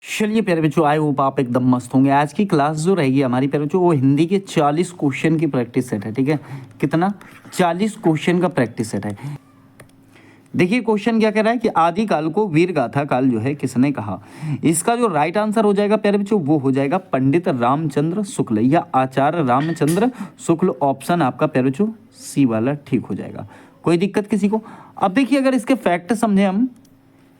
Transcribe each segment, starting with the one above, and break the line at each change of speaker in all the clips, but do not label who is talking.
चलिए प्यारे बच्चों, आई होप आप एकदम मस्त होंगे। आज की क्लास जो रहेगी हमारी प्यारे बच्चों, वो हिंदी के 40 क्वेश्चन की प्रैक्टिस सेट है। ठीक है, कितना 40 क्वेश्चन का प्रैक्टिस सेट है। देखिए क्वेश्चन क्या कह रहा है कि आदिकाल को वीर गाथा काल जो है किसने कहा। इसका जो राइट आंसर हो जाएगा प्यारे बच्चों वो हो जाएगा पंडित रामचंद्र शुक्ल या आचार्य रामचंद्र शुक्ल। ऑप्शन आपका प्यारे बच्चों सी वाला ठीक हो जाएगा। कोई दिक्कत किसी को? अब देखिए अगर इसके फैक्ट समझे हम,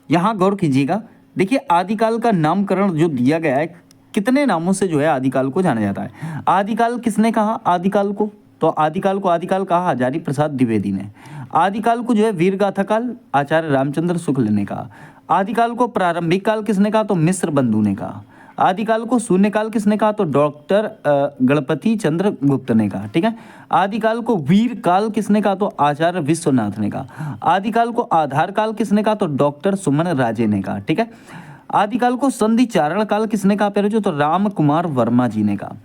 यहाँ गौर कीजिएगा। देखिए आदिकाल का नामकरण जो दिया गया है, कितने नामों से जो है आदिकाल को जाना जाता है। आदिकाल किसने कहा आदिकाल को? तो आदिकाल को आदिकाल कहा हजारी प्रसाद द्विवेदी ने। आदिकाल को जो है वीर गाथा काल आचार्य रामचंद्र शुक्ल ने कहा। आदिकाल को प्रारंभिक काल किसने कहा? तो मिस्र बंधु ने कहा। आदिकाल को शून्यकाल किसने कहा? तो डॉक्टर गणपति चंद्र गुप्त ने कहा। ठीक है। आदिकाल को वीर काल किसने कहा? तो आचार्य विश्वनाथ ने कहा। आदिकाल को आधार काल किसने कहा? तो डॉक्टर सुमन राजे ने कहा। ठीक है। आदिकाल को संधि चारण काल किसने कहा प्यारे? तो राम कुमार वर्मा जी ने कहा।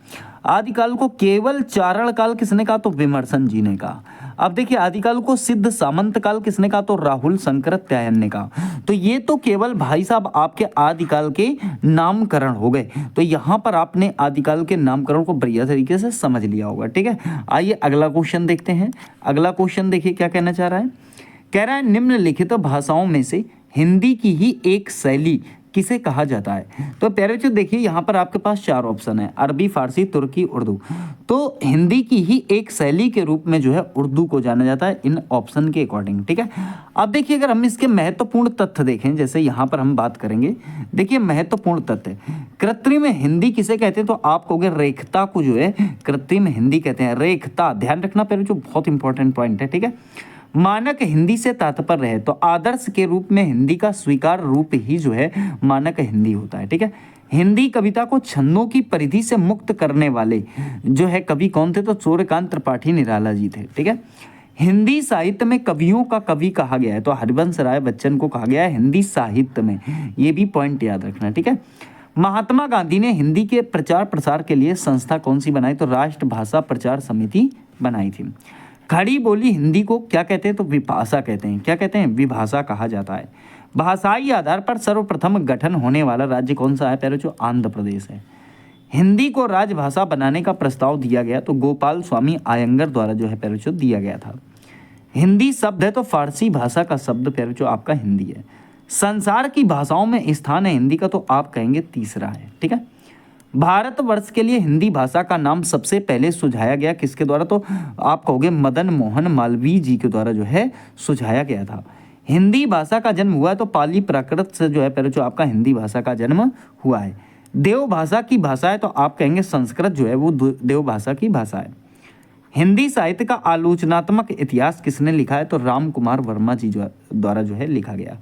आदिकाल को केवल चारण काल किसने कहा? तो विमर्शन जी ने कहा। अब देखिए आदिकाल को सिद्ध सामंत काल किसने कहा? तो राहुल शंकर त्यायन ने कहा। तो ये तो केवल भाई साहब आपके आदिकाल के नामकरण हो गए। तो यहाँ पर आपने आदिकाल के नामकरण को बढ़िया तरीके से समझ लिया होगा। ठीक है, आइए अगला क्वेश्चन देखते हैं। अगला क्वेश्चन देखिए क्या कहना चाह रहा है। कह रहा है निम्नलिखित भाषाओं में से हिंदी की ही एक शैली किसे कहा जाता है। तो प्यारे बच्चों देखिए यहाँ पर आपके पास चार ऑप्शन है, अरबी, फारसी, तुर्की, उर्दू। तो हिंदी की ही एक शैली के रूप में जो है उर्दू को जाना जाता है इन ऑप्शन के अकॉर्डिंग। ठीक है। अब देखिए अगर हम इसके महत्वपूर्ण तथ्य देखें, जैसे यहाँ पर हम बात करेंगे। देखिए महत्वपूर्ण तथ्य, कृत्रिम हिंदी किसे कहते हैं? तो आप कहोगे रेखता को जो है कृत्रिम हिंदी कहते हैं। रेखता, ध्यान रखना प्यारे बच्चों, बहुत इंपॉर्टेंट पॉइंट है। ठीक है। मानक हिंदी से तात्पर्य है, तो आदर्श के रूप में हिंदी का स्वीकार रूप ही जो है मानक हिंदी होता है। ठीक है। हिंदी कविता को छंदों की परिधि से मुक्त करने वाले जो है कवि कौन थे? तो सूर्यकांत त्रिपाठी निराला जी थे। ठीक है। हिंदी साहित्य में कवियों का कवि कहा गया है, तो हरिवंश राय बच्चन को कहा गया है हिंदी साहित्य में। ये भी पॉइंट याद रखना। ठीक है। महात्मा गांधी ने हिंदी के प्रचार प्रसार के लिए संस्था कौन सी बनाई? तो राष्ट्र भाषा प्रचार समिति बनाई थी। खड़ी बोली हिंदी को क्या कहते हैं? तो विभाषा कहते हैं। क्या कहते हैं? विभाषा कहा जाता है। भाषाई आधार पर सर्वप्रथम गठन होने वाला राज्य कौन सा है प्यारे? जो आंध्र प्रदेश है। हिंदी को राजभाषा बनाने का प्रस्ताव दिया गया तो गोपाल स्वामी आयंगर द्वारा जो है प्यारे जो दिया गया था। हिंदी शब्द है तो फारसी भाषा का शब्द प्यारे जो आपका हिंदी है। संसार की भाषाओं में स्थान है हिंदी का, तो आप कहेंगे तीसरा है। ठीक है। भारतवर्ष के लिए हिंदी भाषा का नाम सबसे पहले सुझाया गया किसके द्वारा? तो आप कहोगे मदन मोहन मालवीय जी के द्वारा जो है सुझाया गया था। हिंदी भाषा का जन्म हुआ है तो पाली प्राकृत से जो है पहले जो आपका हिंदी भाषा का जन्म हुआ है। देव भाषा की भाषा है तो आप कहेंगे संस्कृत जो है वो देव भाषा की भाषा है। हिंदी साहित्य का आलोचनात्मक इतिहास किसने लिखा है? तो राम कुमार वर्मा जी द्वारा जो है लिखा गया।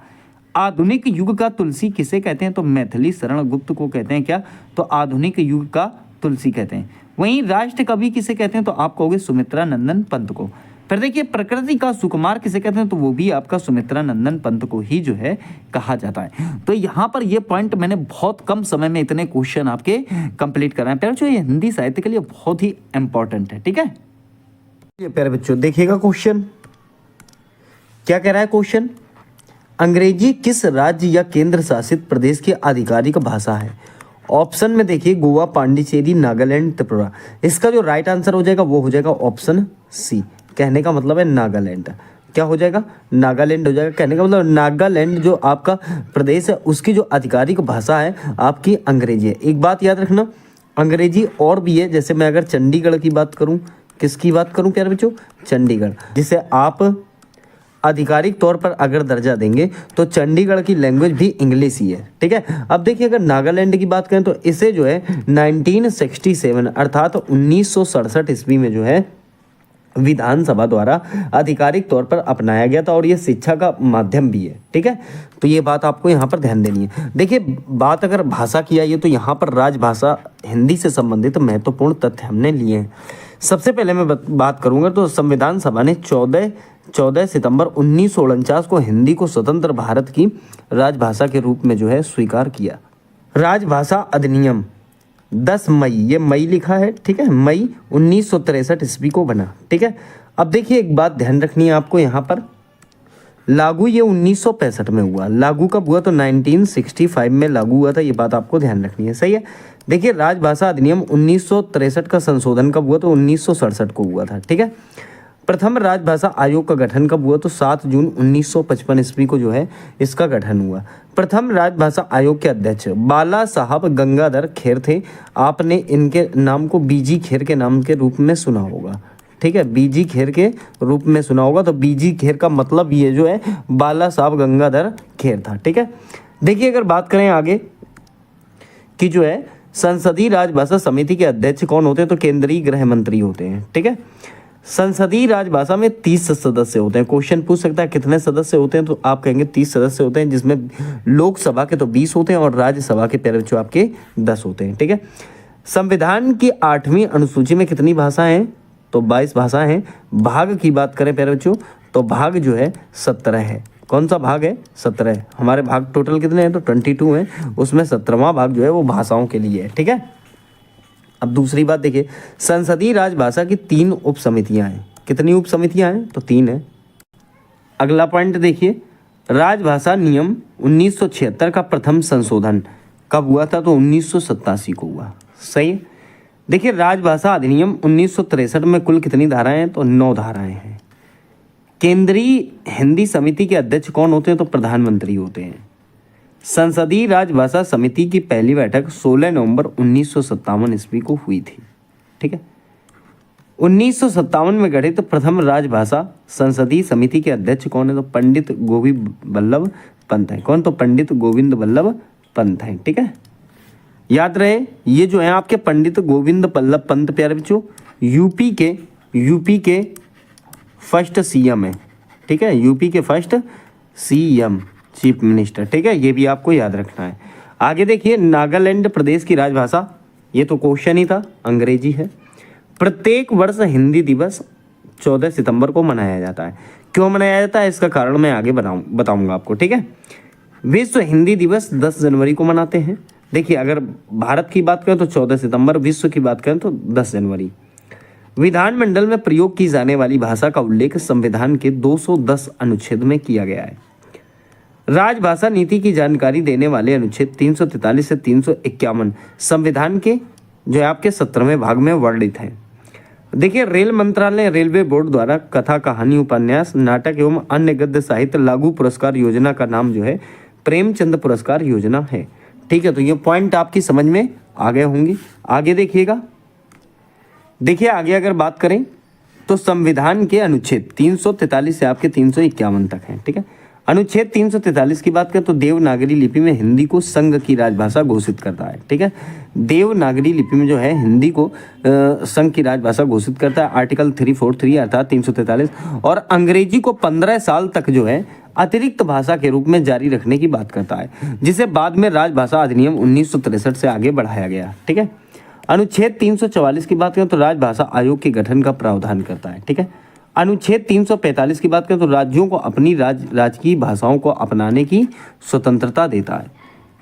आधुनिक युग का तुलसी किसे कहते हैं? तो मैथिली शरण गुप्त को कहते हैं। क्या? तो आधुनिक युग का तुलसी कहते हैं। वहीं राष्ट्र कवि किसे कहते हैं? तो आप कहोगे सुमित्रा नंदन पंत को। फिर देखिए प्रकृति का सुकुमार किसे कहते हैं? तो वो भी आपका सुमित्रा नंदन पंत को ही जो है कहा जाता है। तो यहाँ पर ये पॉइंट मैंने बहुत कम समय में इतने क्वेश्चन आपके कंप्लीट कराए प्यारे बच्चों। ये हिंदी साहित्य के लिए बहुत ही इंपॉर्टेंट है। ठीक है। ये प्यारे बच्चों देखिएगा क्वेश्चन क्या कह रहा है। क्वेश्चन, अंग्रेजी किस राज्य या केंद्र शासित प्रदेश की आधिकारिक भाषा है? ऑप्शन में देखिए गोवा, पांडिचेरी, नागालैंड, त्रिपुरा। इसका जो राइट आंसर हो जाएगा वो हो जाएगा ऑप्शन सी। कहने का मतलब है नागालैंड। क्या हो जाएगा? नागालैंड हो जाएगा। कहने का मतलब नागालैंड जो आपका प्रदेश है उसकी जो आधिकारिक भाषा है आपकी अंग्रेजी है। एक बात याद रखना, अंग्रेजी और भी है। जैसे मैं अगर चंडीगढ़ की बात करूँ, किसकी बात करूँ प्यारे बच्चों? चंडीगढ़, जिसे आप आधिकारिक तौर पर अगर दर्जा देंगे तो चंडीगढ़ की लैंग्वेज भी इंग्लिश ही है। ठीक है। अब देखिए अगर नागालैंड की बात करें तो इसे जो है 1967 अर्थात 1967 ईस्वी में जो है विधानसभा द्वारा आधिकारिक तौर पर अपनाया गया था और ये शिक्षा का माध्यम भी है। ठीक है। तो ये बात आपको यहाँ पर ध्यान देनी है। देखिए बात अगर भाषा की आई है तो यहाँ पर राजभाषा हिंदी से संबंधित महत्वपूर्ण तथ्य हमने लिए हैं। सबसे पहले मैं बात करूँगा तो संविधान सभा ने 14 सितंबर 1949 को हिंदी को स्वतंत्र भारत की राजभाषा के रूप में जो है स्वीकार किया। राजभाषा अधिनियम 10 मई, ये मई लिखा है। ठीक है। मई 1963 ईस्वी को बना। ठीक है। अब देखिए एक बात ध्यान रखनी है आपको यहाँ पर, लागू ये 1965 में हुआ। लागू कब हुआ? तो 1965 में लागू हुआ था। ये बात आपको ध्यान रखनी है, सही है। देखिए राजभाषा अधिनियम 1963 का संशोधन कब हुआ? तो 1967 को हुआ था, ठीक है। प्रथम राजभाषा आयोग का गठन कब हुआ? तो 7 जून 1955 ईस्वी को जो है इसका गठन हुआ। प्रथम राजभाषा आयोग के अध्यक्ष बाला साहब गंगाधर खेर थे। आपने इनके नाम को बीजी खेर के नाम के रूप में सुना होगा, ठीक है, बीजी खेर के रूप में सुना होगा। तो बीजी खेर का मतलब ये जो है बाला साहब गंगाधर खेर था, ठीक है। देखिए अगर बात करें आगे कि जो है संसदीय राजभाषा समिति के अध्यक्ष कौन होते हैं? तो केंद्रीय गृह मंत्री होते हैं, ठीक है। संसदीय राजभाषा में 30 सदस्य होते हैं। क्वेश्चन पूछ सकता है कितने सदस्य होते हैं? तो आप कहेंगे 30 सदस्य होते हैं, जिसमें लोकसभा के तो 20 होते हैं और राज्यसभा के प्यारे बच्चों आपके 10 होते हैं, ठीक है। संविधान की 8वीं अनुसूची में कितनी भाषाएं हैं? तो 22 भाषाएं हैं। भाग की बात करें प्यारे बच्चों तो भाग जो है 17 है। कौन सा भाग है? 17। हमारे भाग टोटल कितने हैं? तो 22 हैं, उसमें 17वां भाग जो है वो भाषाओं के लिए है, ठीक है। अब दूसरी बात देखिए, संसदीय राजभाषा की 3 उप समितियां हैं। कितनी उप समितियां हैं? तो 3 है। अगला पॉइंट देखिए, राजभाषा नियम 1976 का प्रथम संशोधन कब हुआ था? तो 1987 को हुआ, सही है। देखिए राजभाषा अधिनियम 1963 में कुल कितनी धाराएं हैं? तो 9 धाराएं हैं। केंद्रीय हिंदी समिति के अध्यक्ष कौन होते हैं? तो प्रधानमंत्री होते हैं। संसदीय राजभाषा समिति की पहली बैठक 16 नवंबर 1957 ईस्वी को हुई थी, ठीक है। 1957 में गठित प्रथम राजभाषा संसदीय समिति के अध्यक्ष कौन है? तो पंडित गोविंद बल्लभ पंत है। कौन? तो पंडित गोविंद बल्लभ पंत है, ठीक है। याद रहे ये जो है आपके पंडित गोविंद बल्लभ पंत प्यारे बच्चों यूपी के फर्स्ट सीएम है, ठीक है। यूपी के फर्स्ट सीएम, चीफ मिनिस्टर, ठीक है। ये भी आपको याद रखना है। आगे देखिए, नागालैंड प्रदेश की राजभाषा, ये तो क्वेश्चन ही था, अंग्रेजी है। प्रत्येक वर्ष हिंदी दिवस 14 सितंबर को मनाया जाता है। क्यों मनाया जाता है इसका कारण मैं आगे बताऊंगा आपको, ठीक है। विश्व हिंदी दिवस 10 जनवरी को मनाते हैं। देखिए अगर भारत की बात करें तो 14 सितंबर, विश्व की बात करें तो 10 जनवरी। विधानमंडल में प्रयोग की जाने वाली भाषा का उल्लेख संविधान के 210 अनुच्छेद में किया गया है। राजभाषा नीति की जानकारी देने वाले अनुच्छेद 343 से 351 संविधान के जो है आपके 17वें भाग में वर्णित हैं। देखिए रेल मंत्रालय रेलवे बोर्ड द्वारा कथा, कहानी, उपन्यास, नाटक एवं अन्य गद्य साहित्य लागू पुरस्कार योजना का नाम जो है प्रेमचंद पुरस्कार योजना है, ठीक है। तो ये पॉइंट आपकी समझ में आ गए होंगे। आगे देखिएगा, देखिए आगे अगर बात करें तो संविधान के अनुच्छेद 343 से आपके 351 तक हैं, ठीक है। अनुच्छेद 343 की बात करें तो देवनागरी लिपि में हिंदी को संघ की राजभाषा घोषित करता है, ठीक है। देवनागरी लिपि में जो है हिंदी को संघ की राजभाषा घोषित करता है, आर्टिकल 343 अर्थात 343। और अंग्रेजी को 15 साल तक जो है अतिरिक्त भाषा के रूप में जारी रखने की बात करता है, जिसे बाद में राजभाषा अधिनियम 1963 से आगे बढ़ाया गया, ठीक है। अनुच्छेद 344 की बात करें तो राजभाषा आयोग के गठन का प्रावधान करता है, ठीक है। अनुच्छेद 345 की बात करें तो राज्यों को अपनी राजकीय भाषाओं को अपनाने की स्वतंत्रता देता है।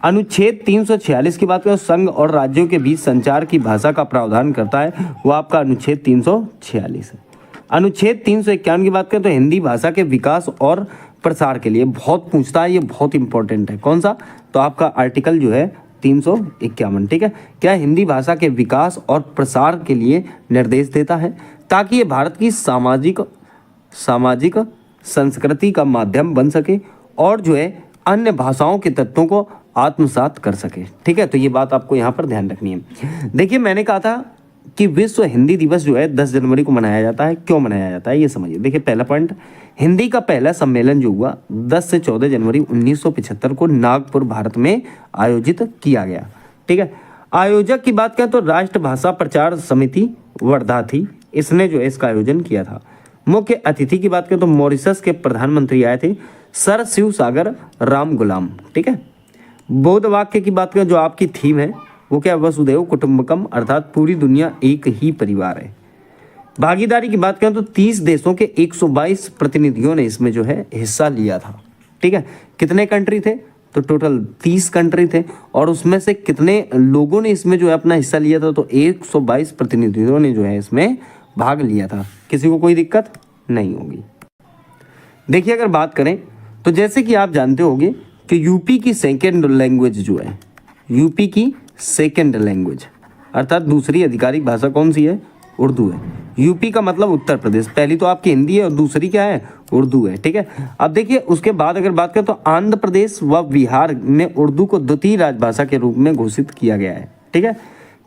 अनुच्छेद 346 की बात करें तो संघ और राज्यों के बीच संचार की भाषा का प्रावधान करता है, वो आपका अनुच्छेद 346 है। अनुच्छेद 351 की बात करें तो हिंदी भाषा के विकास और प्रसार के लिए बहुत पूछता है, ये बहुत इंपॉर्टेंट है। कौन सा? तो आपका आर्टिकल जो है 351, ठीक है। क्या हिंदी भाषा के विकास और प्रसार के लिए निर्देश देता है ताकि ये भारत की सामाजिक संस्कृति का माध्यम बन सके और जो है अन्य भाषाओं के तत्वों को आत्मसात कर सके, ठीक है। तो ये बात आपको यहाँ पर ध्यान रखनी है। देखिए मैंने कहा था कि विश्व हिंदी दिवस जो है 10 जनवरी को मनाया जाता है। क्यों मनाया जाता है ये समझिए। देखिए पहला पॉइंट, हिंदी का पहला सम्मेलन जो हुआ 10 से 14 जनवरी 1975 को नागपुर भारत में आयोजित किया गया, ठीक है। आयोजक की बात करें तो राष्ट्रभाषा प्रचार समिति वर्धा थी, इसने जो है इसका आयोजन किया था। मुख्य अतिथि की बात करें तो मॉरिशस के प्रधानमंत्री आए थे, सर शिव सागर राम गुलाम, ठीक है। बौद्ध वाक्य की बात करें जो आपकी थीम है वो क्या? वसुधैव कुटुंबकम, अर्थात पूरी दुनिया एक ही परिवार है। भागीदारी की बात करें तो 30 देशों के 122 प्रतिनिधियों ने इसमें जो है हिस्सा लिया था, ठीक है। कितने कंट्री थे? तो टोटल 30 कंट्री थे। और उसमें से कितने लोगों ने इसमें जो है अपना हिस्सा लिया था? तो 122 प्रतिनिधियों ने जो है इसमें भाग लिया था। किसी को कोई दिक्कत नहीं होगी। देखिए अगर बात करें तो जैसे कि आप जानते होंगे कि यूपी की सेकेंड लैंग्वेज जो है, यूपी की सेकेंड लैंग्वेज अर्थात दूसरी आधिकारिक भाषा कौन सी है? उर्दू है। यूपी का मतलब उत्तर प्रदेश, पहली तो आपकी हिंदी है और दूसरी क्या है? उर्दू है, ठीक है। अब देखिए उसके बाद अगर बात करें तो आंध्र प्रदेश व बिहार में उर्दू को द्वितीय राजभाषा के रूप में घोषित किया गया है, ठीक है।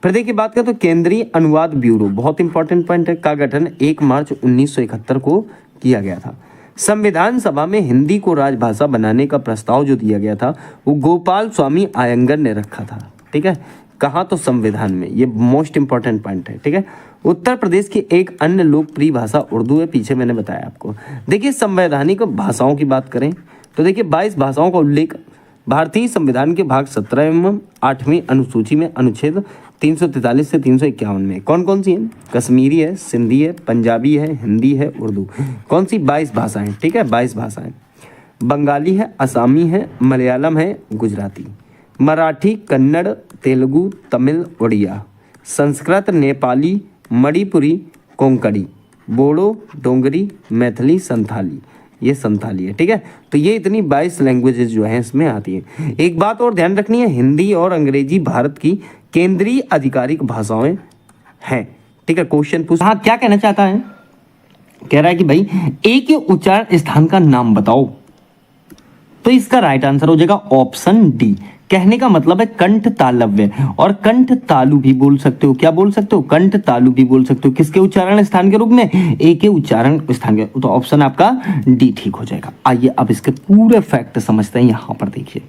फिर देखिए बात करें तो केंद्रीय अनुवाद ब्यूरो, बहुत इंपॉर्टेंट पॉइंट है, का गठन 1 मार्च 1971 को किया गया था। संविधान सभा में हिंदी को राजभाषा बनाने का प्रस्ताव जो दिया गया था वो गोपाल स्वामी अयंगर ने रखा था, ठीक है। कहाँ? तो संविधान में। ये मोस्ट इंपॉर्टेंट पॉइंट है, ठीक है। उत्तर प्रदेश की एक अन्य लोकप्रिय भाषा उर्दू है, पीछे मैंने बताया आपको। देखिए संवैधानिक भाषाओं की बात करें तो देखिए 22 भाषाओं का उल्लेख भारतीय संविधान के भाग 17 एवं 8वीं अनुसूची में अनुच्छेद 343 से 351 में कौन कौन सी हैं? कश्मीरी है, सिंधी है, पंजाबी है, हिंदी है, उर्दू। कौन सी? 22 भाषाएं, ठीक है, 22 भाषाएं। बंगाली है, असमी है, मलयालम है, गुजराती, मराठी, कन्नड़, तेलुगु, तमिल, उड़िया, संस्कृत, नेपाली, मणिपुरी, कोंकणी, बोडो, डोंगरी, मैथिली, संथाली, ये संथाली है, ठीक है। तो ये इतनी 22 लैंग्वेजेस जो हैं इसमें आती हैं। एक बात और ध्यान रखनी है, हिंदी और अंग्रेजी भारत की केंद्रीय आधिकारिक भाषाएं हैं, ठीक है। क्वेश्चन पूछ, हाँ क्या कहना चाहता है? कह रहा है कि भाई एक के उच्चारण स्थान का नाम बताओ। तो इसका राइट आंसर हो जाएगा ऑप्शन डी। कहने का मतलब है कंठ तालव्य, और कंठ तालु भी बोल सकते हो। क्या बोल सकते हो? कंठ तालु भी बोल सकते हो। किसके उच्चारण स्थान के रूप में? ए के उच्चारण स्थान के। तो ऑप्शन आपका डी ठीक हो जाएगा। आइए अब इसके पूरे फैक्ट समझते हैं। यहाँ पर देखिए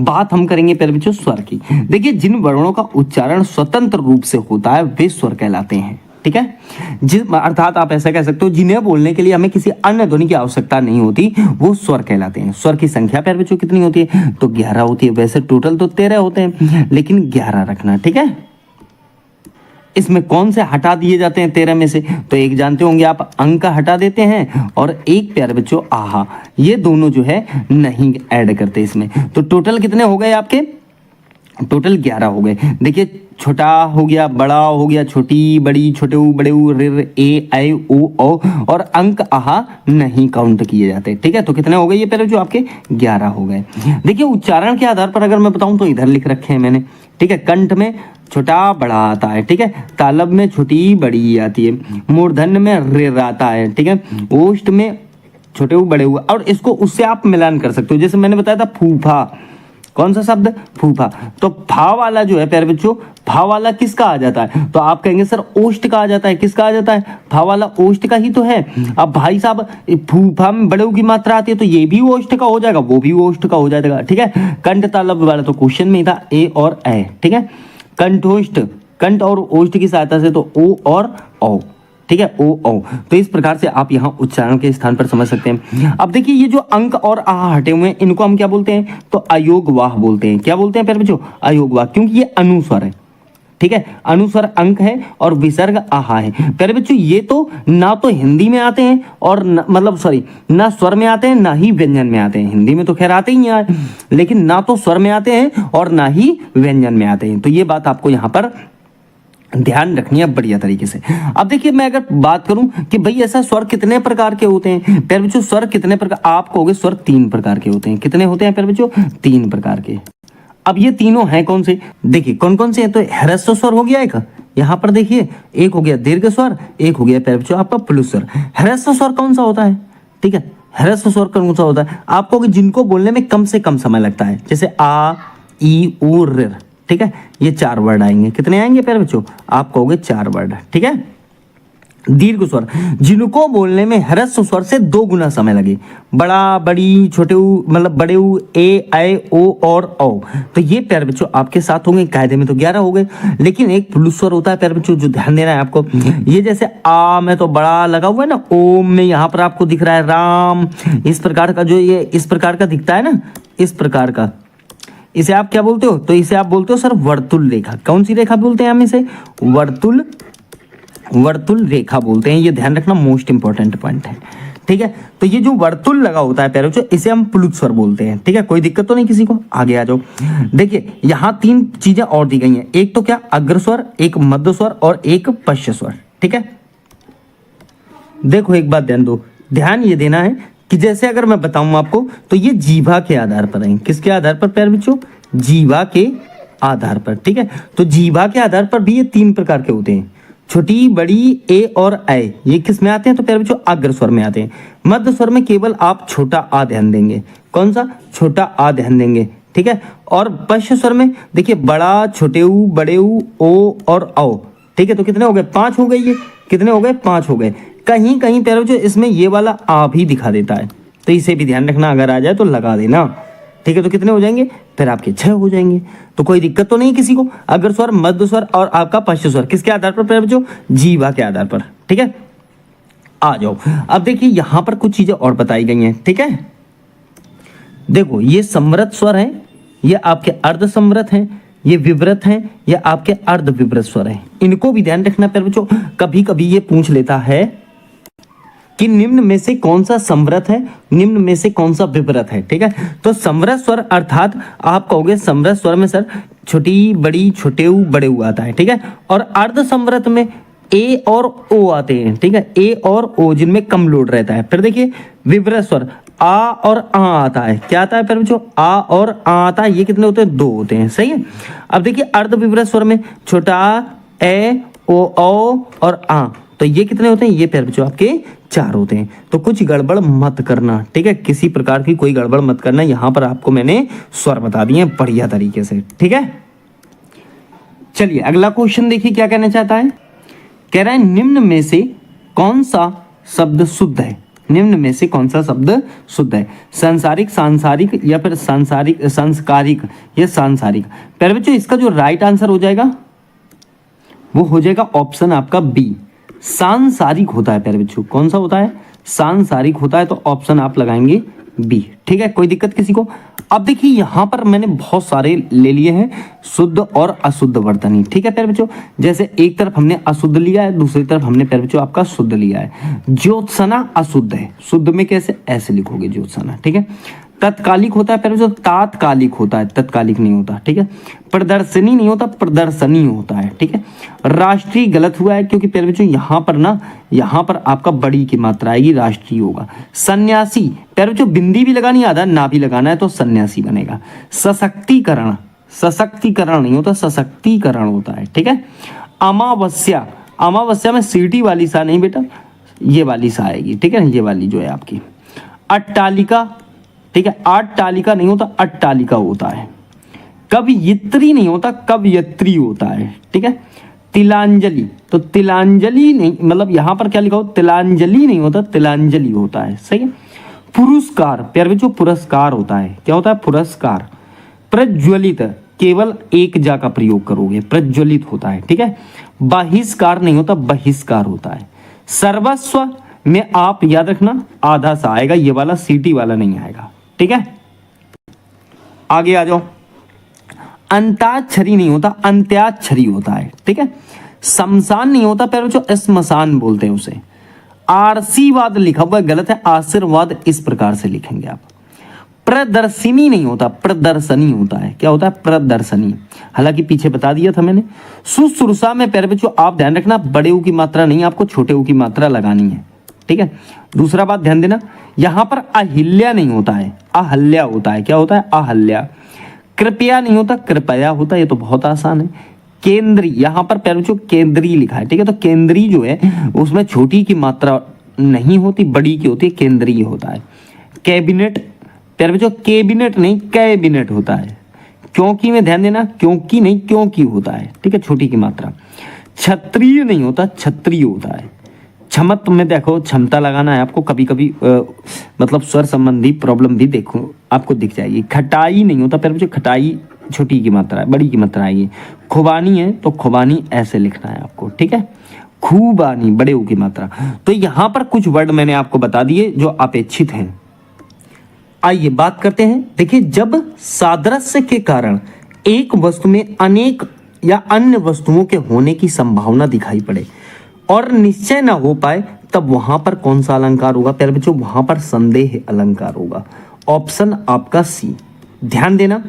बात हम करेंगे पहले बच्चों स्वर की। देखिए जिन वर्णों का उच्चारण स्वतंत्र रूप से होता है वे स्वर कहलाते हैं, ठीक है। अर्थात आप ऐसा कह सकते हो जिन्हें बोलने के लिए हमें किसी अन्य ध्वनि की आवश्यकता नहीं होती, वो स्वर कहलाते हैं। स्वर की संख्या प्यारे बच्चों कितनी होती है? तो 11 होती है। वैसे टोटल तो 13 होते हैं, लेकिन 11 रखना, ठीक है। इसमें कौन से हटा दिए जाते हैं 13 में से? तो एक जानते होंगे आप, अंक हटा देते हैं, और एक प्यारे बच्चों आहा, ये दोनों जो है नहीं ऐड करते इसमें। तो टोटल कितने हो गए आपके? टोटल 11 हो गए। देखिए छोटा हो गया, बड़ा हो गया, छोटी, बड़ी, छोटे ऊ, बड़े ऊ, ऋ, ए, ऐ, ओ, औ, और अंक आहा नहीं काउंट किए जाते, ठीक है। तो कितने हो गए ये पहले जो आपके? 11 हो गए। देखिए उच्चारण के आधार पर अगर मैं बताऊं तो इधर लिख रखे हैं मैंने, ठीक है। कंठ में छोटा बड़ा आता है, ठीक है। तालब में छोटी बड़ी आती है, मूर्धन्य में ऋ आता है, ठीक है। ओष्ठ में छोटे ऊ, बड़े ऊ, और इसको उससे आप मिलान कर सकते हो। जैसे मैंने बताया था फूफा, कौन सा शब्द? फूफा। तो फा वाला जो है प्यारे बच्चों, फा वाला किसका आ जाता है? तो आप कहेंगे सर ओष्ठ का आ जाता है। किसका आ जाता है? फा वाला ओष्ठ का ही तो है। अब भाई साहब फूफा में बड़े की मात्रा आती है तो ये भी ओष्ठ का हो जाएगा, वो भी ओष्ठ का हो जाएगा, ठीक है। कंठ तालब वाला तो क्वेश्चन में ही था, ए और ए, ठीक है। कंठोष्ठ, कंठ और ओष्ठ की सहायता से तो ओ और औ, ठीक है, ओ औ। तो इस प्रकार से आप यहाँ उच्चारण के स्थान पर समझ सकते हैं। अब देखिए ये जो अंक और आहा हटे हुए हैं इनको हम क्या बोलते हैं? तो अयोगवाह बोलते हैं। क्या बोलते हैं प्यारे बच्चों? अयोगवाह, क्योंकि ये अनुस्वर है, ठीक है। अनुस्वर अंक है और विसर्ग आहा है। प्यारे बच्चों ये तो ना तो हिंदी में आते हैं और ना स्वर में आते हैं ना ही व्यंजन में आते हैं। हिंदी में तो खैर आते ही हैं, लेकिन ना तो स्वर में आते हैं और ना ही व्यंजन में आते हैं। तो ये बात आपको यहाँ पर ध्यान रखनी है बढ़िया तरीके से। अब देखिए मैं अगर बात करूं कि भाई ऐसा स्वर कितने प्रकार के होते हैं प्यारे बच्चों? स्वर कितने प्रकार? आप कहोगे स्वर 3 प्रकार के होते हैं। कितने होते हैं प्यारे बच्चों? 3 प्रकार के। अब ये तीनों हैं कौन से? देखिए कौन कौन से हैं? तो ह्रस्व स्वर हो गया एक, यहाँ पर देखिए एक हो गया दीर्घ स्वर, एक हो गया प्यारे बच्चों आपका प्लुत स्वर। ह्रस्व स्वर कौन सा होता है? ठीक है, ह्रस्व स्वर कौन सा होता है? आपको जिनको बोलने में कम से कम समय लगता है, जैसे आ, ई, उ, ऋ, ठीक है। ये 4 वर्ड आएंगे। कितने आएंगे प्यारे बच्चों? आप कहोगे 4 वर्ड, ठीक है। दीर्घ स्वर जिनको बोलने में ह्रस्व स्वर से 2 गुना समय लगे, बड़ा, बड़ी, छोटे ऊ, मतलब बड़े ऊ, ए, ऐ, ओ और औ। तो ये प्यारे बच्चों आपके साथ होंगे। कायदे में तो 11 हो गए, लेकिन एक प्लुत स्वर होता है प्यारे बच्चों जो ध्यान देना है आपको। ये जैसे आ में तो बड़ा लगा हुआ है ना, ओम में यहाँ पर आपको दिख रहा है राम, इस प्रकार का जो ये इस प्रकार का दिखता है ना, इस प्रकार का, इसे आप क्या बोलते हो? तो इसे आप बोलते हो सर वर्तुल रेखा। कौन सी रेखा बोलते हैं हम इसे? वर्तुल रेखा बोलते हैं। ये ध्यान रखना, मोस्ट इंपॉर्टेंट पॉइंट है, ठीक है। तो ये जो वर्तुल लगा होता है प्यारे बच्चों इसे हम प्लुत स्वर बोलते हैं, ठीक है। कोई दिक्कत तो नहीं किसी को? आगे आ जाओ। देखिए यहाँ 3 चीजें और दी गई हैं। एक तो क्या? अग्र स्वर, एक मध्य स्वर और एक पश्च स्वर, ठीक है। देखो एक बात ध्यान दो, ध्यान ये देना है कि जैसे अगर मैं बताऊं आपको तो ये जीवा के आधार पर है। किसके आधार पर प्यारे बच्चों? जीवा के आधार पर। ठीक है, तो जीवा के आधार पर भी ये 3 प्रकार के होते हैं, छोटी बड़ी ए और ऐ। ये किस में आते हैं? तो प्यारे बच्चों अग्र स्वर में आते हैं। मध्य स्वर में केवल आप छोटा आ ध्यान देंगे। कौन सा? छोटा आ ध्यान देंगे। ठीक है, और पश्च स्वर में देखिए बड़ा, छोटे ऊ, बड़े ऊ, ओ और औ। ठीक है, तो कितने हो गए? 5 हो गए। ये कितने हो गए? 5 हो गए। कहीं कहीं प्यारे बच्चों इसमें ये वाला आ भी दिखा देता है, तो इसे भी ध्यान रखना, अगर आ जाए तो लगा देना। ठीक है, तो कितने हो जाएंगे? फिर आपके 6 हो जाएंगे। तो कोई दिक्कत तो नहीं किसी को। अग्र स्वर, मध्य स्वर और आपका पश्च स्वर किसके आधार पर प्यारे बच्चों? जीवा के आधार पर। ठीक है, आ जाओ। अब देखिए यहां पर कुछ चीजें और बताई गई हैं। ठीक है, देखो ये समृत स्वर है, ये आपके अर्ध समृत हैं, ये विवृत हैं, ये आपके अर्ध विवृत स्वर हैं। इनको भी ध्यान रखना प्यारे बच्चों। कभी कभी ये पूछ लेता है कि निम्न में से कौन सा समृत है, निम्न में से कौन सा विवृत है। ठीक है, तो समृत स्वर अर्थात आप कहोगे समृत स्वर में सर छोटी बड़ी, छोटे ऊ, बड़े ऊ आता है। ठीक है, और अर्ध समृत में ए और ओ आते हैं। ठीक है, ए और ओ जिनमें कम लोड रहता है। फिर देखिए विवृत स्वर आ और आ आता है। क्या आता है प्यारे बच्चों? आ और आ आता है। ये कितने होते हैं? 2 होते हैं। सही है। अब देखिए अर्ध विवृत स्वर में छोटा ए, ओ और आ, तो ये कितने होते हैं? ये प्यारे बच्चों आपके 4 होते हैं। तो कुछ गड़बड़ मत करना। ठीक है, किसी प्रकार की कोई गड़बड़ मत करना। यहां पर आपको मैंने स्वर बता दिए बढ़िया तरीके से। ठीक है, चलिए अगला क्वेश्चन देखिए क्या कहना चाहता है। कह रहा है निम्न में से कौन सा शब्द शुद्ध है? निम्न में से कौन सा शब्द शुद्ध है? सांसारिक, सांसारिक या फिर सांसारिक, सांस्कारिक या सांसारिक? प्यारे बच्चों इसका जो राइट आंसर हो जाएगा वो हो जाएगा ऑप्शन आपका बी, सांसारिक होता है। प्यारे बच्चों कौन सा होता है? सांसारिक होता है। तो ऑप्शन आप लगाएंगे बी। ठीक है, कोई दिक्कत किसी को? अब देखिए यहां पर मैंने बहुत सारे ले लिए हैं शुद्ध और अशुद्ध वर्तनी। ठीक है प्यारे बच्चों, जैसे एक तरफ हमने अशुद्ध लिया है, दूसरी तरफ हमने प्यारे बच्चों आपका शुद्ध लिया है। ज्योत्सना अशुद्ध है, शुद्ध में कैसे? ऐसे लिखोगे ज्योत्सना। ठीक है, तत्कालिक होता है प्यारे बच्चों, तात्कालिक होता है, तत्कालिक नहीं होता। ठीक है, प्रदर्शनी नहीं होता, प्रदर्शनी होता है। ठीक है, राष्ट्रीय गलत हुआ है क्योंकि प्यारे बच्चों यहाँ पर ना, यहाँ पर आपका बड़ी की मात्रा आएगी, राष्ट्रीय होगा। सन्यासी प्यारे बच्चों बिंदी भी लगानी आधा, ना भी लगाना है तो सन्यासी बनेगा। सशक्तिकरण, सशक्तिकरण नहीं होता, सशक्तिकरण होता है। ठीक है, अमावस्या, अमावस्या में सीटी वाली सा नहीं बेटा, ये वाली सा आएगी। ठीक है, ये वाली जो है आपकी। अट्टालिका, ठीक है, अट्टालिका नहीं होता, अट्टालिका होता है। कवयित्री नहीं होता, कवयित्री होता है। ठीक है, तिलांजलि, तो तिलांजलि नहीं, मतलब यहां पर क्या लिखा हो? तिलांजलि नहीं होता, तिलांजलि होता है। सही है। पुरस्कार प्यारे बच्चों पुरस्कार होता है। क्या होता है? पुरस्कार। प्रज्वलित केवल एक जा का प्रयोग करोगे, प्रज्वलित होता है। ठीक है, बहिष्कार नहीं होता, बहिष्कार होता है। सर्वस्व में आप याद रखना आधा सा आएगा, ये वाला सीटी वाला नहीं आएगा। ठीक है, आगे आ जाओ। अंताक्षरी नहीं होता, अंत्याक्षरी होता है। ठीक है, शमशान नहीं होता प्यारे बच्चों, श्मशान बोलते हैं उसे। आशीर्वाद लिखा हुआ गलत है, आशीर्वाद इस प्रकार से लिखेंगे आप। प्रदर्शनी नहीं होता, प्रदर्शनी होता है। क्या होता है? प्रदर्शनी। हालांकि पीछे बता दिया था मैंने। शुश्रूषा में प्यारे बच्चों आप ध्यान रखना, बड़े ऊ की मात्रा नहीं, आपको छोटे ऊ की मात्रा लगानी है। ठीक है, दूसरा बात ध्यान देना, यहां पर अहिल्या नहीं होता है, अहल्या होता है। क्या होता है? अहल्या। कृपया नहीं होता, कृपया होता है। ये तो बहुत आसान है। केंद्री, यहां पर प्यारे बच्चों केंद्री लिखा है। ठीक है, तो केंद्री जो है उसमें छोटी की मात्रा नहीं होती, बड़ी की होती है, केंद्रीय होता है। कैबिनेट प्यारे बच्चों कैबिनेट नहीं, कैबिनेट होता है। क्योंकि में ध्यान देना, क्योंकि नहीं क्योंकि होता है। ठीक है, छोटी की मात्रा। क्षत्रिय नहीं होता, क्षत्रिय होता है। क्षमत्व में देखो क्षमता लगाना है आपको, कभी कभी मतलब स्वर संबंधी प्रॉब्लम भी देखो आपको दिख जाएगी। खटाई नहीं होता प्यारे बच्चों, खटाई छोटी की मात्रा है, बड़ी की मात्रा आएगी। खुबानी है तो खुबानी ऐसे लिखना है आपको। ठीक है, खूबानी बड़े ऊ की मात्रा। तो यहां पर कुछ वर्ड मैंने आपको बता दिए जो अपेक्षित हैं। आइए बात करते हैं। देखिए, जब सादृश्य के कारण एक वस्तु में अनेक या अन्य वस्तुओं के होने की संभावना दिखाई पड़े और निश्चय ना हो पाए, तब वहां पर कौन सा अलंकार होगा प्यारे बच्चों? वहां पर संदेह अलंकार होगा। ऑप्शन आपका सी। ध्यान देना,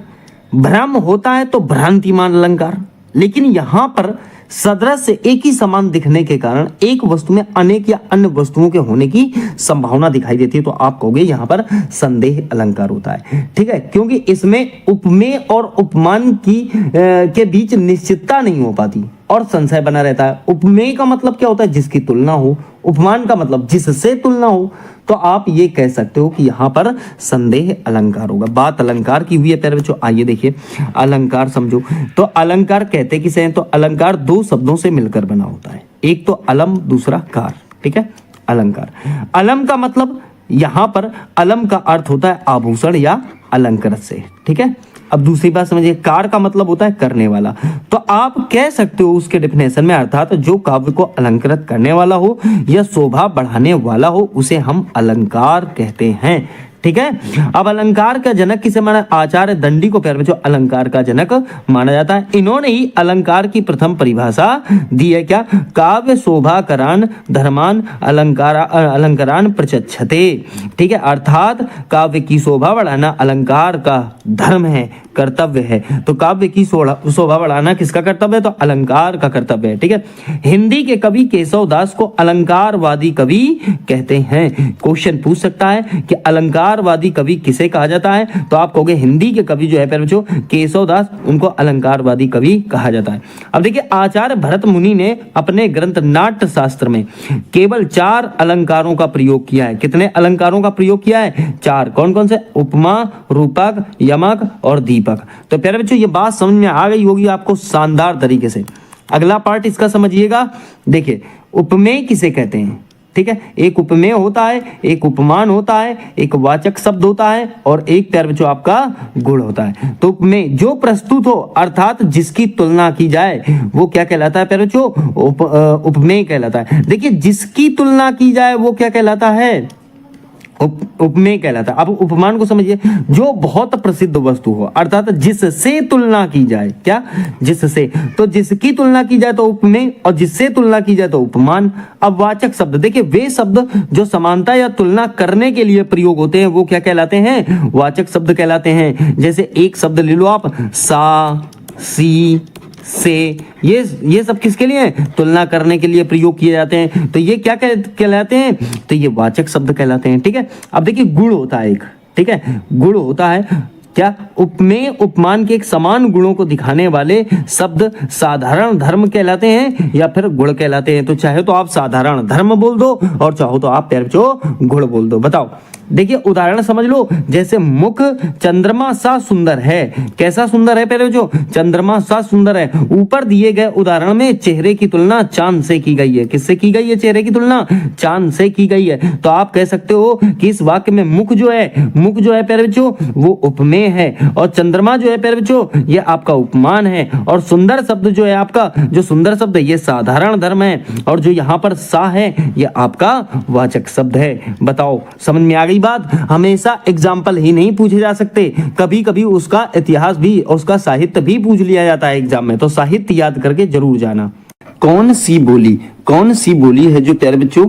भ्रम होता है तो भ्रांतिमान अलंकार, लेकिन यहां पर सदृश एक ही समान दिखने के कारण एक वस्तु में अनेक या अन्य वस्तुओं के होने की संभावना दिखाई देती है, तो आप कहोगे यहाँ पर संदेह अलंकार होता है। ठीक है, क्योंकि इसमें उपमेय और उपमान के बीच निश्चितता नहीं हो पाती और संशय बना रहता है। उपमेय का मतलब क्या होता है? जिसकी तुलना हो। उपमान का मतलब जिससे तुलना हो। तो आप ये कह सकते हो कि यहाँ पर संदेह अलंकार होगा। बात अलंकार की हुई है प्यारे बच्चों। आइए देखिए अलंकार समझो। तो अलंकार कहते किसे हैं? तो अलंकार दो शब्दों से मिलकर बना होता है, एक तो अलम, दूसरा कार। ठीक है, अलंकार। अलम का मतलब यहाँ पर अलम का अर्थ होता है आभूषण या अलंकृत से। ठीक है, अब दूसरी बात समझिए, कार का मतलब होता है करने वाला। तो आप कह सकते हो उसके डेफिनेशन में, अर्थात जो काव्य को अलंकृत करने वाला हो या शोभा बढ़ाने वाला हो उसे हम अलंकार कहते हैं। ठीक है, अब अलंकार का जनक किसे माना? आचार्य दंडी को प्यारे बच्चों अलंकार का जनक माना जाता है। इन्होंने ही अलंकार की प्रथम परिभाषा दी है। क्या? काव्य शोभाकरान धर्मान अलंकारान प्रचक्षते। ठीक है, अर्थात काव्य की शोभा बढ़ाना अलंकार का धर्म है, कर्तव्य है। तो काव्य की शोभा बढ़ाना किसका कर्तव्य है? तो अलंकार का कर्तव्य है। ठीक है, हिंदी के कवि केशव दास को अलंकारवादी कवि कहते हैं। क्वेश्चन पूछ सकता है कि अलंकारवादी कवि किसे कहा जाता है? तो आप कहोगे हिंदी के कवि जो है प्यारे बच्चों केशव दास, उनको अलंकारवादी कवि कहा जाता है। अब देखिए आचार्य भरत मुनि ने अपने ग्रंथ नाट्य शास्त्र में केवल 4 अलंकारों का प्रयोग किया है। कितने अलंकारों का प्रयोग किया है? 4। कौन कौन से? उपमा, रूपक, यमक और दीपक। तो प्यारे बच्चों ये बात समझ में आ गई होगी आपको शानदार तरीके से। अगला पार्ट इसका समझिएगा। देखिए उपमेय किसे कहते हैं? ठीक है, एक उपमेय होता है, एक उपमान होता है, एक वाचक शब्द होता है और एक प्यारे बच्चों आपका गुण होता है। तो उपमेय जो प्रस्तुत हो अर्थात जिसकी तुलना की जाए वो क्या कहलाता है प्यारे बच्चों? उपमेय कहलाता है। देखिए जिसकी तुलना की जाए वो क्या कहलाता है? उपमेय कहलाता है। अब उपमान को समझिए, जो बहुत प्रसिद्ध वस्तु हो अर्थात जिससे तुलना की जाए। क्या? जिससे। तो जिसकी तुलना की जाए तो उपमेय और जिससे तुलना की जाए तो उपमान। अब वाचक शब्द देखिए, वे शब्द जो समानता या तुलना करने के लिए प्रयोग होते हैं वो क्या कहलाते हैं? वाचक शब्द कहलाते हैं। जैसे एक शब्द ले लो आप, सा, सी, से, ये सब किसके लिए है? तुलना करने के लिए प्रयोग किए जाते हैं। तो ये क्या कहलाते हैं? तो ये वाचक शब्द कहलाते हैं। ठीक है, अब देखिए गुण होता है एक। ठीक है, गुण होता है क्या? उपमेय उपमान के एक समान गुणों को दिखाने वाले शब्द साधारण धर्म कहलाते हैं या फिर गुण कहलाते हैं। तो चाहे तो आप साधारण धर्म बोल दो और चाहो तो आप प्यारे बच्चों गुण बोल दो। बताओ, देखिए उदाहरण समझ लो। जैसे मुख चंद्रमा सा सुंदर है। कैसा सुंदर है प्यारे बच्चों? चंद्रमा सा सुंदर है। ऊपर दिए गए उदाहरण में चेहरे की तुलना चांद से की गई है। किससे की गई है? चेहरे की तुलना चांद से की गई है। तो आप कह सकते हो कि इस वाक्य में मुख जो है प्यारे बच्चों वो उपमेय है और चंद्रमा जो है प्यारे बच्चों ये आपका उपमान है और सुंदर शब्द जो है आपका, जो सुंदर शब्द है ये साधारण धर्म है और जो यहाँ पर सा है ये आपका वाचक शब्द है। बताओ समझ में आ गई बात? हमेशा एग्जाम्पल ही नहीं पूछे जा सकते, कभी कभी उसका इतिहास भी और उसका साहित्य भी पूछ लिया जाता है एग्जाम में। तो साहित्य याद करके जरूर जाना। कौन सी बोली है जो प्यारे बच्चों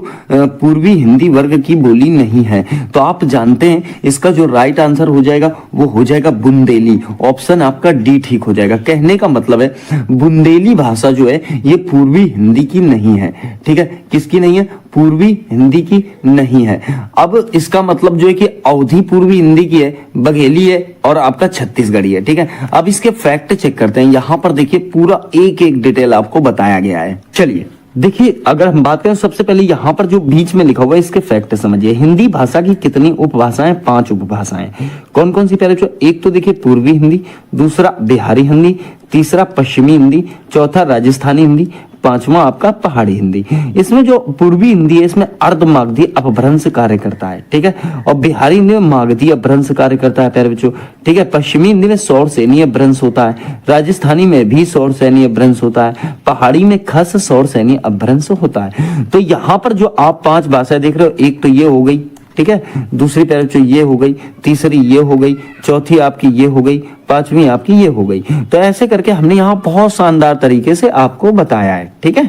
पूर्वी हिंदी वर्ग की बोली नहीं है? तो आप जानते हैं इसका जो राइट आंसर हो जाएगा वो हो जाएगा बुंदेली। ऑप्शन आपका डी ठीक हो जाएगा। कहने का मतलब है बुंदेली भाषा जो है ये पूर्वी हिंदी की नहीं है। ठीक है, किसकी नहीं है? पूर्वी हिंदी की नहीं है। अब इसका मतलब जो है कि अवधी पूर्वी हिंदी की है, बघेली है और आपका छत्तीसगढ़ी है। ठीक है, अब इसके फैक्ट चेक करते हैं। यहां पर देखिए पूरा एक एक डिटेल आपको बताया गया है। चलिए देखिए, अगर हम बात करें सबसे पहले यहाँ पर जो बीच में लिखा हुआ है इसके फैक्ट समझिए। हिंदी भाषा की कितनी उपभाषाएं? 5 उपभाषाएं। कौन कौन सी प्यारे बच्चों? एक तो देखिए पूर्वी हिंदी, दूसरा बिहारी हिंदी, तीसरा पश्चिमी हिंदी, चौथा राजस्थानी हिंदी, 5वां आपका पहाड़ी हिंदी। इसमें जो पूर्वी हिंदी है इसमें अर्धमागधी अपभ्रंश कार्य करता है। ठीक है, और बिहारी हिंदी में मागधी अपभ्रंश कार्य करता है प्यारे बच्चों। ठीक है, पश्चिमी हिंदी में सौर सैनीय अपभ्रंश होता है, राजस्थानी में भी सौर सैनीय अपभ्रंश होता है, पहाड़ी में खस सौर सैनीय अपभ्रंश होता है। तो यहाँ पर जो आप 5 भाषाएं देख रहे हो, एक तो ये हो गई, ठीक है, दूसरी प्यारे बच्चों ये हो गई, तीसरी ये हो गई, चौथी आपकी ये हो गई, 5वीं आपकी ये हो गई। तो ऐसे करके हमने यहाँ बहुत शानदार तरीके से आपको बताया है। ठीक है,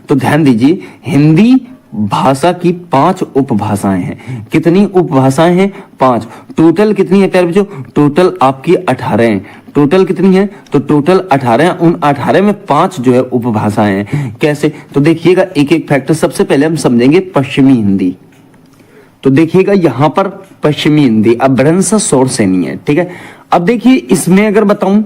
तो ध्यान दीजिए, हिंदी भाषा की 5 उपभाषाएं हैं। कितनी उपभाषाएं हैं? 5। टोटल कितनी है प्यारे बच्चों? टोटल आपकी 18 हैं। टोटल कितनी है? तो टोटल 18 हैं। उन 18 में 5 जो है उपभाषाएं हैं। कैसे? तो देखिएगा एक एक फैक्टर। सबसे पहले हम समझेंगे पश्चिमी हिंदी। तो देखिएगा यहां पर पश्चिमी हिंदी अपभ्रंश शोर सैनी है, ठीक है। अब देखिए इसमें अगर बताऊं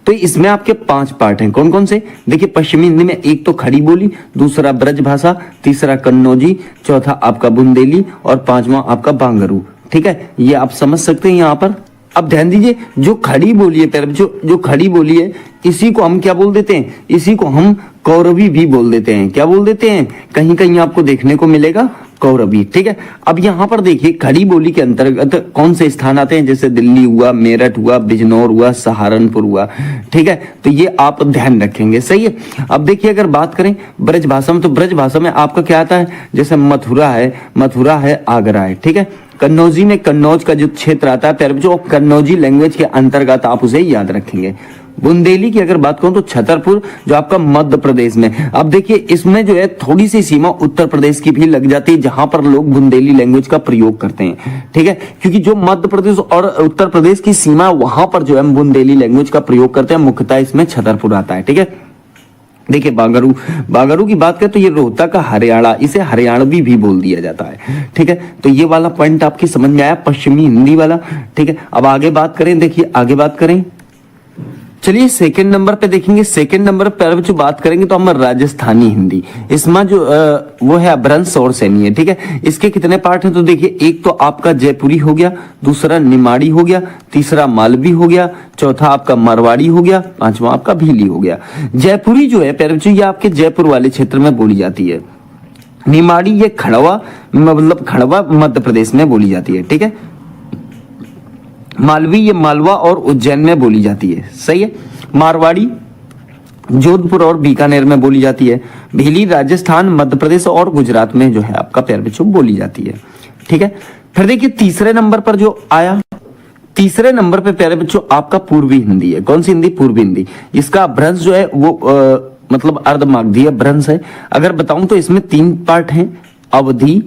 तो इसमें आपके 5 पार्ट हैं। कौन कौन से? देखिए पश्चिमी हिंदी में एक तो खड़ी बोली, दूसरा ब्रज भाषा, तीसरा कन्नौजी, चौथा आपका बुंदेली और 5वां आपका बांगरू, ठीक है। ये आप समझ सकते हैं यहाँ पर। अब ध्यान दीजिए, जो खड़ी बोली है प्यारे बच्चों, जो खड़ी बोली है इसी को हम क्या बोल देते हैं? इसी को हम कौरवी भी बोल देते हैं। क्या बोल देते हैं? कहीं कहीं आपको देखने को मिलेगा कौरवी, ठीक है। अब यहाँ पर देखिए खड़ी बोली के अंतर्गत कौन से स्थान आते हैं? जैसे दिल्ली हुआ, मेरठ हुआ, बिजनौर हुआ, सहारनपुर हुआ, ठीक है। तो ये आप ध्यान रखेंगे, सही है। अब देखिए अगर बात करें ब्रज भाषा में, तो ब्रज भाषा में आपका क्या आता है? जैसे मथुरा है, आगरा है, ठीक है। कन्नौजी में कन्नौज का जो क्षेत्र आता है प्यारे बच्चों, कन्नौजी लैंग्वेज के अंतर्गत आप उसे याद रखेंगे। बुंदेली की अगर बात करूं तो छतरपुर जो आपका मध्य प्रदेश में। अब देखिए इसमें जो है थोड़ी सी सीमा उत्तर प्रदेश की भी लग जाती है, जहां पर लोग बुंदेली लैंग्वेज का प्रयोग करते हैं, ठीक है। क्योंकि जो मध्य प्रदेश और उत्तर प्रदेश की सीमा, वहां पर जो है हम बुंदेली लैंग्वेज का प्रयोग करते हैं। मुख्यतः इसमें छतरपुर आता है, ठीक है। देखिए बागरू की बात करें तो ये रोहतक का हरियाणा, इसे हरियाणवी भी बोल दिया जाता है, ठीक है। तो ये वाला पॉइंट आपकी समझ में आया, पश्चिमी हिंदी वाला, ठीक है। अब आगे बात करें, देखिए आगे बात करें, चलिए सेकंड नंबर पे देखेंगे। सेकंड नंबर पर जो बात करेंगे तो हम राजस्थानी हिंदी, इसमें जो वो है अपभ्रंश शोर सैनी है, ठीक है। इसके कितने पार्ट हैं? तो देखिए एक तो आपका जयपुरी हो गया, दूसरा निमाड़ी हो गया, तीसरा मालवी हो गया, चौथा आपका मारवाड़ी हो गया, 5वां आपका भीली हो गया। जयपुरी जो है प्यारे बच्चों ये आपके जयपुर वाले क्षेत्र में बोली जाती है। निमाड़ी ये खड़वा, मतलब खड़वा मध्य प्रदेश में बोली जाती है, ठीक है। मालवी ये मालवा और उज्जैन में बोली जाती है, सही है। मारवाड़ी जोधपुर और बीकानेर में बोली जाती है। भीली राजस्थान, मध्य प्रदेश और गुजरात में जो है आपका प्यारे बच्चों बोली जाती है, ठीक है। फिर देखिए तीसरे नंबर पर जो आया, तीसरे नंबर पे प्यारे बच्चों आपका पूर्वी हिंदी है। कौन सी हिंदी? पूर्वी हिंदी। इसका अपभ्रंश जो है वो मतलब अर्धमागधीय अपभ्रंश है। अगर बताऊं तो इसमें 3 पार्ट हैं, अवधी,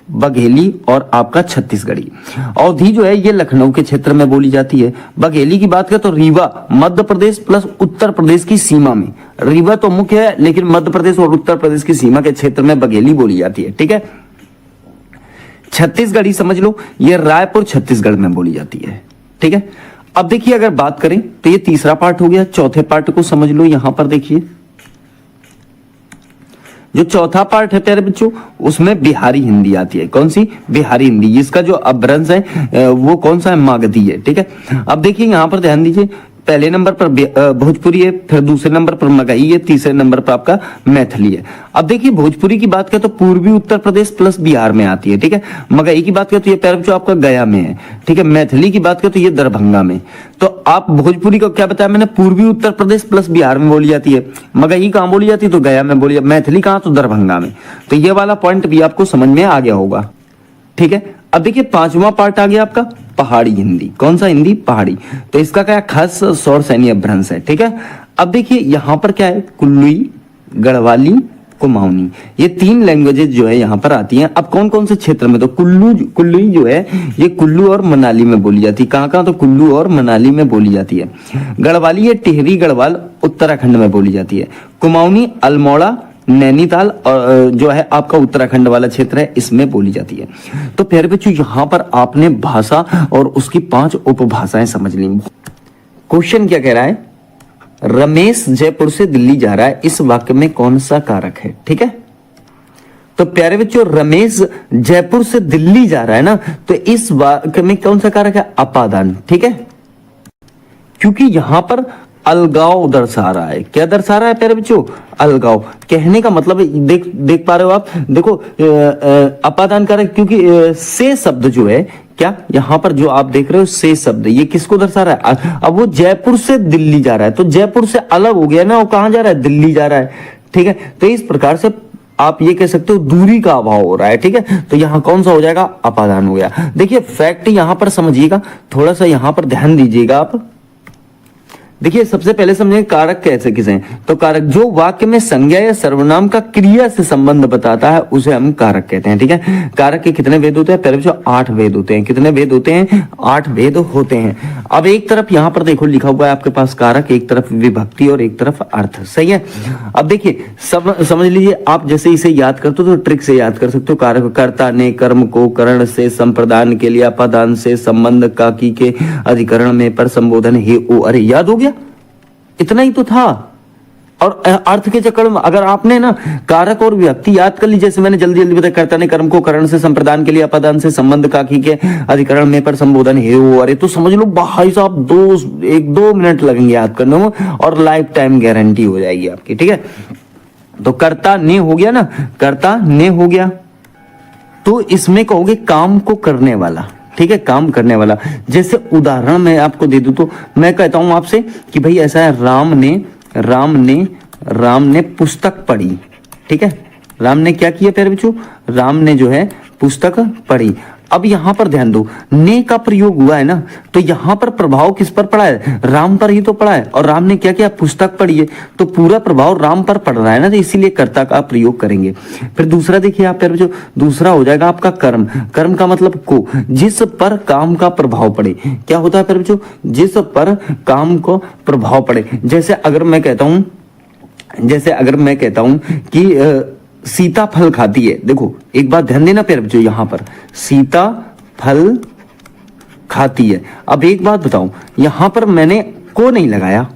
बघेली और आपका छत्तीसगढ़ी। अवधी जो है ये लखनऊ के क्षेत्र में बोली जाती है। बघेली की बात करें तो रीवा मध्य प्रदेश प्लस उत्तर प्रदेश की सीमा में, रीवा तो मुख्य है लेकिन मध्य प्रदेश और उत्तर प्रदेश की सीमा के क्षेत्र में बघेली बोली जाती है, ठीक है। छत्तीसगढ़ी समझ लो, ये रायपुर छत्तीसगढ़ में बोली जाती है, ठीक है। अब देखिए अगर बात करें तो ये तीसरा पार्ट हो गया। चौथे पार्ट को समझ लो, यहां पर देखिए जो चौथा पार्ट है प्यारे बच्चों उसमें बिहारी हिंदी आती है। कौन सी? बिहारी हिंदी। इसका जो अपभ्रंश है वो कौन सा है? मागधी है, ठीक है। अब देखिए यहां पर ध्यान दीजिए, पहले नंबर पर भोजपुरी है, फिर दूसरे नंबर पर मगही है, तीसरे नंबर पर आपका मैथिली है। अब देखिए भोजपुरी की बात करें तो पूर्वी उत्तर प्रदेश प्लस बिहार में आती है, ठीक है। मगही की बात करें तो ये प्यारे बच्चों आपका गया में है, ठीक है। मैथिली की बात करें तो ये दरभंगा में। तो आप भोजपुरी को क्या बताया मैंने? पूर्वी उत्तर प्रदेश प्लस बिहार में बोली जाती है। मगही कहां बोली जाती है? तो गया में बोली जाती है। मैथिली कहां? तो दरभंगा में। तो ये वाला पॉइंट भी आपको समझ में आ गया होगा, ठीक है। अब देखिए 5वां पार्ट आ गया आपका पहाड़ी हिंदी। कौन सा हिंदी? पहाड़ी। तो इसका क्या खास शोर सैनी अपभ्रंश है, ठीक है। अब देखिए यहां पर क्या है? कुल्लुई, गढ़वाली, कुमाऊनी, ये 3 लैंग्वेजेस जो है यहां पर आती हैं। अब कौन कौन से क्षेत्र में? तो कुल्लुई जो है ये कुल्लू और मनाली में बोली जाती है। कहां कहां? तो कुल्लू और मनाली में बोली जाती है। गढ़वाली ये टिहरी गढ़वाल उत्तराखंड में बोली जाती है। कुमाऊनी अल्मोड़ा, नैनीताल और जो है आपका उत्तराखंड वाला क्षेत्र है, इसमें बोली जाती है। तो प्यारे बच्चों यहां पर आपने भाषा और उसकी 5 उपभाषाएं समझ ली। क्वेश्चन क्या कह रहा है? रमेश जयपुर से दिल्ली जा रहा है, इस वाक्य में कौन सा कारक है, ठीक है। तो प्यारे बच्चों रमेश जयपुर से दिल्ली जा रहा है ना, तो इस वाक्य में कौन सा कारक है? अपादान, ठीक है। क्योंकि यहां पर अलगाव दर्शा रहा है। क्या दर्शा रहा है प्यारे बच्चों? अलगाव। कहने का मतलब देख पा रहे हो आप, देखो अपादान कारक, क्योंकि से शब्द जो है, क्या यहां पर जो आप देख रहे हो से शब्द, ये किसको दर्शा रहा है? अब वो जयपुर से दिल्ली जा रहा है, तो जयपुर से अलग हो गया ना, वो कहां जा रहा है? दिल्ली जा रहा है, ठीक है। तो इस प्रकार से आप ये कह सकते हो दूरी का अभाव हो रहा है, ठीक है। तो यहां कौन सा हो जाएगा? अपादान हो गया। देखिए फैक्ट यहां पर समझिएगा, थोड़ा सा यहां पर ध्यान दीजिएगा आप। देखिए सबसे पहले समझेंगे कारक कैसे किसे हैं। तो कारक जो वाक्य में संज्ञा या सर्वनाम का क्रिया से संबंध बताता है उसे हम कारक कहते हैं। ठीक है, कारक के कितने भेद होते हैं? पहले बच्चों 8 भेद होते हैं। कितने भेद होते हैं? 8 भेद होते हैं। अब एक तरफ यहां पर देखो लिखा हुआ है आपके पास कारक, एक तरफ विभक्ति और एक तरफ अर्थ। सही है। अब देखिए समझ लीजिए, आप जैसे इसे याद करते हो तो ट्रिक से याद कर सकते हो। कारक कर्ता ने कर्म को करण से संप्रदान के लिए अपादान से संबंध काकी के अधिकरण में पर संबोधन हे ओ। अरे याद हो गया, इतना ही तो था। और अर्थ के चक्कर में अगर आपने ना कारक और विभक्ति याद कर ली, जैसे मैंने जल्दी जल्दी बताया, कर्ता ने कर्म को करण से संप्रदान के लिए अपादान से संबंध काकी के अधिकरण में पर संबोधन हे ओ। अरे तो समझ लो भाई साहब 1-2 मिनट लगेंगे याद करने में और लाइफ टाइम गारंटी हो जाएगी आपकी। ठीक है, तो कर्ता ने हो गया ना, कर्ता ने हो गया, तो इसमें कहोगे काम को करने वाला। ठीक है, काम करने वाला। जैसे उदाहरण मैं आपको दे दूं तो मैं कहता हूं आपसे कि भाई ऐसा है, राम ने पुस्तक पढ़ी। ठीक है, राम ने क्या किया प्यारे बच्चों? राम ने जो है पुस्तक पढ़ी। अब यहां पर ध्यान दो, ने का प्रयोग हुआ है ना, तो यहां पर प्रभाव किस पर पड़ा है? राम पर ही तो पड़ा है। और राम ने क्या किया? पुस्तक पढ़ी है, तो पूरा प्रभाव राम पर पड़ रहा है ना, तो इसीलिए कर्ता का प्रयोग करेंगे। फिर दूसरा देखिए आप प्यारे बच्चों, दूसरा हो जाएगा आपका कर्म। कर्म का मतलब को, जिस पर काम का प्रभाव पड़े। क्या होता है प्यारे बच्चों? जिस पर काम को प्रभाव पड़े। जैसे अगर मैं कहता हूं कि सीता फल खाती है। देखो एक बात ध्यान देना प्यारे बच्चों, यहां पर सीता फल खाती है। अब एक बात बताऊं, यहां पर मैंने को नहीं लगाया।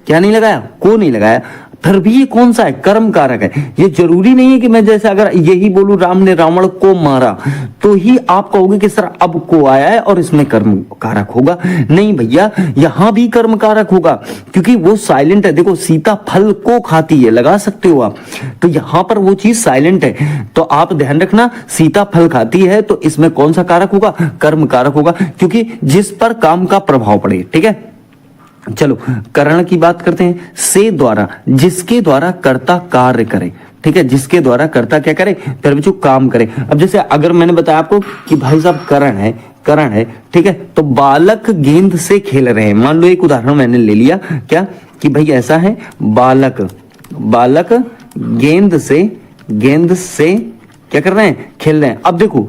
क्या नहीं लगाया? को नहीं लगाया, फिर भी ये कौन सा है? कर्म कारक है। ये जरूरी नहीं है कि मैं जैसे अगर यही बोलूं राम ने रावण को मारा तो ही आप कहोगे कि सर अब को आया है और इसमें कर्म कारक होगा। नहीं भैया, यहां भी कर्म कारक होगा क्योंकि वो साइलेंट है। देखो सीता फल को खाती है, लगा सकते हो आप, तो यहां पर वो चीज साइलेंट है। तो आप ध्यान रखना, सीता फल खाती है तो इसमें कौन सा कारक होगा? कर्म कारक होगा, क्योंकि जिस पर काम का प्रभाव पड़े। ठीक है, चलो करण की बात करते हैं। से द्वारा, जिसके द्वारा कर्ता कार्य करे। ठीक है, जिसके द्वारा कर्ता क्या करे? फिर बच्चों काम करे। अब जैसे अगर मैंने बताया आपको कि भाई साहब करण है, ठीक है, तो बालक गेंद से खेल रहे हैं। मान लो एक उदाहरण मैंने ले लिया, क्या कि भाई ऐसा है, बालक गेंद से क्या कर रहे हैं? खेल रहे हैं। अब देखो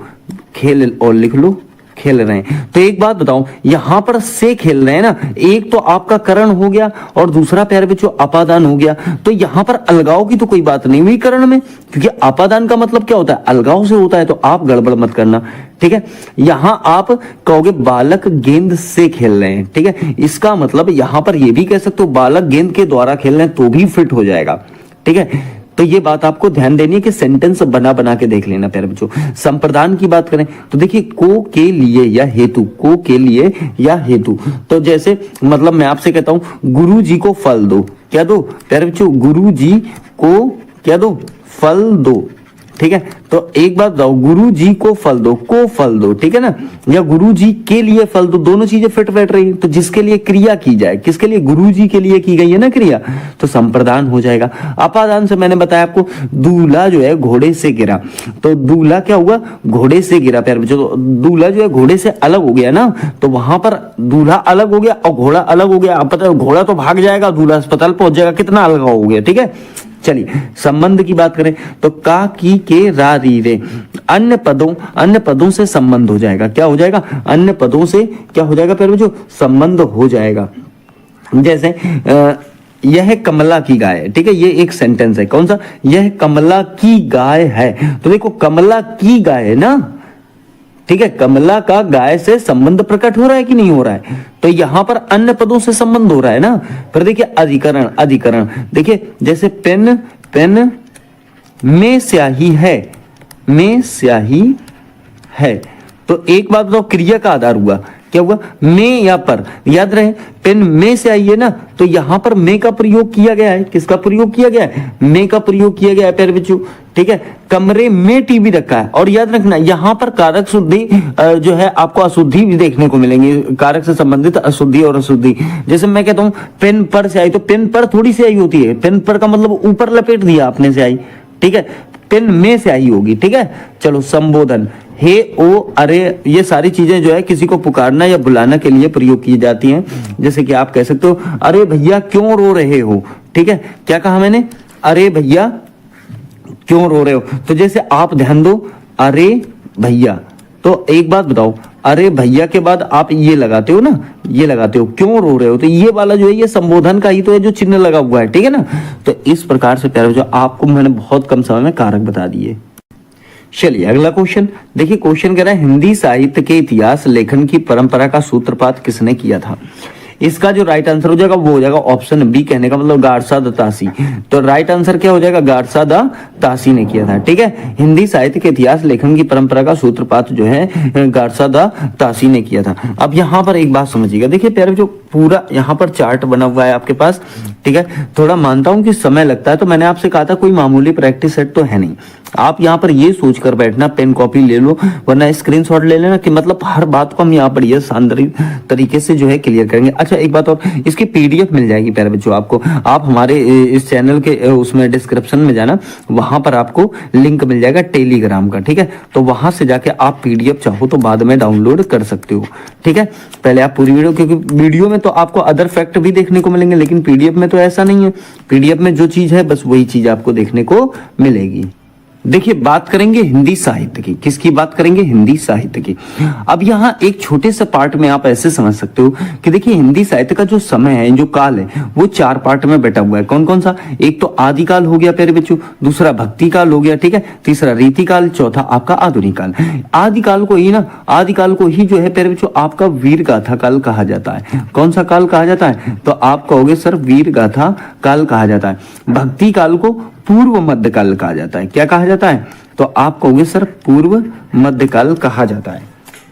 खेल और लिख लो, खेल रहे हैं। तो एक बात बताऊं, यहां पर से खेल रहे हैं ना, एक तो आपका करण हो गया और दूसरा प्यारे बच्चों अपादान हो गया। तो यहां पर अलगाव की तो कोई बात नहीं हुई करण में, क्योंकि अपादान का मतलब क्या होता है? अलगाव से होता है। तो आप गड़बड़ मत करना। ठीक है, यहां आप कहोगे बालक गेंद से खेल रहे हैं। ठीक है, इसका मतलब यहां पर यह भी कह सकते हो बालक गेंद के द्वारा खेल रहे हैं, तो भी फिट हो जाएगा। ठीक है, तो ये बात आपको ध्यान देनी है कि सेंटेंस बना के देख लेना प्यारे बच्चों। संप्रदान की बात करें तो देखिए को के लिए या हेतु, को के लिए या हेतु। तो जैसे मतलब मैं आपसे कहता हूं गुरु जी को फल दो। क्या दो प्यारे बच्चों? गुरु जी को क्या दो? फल दो। ठीक है, तो एक बात बताओ, गुरु जी को फल दो, को फल दो। ठीक है ना, या गुरु जी के लिए फल दो, दोनों चीजें फिट बैठ रही है। तो जिसके लिए क्रिया की जाए, किसके लिए? गुरु जी के लिए की गई है ना क्रिया, तो संप्रदान हो जाएगा। अपादान से मैंने बताया आपको, दूल्हा जो है घोड़े से गिरा, तो दूल्हा क्या हुआ? घोड़े से गिरा प्यारे बच्चों। तो दूल्हा जो है घोड़े से अलग हो गया ना, तो वहां पर दूल्हा अलग हो गया और घोड़ा अलग हो गया। अब पता है घोड़ा तो भाग जाएगा, दूल्हा अस्पताल पहुंच जाएगा, कितना अलग हो गया। ठीक है, चलिए संबंध की बात करें तो का, की, के, रा, री, रे, अन्य पदों से संबंध हो जाएगा। क्या हो जाएगा? अन्य पदों से क्या हो जाएगा प्यारे बच्चों? संबंध हो जाएगा। जैसे यह कमला की गाय है। ठीक है, ये एक सेंटेंस है। कौन सा? यह कमला की गाय है। तो देखो कमला की गाय है ना, ठीक है, कमला का गाय से संबंध प्रकट हो रहा है कि नहीं हो रहा है? तो यहां पर अन्य पदों से संबंध हो रहा है ना। फिर देखिए अधिकरण, देखिए जैसे पेन में स्याही है, तो एक बात बताओ, क्रिया का आधार हुआ, क्या हुआ? में या पर। याद रहे पेन में से आई है ना, तो यहां पर में का प्रयोग किया गया है। किसका प्रयोग किया गया है? में का प्रयोग किया गया है प्यारे बच्चों। ठीक है, कमरे में टीवी रखा है। और याद रखना यहां पर कारक शुद्धि जो है आपको अशुद्धि भी देखने को मिलेंगी, कारक से संबंधित अशुद्धि और अशुद्धि। जैसे मैं कहता हूं पेन पर से आई, तो पेन पर थोड़ी से आई होती है, पेन पर का मतलब ऊपर लपेट दिया आपने से आई। ठीक है, पेन में से आई होगी। ठीक है, चलो संबोधन, हे, ओ, अरे, ये सारी चीजें जो है किसी को पुकारना या बुलाना के लिए प्रयोग की जाती हैं। जैसे कि आप कह सकते हो, अरे भैया क्यों रो रहे हो। ठीक है, क्या कहा मैंने, अरे भैया क्यों रो रहे हो। तो जैसे आप ध्यान दो, अरे भैया, तो एक बात बताओ, अरे भैया के बाद आप ये लगाते हो ना, ये लगाते हो, क्यों रो रहे हो, तो ये वाला जो है ये संबोधन का ही तो है जो चिन्ह लगा हुआ है। ठीक है ना, तो इस प्रकार से प्यारे जो आपको मैंने बहुत कम समय में कारक बता दिए। चलिए अगला क्वेश्चन देखिए। क्वेश्चन कह रहा है हिंदी साहित्य के इतिहास लेखन की परंपरा का सूत्रपात किसने किया था। इसका जो राइट आंसर हो जाएगा वो हो जाएगा ऑप्शन बी, कहने का मतलब गारसा द तासी। तो राइट आंसर क्या हो जाएगा, गारसा द तासी ने किया था। ठीक है, हिंदी साहित्य के इतिहास लेखन की परंपरा का सूत्रपात जो है गारसा द तासी ने किया था। अब यहाँ पर एक बात समझिएगा, देखिए प्यारे जो पूरा यहाँ पर चार्ट बना हुआ है आपके पास। ठीक है, थोड़ा मानता हूँ कि समय लगता है, तो मैंने आपसे कहा था कोई मामूली प्रैक्टिस सेट तो है नहीं। आप यहाँ पर ये सोच कर बैठना, पेन कॉपी ले लो वरना स्क्रीनशॉट ले लेना कि मतलब हर बात को हम यहाँ पर ये शानदार तरीके से जो है क्लियर करेंगे। अच्छा एक बात और, इसकी पीडीएफ मिल जाएगी प्यारे बच्चों आपको। आप हमारे इस चैनल के उसमें डिस्क्रिप्शन में जाना, वहां पर आपको लिंक मिल जाएगा टेलीग्राम का। ठीक है, तो वहां से जाके आप पीडीएफ चाहो तो बाद में डाउनलोड कर सकते हो। ठीक है, पहले आप पूरी वीडियो, क्योंकि वीडियो में तो आपको अदर फैक्ट भी देखने को मिलेंगे, लेकिन पीडीएफ में तो ऐसा नहीं है। पीडीएफ में जो चीज है बस वही चीज आपको देखने को मिलेगी। देखिए बात करेंगे हिंदी साहित्य की। किसकी बात करेंगे, हिंदी साहित्य की। अब यहाँ एक छोटे से पार्ट में आप ऐसे समझ सकते हो कि देखिए हिंदी साहित्य का जो समय है, जो काल है, वो 4 पार्ट में बैठा हुआ है। कौन कौन सा, एक तो आदिकाल हो गया प्यारे बच्चों, दूसरा भक्ति काल हो गया, ठीक है, तीसरा रीतिकाल, चौथा आपका आधुनिक काल। आदिकाल को ही ना, आदिकाल को ही जो है प्यारे बच्चों आपका वीर गाथा काल कहा जाता है। कौन सा काल कहा जाता है, तो आप कहोगे सर वीर गाथा काल कहा जाता है। भक्ति काल को पूर्व मध्यकाल कहा जाता है। क्या कहा जाता है, तो आप कहोगे सर पूर्व मध्यकाल कहा जाता है।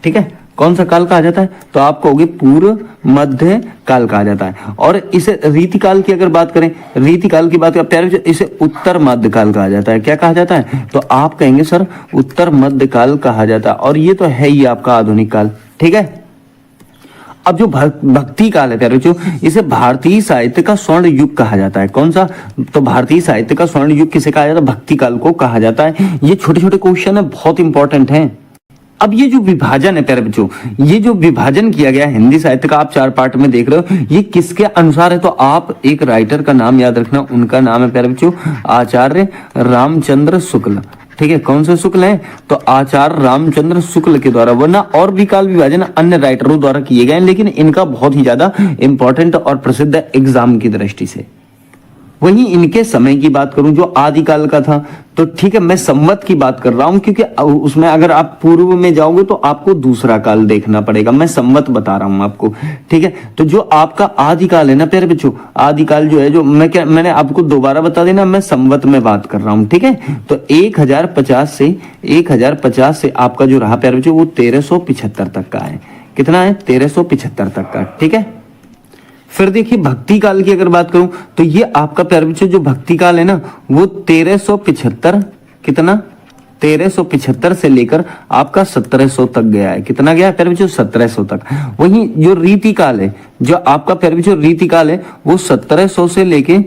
ठीक है, कौन सा काल कहा जाता है, तो आप कहोगे पूर्व मध्य काल कहा जाता है। और इसे रीतिकाल की अगर बात करें, रीतिकाल की बात प्यारे इसे उत्तर मध्य काल कहा जाता है। क्या कहा जाता है, तो आप कहेंगे सर उत्तर मध्य काल कहा जाता है। और ये तो है ही आपका आधुनिक काल। ठीक है, अब जो भक्ति काल है प्यारे बच्चों, इसे भारतीय साहित्य का स्वर्ण युग कहा जाता है। कौन सा, तो भारतीय साहित्य का स्वर्ण युग किसे कहा जाता है, भक्ति काल को कहा जाता है। ये छोटे छोटे क्वेश्चन है, बहुत इंपॉर्टेंट हैं। अब ये जो विभाजन है प्यारे बच्चों, ये जो विभाजन किया गया हिंदी साहित्य का, आप 4 पार्ट में देख रहे हो, ये किसके अनुसार है, तो आप एक राइटर का नाम याद रखना, उनका नाम है प्यारे बच्चों आचार्य रामचंद्र शुक्ल। ठीक है, कौन से शुक्ल हैं, तो आचार्य रामचंद्र शुक्ल के द्वारा। वरना और भी काल विभाजन अन्य राइटरों द्वारा किए गए हैं, लेकिन इनका बहुत ही ज्यादा इंपॉर्टेंट और प्रसिद्ध है एग्जाम की दृष्टि से। वहीं इनके समय की बात करूं जो आदिकाल का था, तो ठीक है मैं संवत की बात कर रहा हूं, क्योंकि उसमें अगर आप पूर्व में जाओगे तो आपको दूसरा काल देखना पड़ेगा। मैं संवत बता रहा हूं आपको। ठीक है, तो जो आपका आदिकाल है ना प्यारे बच्चों, आदिकाल जो है, जो मैंने आपको दोबारा बता देना, मैं संवत में बात कर रहा हूं। ठीक है, तो 1050 से आपका जो रहा प्यारे बच्चों वो 1375 तक का है। कितना है, 1375 तक का। ठीक है, फिर देखिए भक्ति काल की अगर बात करूं तो ये आपका प्यारे बच्चों जो भक्ति काल है ना वो 1375 कितना, 1375 से लेकर आपका 1700 तक गया है। कितना गया है प्यारे बच्चों, 1700 तक। वहीं जो रीति काल है, जो आपका प्यारे बच्चों रीति काल है, वो 1700 से लेके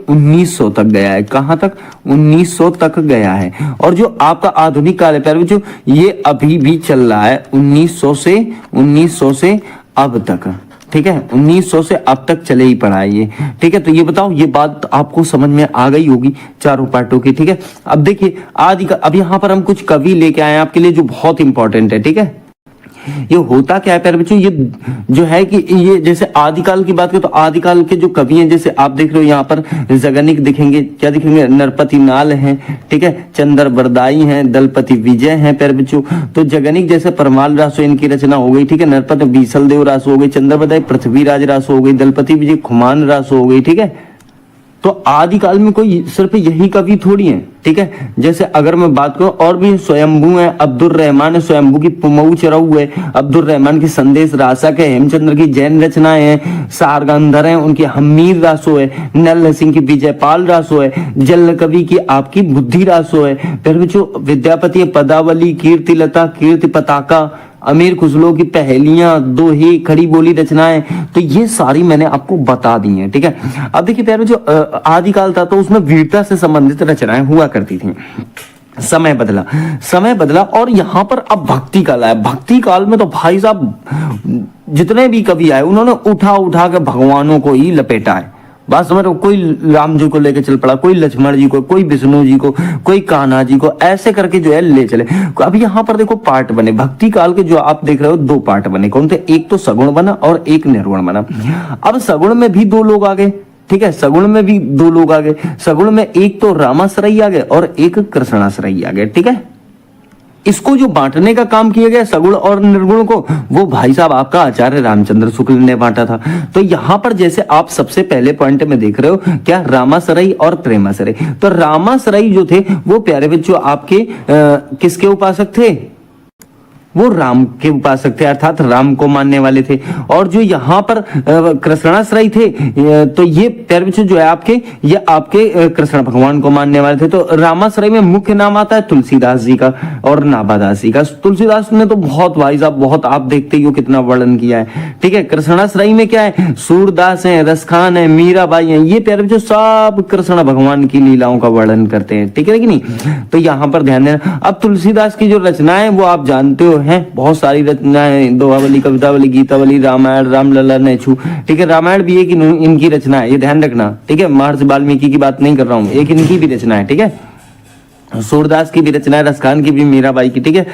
1900 तक गया है। कहां तक, 1900 तक गया है। और जो आपका आधुनिक काल है प्यारे बच्चों, ये अभी भी चल रहा है 1900 से अब तक। ठीक है, 1900 से अब तक चले ही पड़ा है ये। ठीक है, तो ये बताओ, ये बात आपको समझ में आ गई होगी 4 पार्टों की। ठीक है, अब देखिए अब यहाँ पर हम कुछ कवि लेके आए हैं आपके लिए जो बहुत इंपॉर्टेंट है। ठीक है, ये होता क्या है प्यारे बच्चों, ये जो है कि ये जैसे आदिकाल की बात करें तो आदिकाल के जो कवि हैं, जैसे आप देख रहे हो यहाँ पर जगनिक दिखेंगे, क्या दिखेंगे, नरपति नाल हैं, ठीक है, चंद्र बरदाई हैं, दलपति विजय हैं प्यारे बच्चों। तो जगनिक जैसे परमाल रासो इनकी रचना हो गई। ठीक है, नरपति बीसल देव रासो हो गई, चंद्र बरदाई पृथ्वीराज रासो हो गई, दलपति विजय खुमान रासो हो गई। ठीक है, तो आदिकाल में कोई सिर्फ यही कवि थोड़ी है। ठीक है, जैसे अगर मैं बात करूं और भी स्वयंभू है, अब्दुल रहमान है, स्वयंभू की पुमऊ चरऊ है, अब्दुल रहमान की संदेश रासक है, हेमचंद्र की जैन रचनाएं हैं, सारगंधर है उनकी हमीर रासो है, नल सिंह की विजयपाल रासो है, जल कवि की आपकी बुद्धि रासो है, फिर जो विद्यापति पदावली, कीर्ति लता, कीर्ति पताका, अमीर खुसरो की पहेलियां, दोहे, खड़ी बोली रचनाएं, तो ये सारी मैंने आपको बता दी हैं। ठीक है, अब देखिए प्यारे जो आदिकाल था तो उसमें वीरता से संबंधित रचनाएं हुआ करती थी। समय बदला, समय बदला और यहाँ पर अब भक्ति काल आया। भक्ति काल में तो भाई साहब जितने भी कवि आए उन्होंने उठा उठा के भगवानों को ही लपेटा है। बात समझ रहे हो, कोई राम जी को लेके चल पड़ा, कोई लक्ष्मण जी को, कोई विष्णु जी को, कोई कान्हा जी को, ऐसे करके जो है ले चले। अब यहाँ पर देखो पार्ट बने भक्ति काल के, जो आप देख रहे हो दो पार्ट बने। कौन थे? एक तो सगुण बना और एक निर्गुण बना। अब सगुण में भी दो लोग आ गए, ठीक है, सगुण में भी दो लोग आ गए। सगुण में एक तो रामाश्रयी आ गए और एक कृष्णाश्रयी आ गए, ठीक है। इसको जो बांटने का काम किया गया सगुण और निर्गुण को, वो भाई साहब आपका आचार्य रामचंद्र शुक्ल ने बांटा था। तो यहां पर जैसे आप सबसे पहले पॉइंट में देख रहे हो क्या, रामाश्रयी और प्रेमाश्रयी। तो रामाश्रयी जो थे वो प्यारे बच्चों आपके किसके उपासक थे? वो राम के उपासक थे, अर्थात राम को मानने वाले थे। और जो यहाँ पर कृष्णाश्रयी थे, तो ये प्यारे बच्चों जो है आपके, ये आपके कृष्ण भगवान को मानने वाले थे। तो रामाश्रयी में मुख्य नाम आता है तुलसीदास जी का और नाभादास जी का। तुलसीदास ने तो बहुत भाई साहब बहुत, आप देखते ही हो कितना वर्णन किया है, ठीक है। कृष्णाश्रयी में क्या है, सूरदास है, रसखान है, मीराबाई है, ये प्यारे बच्चों सब कृष्ण भगवान की लीलाओं का वर्णन करते हैं, ठीक है कि नहीं। तो यहाँ पर ध्यान देना। अब तुलसीदास की जो रचनाएं वो आप जानते हो हैं, बहुत सारी रचनाएं, दोहावली, कवितावली, गीतावली, रामायण, रामलला, नेछू, ठीक है। रामायण भी एक इनकी रचना है, ये ध्यान रखना, ठीक है। महर्षि वाल्मीकि की बात नहीं कर रहा हूं, एक इनकी भी रचना है, ठीक है। सूरदास की भी रचना है, रसखान की भी, मीराबाई की, ठीक है।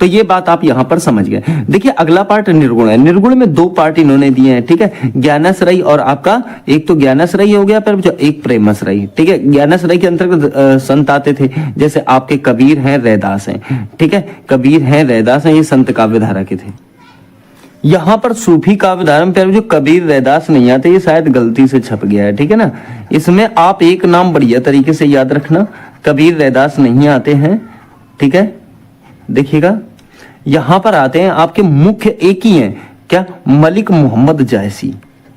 तो ये बात आप यहां पर समझ गए। देखिए अगला पार्ट निर्गुण है। निर्गुण में दो पार्ट इन्होंने दिए हैं, ठीक है। ज्ञानाश्रयी और आपका एक तो ज्ञानाश्रयी हो गया, पर एक प्रेमाश्रयी, ठीक है। ज्ञानाश्रयी के अंतर्गत संत आते थे, जैसे आपके कबीर हैं, रैदास हैं, ठीक है। कबीर हैं, रैदास हैं, ये संत काव्यधारा के थे। यहाँ पर सूफी काव्यधारा में जो कबीर रैदास नहीं आते, ये शायद गलती से छप गया है, ठीक है ना। इसमें आप एक नाम बढ़िया तरीके से याद रखना, कबीर रैदास नहीं आते हैं, ठीक है। देखिएगा यहां पर आते हैं आपके मुख्य एक ही हैं, क्या, मलिक मोहम्मद जायसी,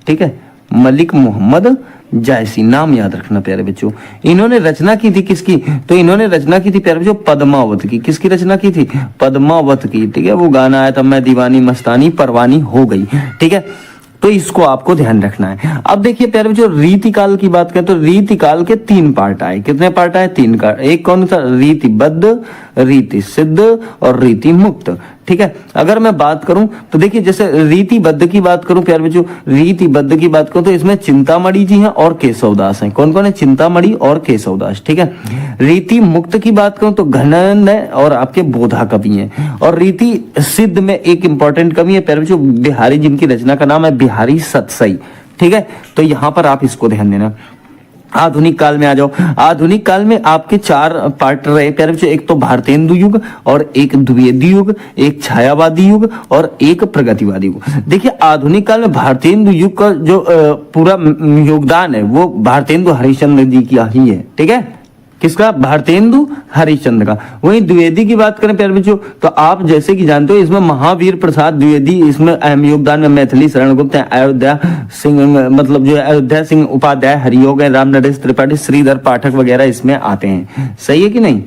ठीक है। मलिक मोहम्मद जायसी नाम याद रखना प्यारे बच्चों। इन्होंने रचना की थी किसकी, तो इन्होंने रचना की थी प्यारे बच्चों पद्मावत की। किसकी रचना की थी? पद्मावत की, ठीक है। वो गाना आया था, मैं दीवानी मस्तानी परवानी हो गई, ठीक है। तो इसको आपको ध्यान रखना है। अब देखिए प्यारे बच्चों रीतिकाल की बात करें तो रीतिकाल के तीन पार्ट आए। कितने पार्ट आए? तीन का। एक कौन सा? रीतिबद्ध, रीति सिद्ध और रीति मुक्त, ठीक है। अगर मैं बात करूं तो देखिए जैसे रीतिबद्ध की बात करूं प्यारे बच्चों, रीतिबद्ध की बात करूं तो इसमें चिंतामणि जी हैं और केशवदास हैं। कौन कौन है? चिंतामणि और केशवदास, ठीक है। रीति मुक्त की बात करूं तो घनानंद है और आपके बोधा कवि हैं। और रीति सिद्ध में एक इंपॉर्टेंट कवि है प्यारे बच्चों, बिहारी, जिनकी रचना का नाम है बिहारी सतसई, ठीक है। तो यहां पर आप इसको ध्यान देना। आधुनिक काल में आ जाओ। आधुनिक काल में आपके चार पार्ट रहे प्यारे बच्चों, एक तो भारतेंदु युग और एक द्विवेदी युग, एक छायावादी युग और एक प्रगतिवादी युग। देखिए आधुनिक काल में भारतेंदु युग का जो पूरा योगदान है वो भारतेंदु हरिश्चंद्र जी की ही है, ठीक है। किसका? भारतेंदु हरिश्चंद्र का। वहीं द्विवेदी की बात करें प्यारे बच्चों तो आप जैसे कि जानते हो इसमें महावीर प्रसाद द्विवेदी इसमें अहम योगदान में, मैथिली शरण गुप्त हैं, अयोध्या सिंह मतलब जो है अयोध्या सिंह उपाध्याय, हरियोग है, राम नरेश त्रिपाठी, श्रीधर पाठक वगैरह इसमें आते हैं। सही है कि नहीं?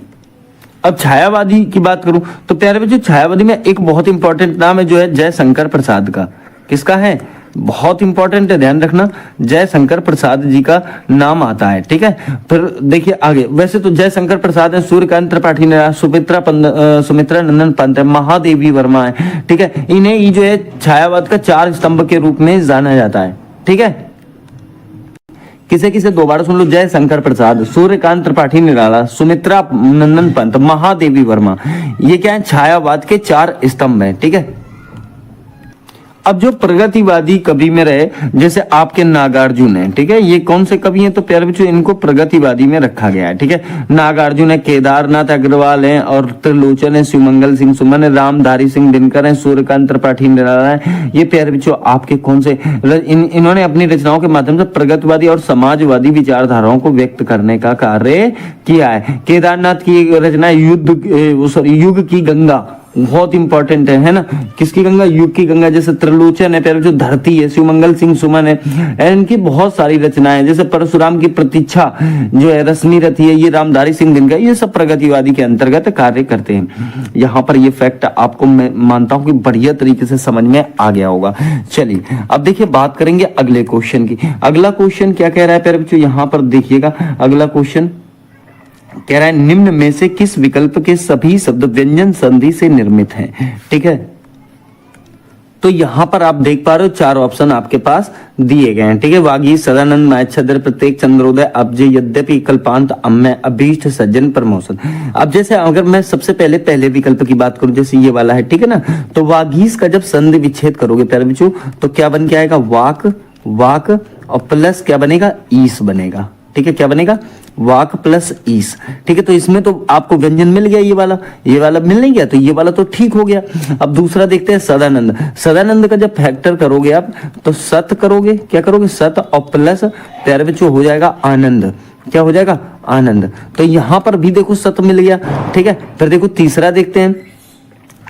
अब छायावादी की बात करूं तो प्यारे बच्चों छायावादी में एक बहुत इंपॉर्टेंट नाम है जो है जयशंकर प्रसाद का। किसका है? बहुत इंपॉर्टेंट है, ध्यान रखना, जयशंकर प्रसाद जी का नाम आता है, ठीक है। फिर देखिए आगे, वैसे तो जयशंकर प्रसाद है, सूर्यकांत त्रिपाठी ने, सुमित्रा नंदन पंत है, महादेवी वर्मा है, ठीक है। इन्हें ये जो है छायावाद का चार स्तंभ के रूप में जाना जाता है, ठीक है। किसे किसे दोबारा सुन लो, जयशंकर प्रसाद, सूर्यकांत त्रिपाठी निराला, सुमित्रा नंदन पंत, महादेवी वर्मा, ये क्या है? छायावाद के चार स्तंभ है, ठीक है। अब जो प्रगतिवादी कवि में रहे जैसे आपके नागार्जुन है, ठीक है। ये कौन से कवि हैं? तो प्यारे बच्चों इनको प्रगतिवादी में रखा गया है, ठीक है। नागार्जुन है, केदारनाथ अग्रवाल हैं और त्रिलोचन है, शिवमंगल सिंह सुमन है, रामधारी सिंह दिनकर है, सूर्यकांत त्रिपाठी निराला है। ये प्यारे बच्चों आपके कौन से इन्होंने अपनी रचनाओं के माध्यम से प्रगतिवादी और समाजवादी विचारधाराओं को व्यक्त करने का कार्य किया है। केदारनाथ की रचना युग की गंगा, बहुत इंपॉर्टेंट है ना। किसकी गंगा? युग की गंगा। जैसे त्रिलोचन है प्यारे जो धरती है, शिवमंगल सिंह सुमन है, इनकी बहुत सारी रचनाएं, जैसे परशुराम की प्रतीक्षा जो है, रश्मि रथी है, ये रामधारी सिंह दिनकर, ये सब प्रगतिवादी के अंतर्गत कार्य करते हैं। यहाँ पर ये फैक्ट आपको मैं मानता हूं कि बढ़िया तरीके से समझ में आ गया होगा। चलिए अब देखिए बात करेंगे अगले क्वेश्चन की। अगला क्वेश्चन क्या कह रहा है प्यारे बच्चों? यहाँ पर देखिएगा अगला क्वेश्चन कह रहा है निम्न में से किस विकल्प के सभी शब्द व्यंजन संधि से निर्मित हैं। ठीक है, तो यहां पर आप देख पा रहे हो 4 ऑप्शन आपके पास दिए गए हैं। ठीक है, वागी, सदानंद, मायच्छद्र, प्रत्येक, चंद्रोदय, अब्जय, यद्यपि, कल्पांत, अम्य, अभीष्ट, सज्जन, प्रमोशन। अब जैसे अगर मैं सबसे पहले विकल्प की बात करूं, जैसे ये वाला है, ठीक है ना, तो वागीश का जब संधि विच्छेद करोगे प्यारे बच्चों, तो क्या बन के आएगा, वाक, वाक और प्लस क्या बनेगा, ईस बनेगा। ठीक है, क्या बनेगा, वाक प्लस ईस। ठीक है, तो इसमें तो आपको व्यंजन मिल गया, ये वाला मिल नहीं गया, तो ये वाला तो ठीक हो गया। अब दूसरा देखते हैं सदानंद। सदानंद का जब फैक्टर करोगे आप, तो सत करोगे, क्या करोगे, सत और प्लस प्यारे बच्चों हो जाएगा आनंद। क्या हो जाएगा, आनंद। तो यहां पर भी देखो सत मिल गया। ठीक है, फिर देखो तीसरा देखते हैं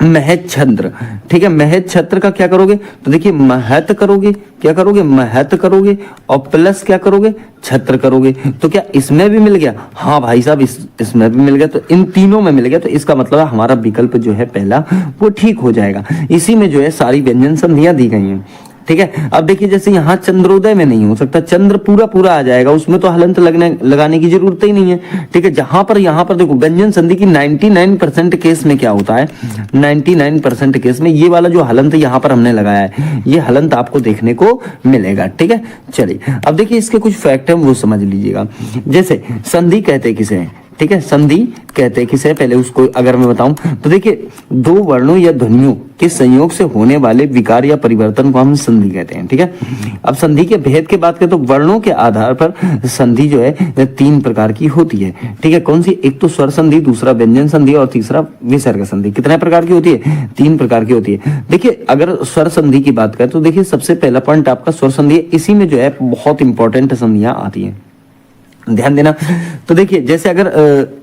महच्छद्र। ठीक है, महच्छद्र का क्या करोगे, तो देखिए महत करोगे, क्या करोगे, महत करोगे और प्लस क्या करोगे, छत्र करोगे। तो क्या इसमें भी मिल गया, हाँ भाई साहब इसमें भी मिल गया, तो इन तीनों में मिल गया। तो इसका मतलब हमारा विकल्प जो है पहला वो ठीक हो जाएगा। इसी में जो है सारी व्यंजन संधियां दी गई हैं। ठीक है, अब देखिए जैसे यहाँ चंद्रोदय में नहीं हो सकता, चंद्र पूरा आ जाएगा, उसमें तो हलंत लगाने की जरूरत ही नहीं है। ठीक है, यहाँ पर देखो व्यंजन संधि की 99% केस में क्या होता है, 99% केस में ये वाला जो हलंत यहाँ पर हमने लगाया है, ये हलंत आपको देखने को मिलेगा। ठीक है, चलिए अब देखिए इसके कुछ फैक्ट हैं वो समझ लीजिएगा। जैसे संधि कहते किसे हैं, ठीक है, संधि कहते किसे, पहले उसको अगर मैं बताऊं तो देखिए दो वर्णों या ध्वनियों के संयोग से होने वाले विकार या परिवर्तन को हम संधि कहते हैं। ठीक है, अब संधि के भेद की बात करें तो वर्णों के आधार पर संधि जो है 3 प्रकार की होती है। ठीक है, कौन सी, एक तो स्वर संधि, दूसरा व्यंजन संधि और तीसरा विसर्ग संधि। कितने प्रकार की होती है, 3 प्रकार की होती है। देखिए अगर स्वर संधि की बात करें तो देखिए सबसे पहला पॉइंट आपका स्वर संधि है, इसी में जो है बहुत इंपॉर्टेंट संधियां आती हैं, ध्यान देना। तो देखिए जैसे अगर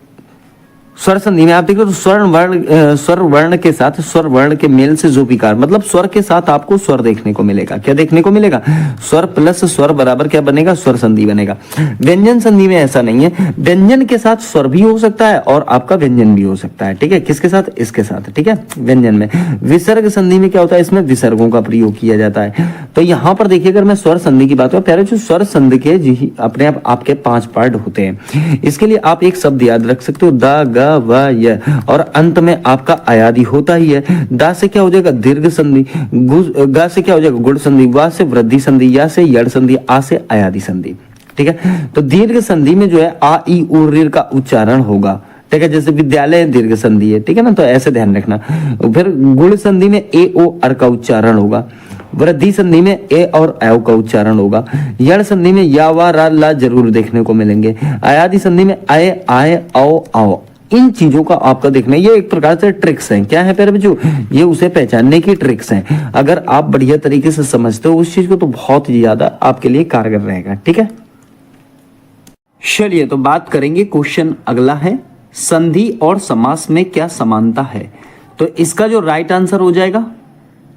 स्वर संधि में आप देखो तो स्वर वर्ण के साथ स्वर वर्ण के मेल से जो विकार, मतलब स्वर के साथ आपको स्वर देखने को मिलेगा। क्या देखने को मिलेगा, स्वर प्लस स्वर बराबर क्या बनेगा, स्वर संधि बनेगा। व्यंजन संधि में ऐसा नहीं है, व्यंजन के साथ स्वर भी हो सकता है और आपका व्यंजन भी हो सकता है। ठीक है, किसके साथ, इसके साथ। ठीक है, व्यंजन में। विसर्ग संधि में क्या होता है, इसमें विसर्गों का प्रयोग किया जाता है। तो यहां पर देखिए अगर मैं स्वर संधि की बात करूं, प्यारे जो स्वर संधि के अपने आप आपके 5 पार्ट होते हैं। इसके लिए आप एक शब्द याद रख सकते हो, दा, ग, व, य, और अंत में आपका अयादि होता ही है। दा से क्या हो जाएगा, दीर्घ संधि, ग से क्या हो जाएगा, गुण संधि, वा से वृद्धि संधि, या से यड़ संधि, आ से अयादि संधि। ठीक है, तो दीर्घ संधि में जो है आ, ई, उ, ऋ का उच्चारण होगा। ठीक है, जैसे विद्यालय दीर्घ संधि है, ठीक है ना, तो ऐसे ध्यान रखना। फिर गुण संधि में ए, ओ, अर का उच्चारण होगा। वृद्धि संधि में ए और ऐव का उच्चारण होगा। यड़ संधि में या, वा, रा, ला जरूर देखने को मिलेंगे। अयादि संधि में आए, आए, औ, आओ। इन चीजों का आपका देखना, ये एक प्रकार से ट्रिक्स हैं। क्या है प्यारे बच्चों, ये उसे पहचानने की ट्रिक्स हैं। अगर आप बढ़िया तरीके से समझते हो उस चीज को तो बहुत ही ज्यादा आपके लिए कारगर रहेगा। ठीक है, चलिए तो बात करेंगे, क्वेश्चन अगला है, संधि और समास में क्या समानता है। तो इसका जो राइट आंसर हो जाएगा,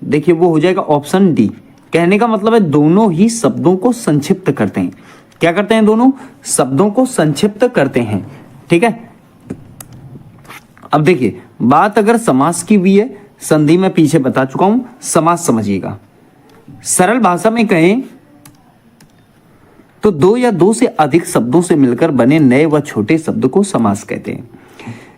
देखिए वो हो जाएगा ऑप्शन डी। कहने का मतलब है दोनों ही शब्दों को संक्षिप्त करते हैं। क्या करते हैं, दोनों शब्दों को संक्षिप्त करते हैं। ठीक है, अब देखिए बात अगर समास की हुई है, संधि में पीछे बता चुका हूं, समास समझिएगा। सरल भाषा में कहें तो 2 या 2 से अधिक शब्दों से मिलकर बने नए व छोटे शब्द को समास कहते हैं,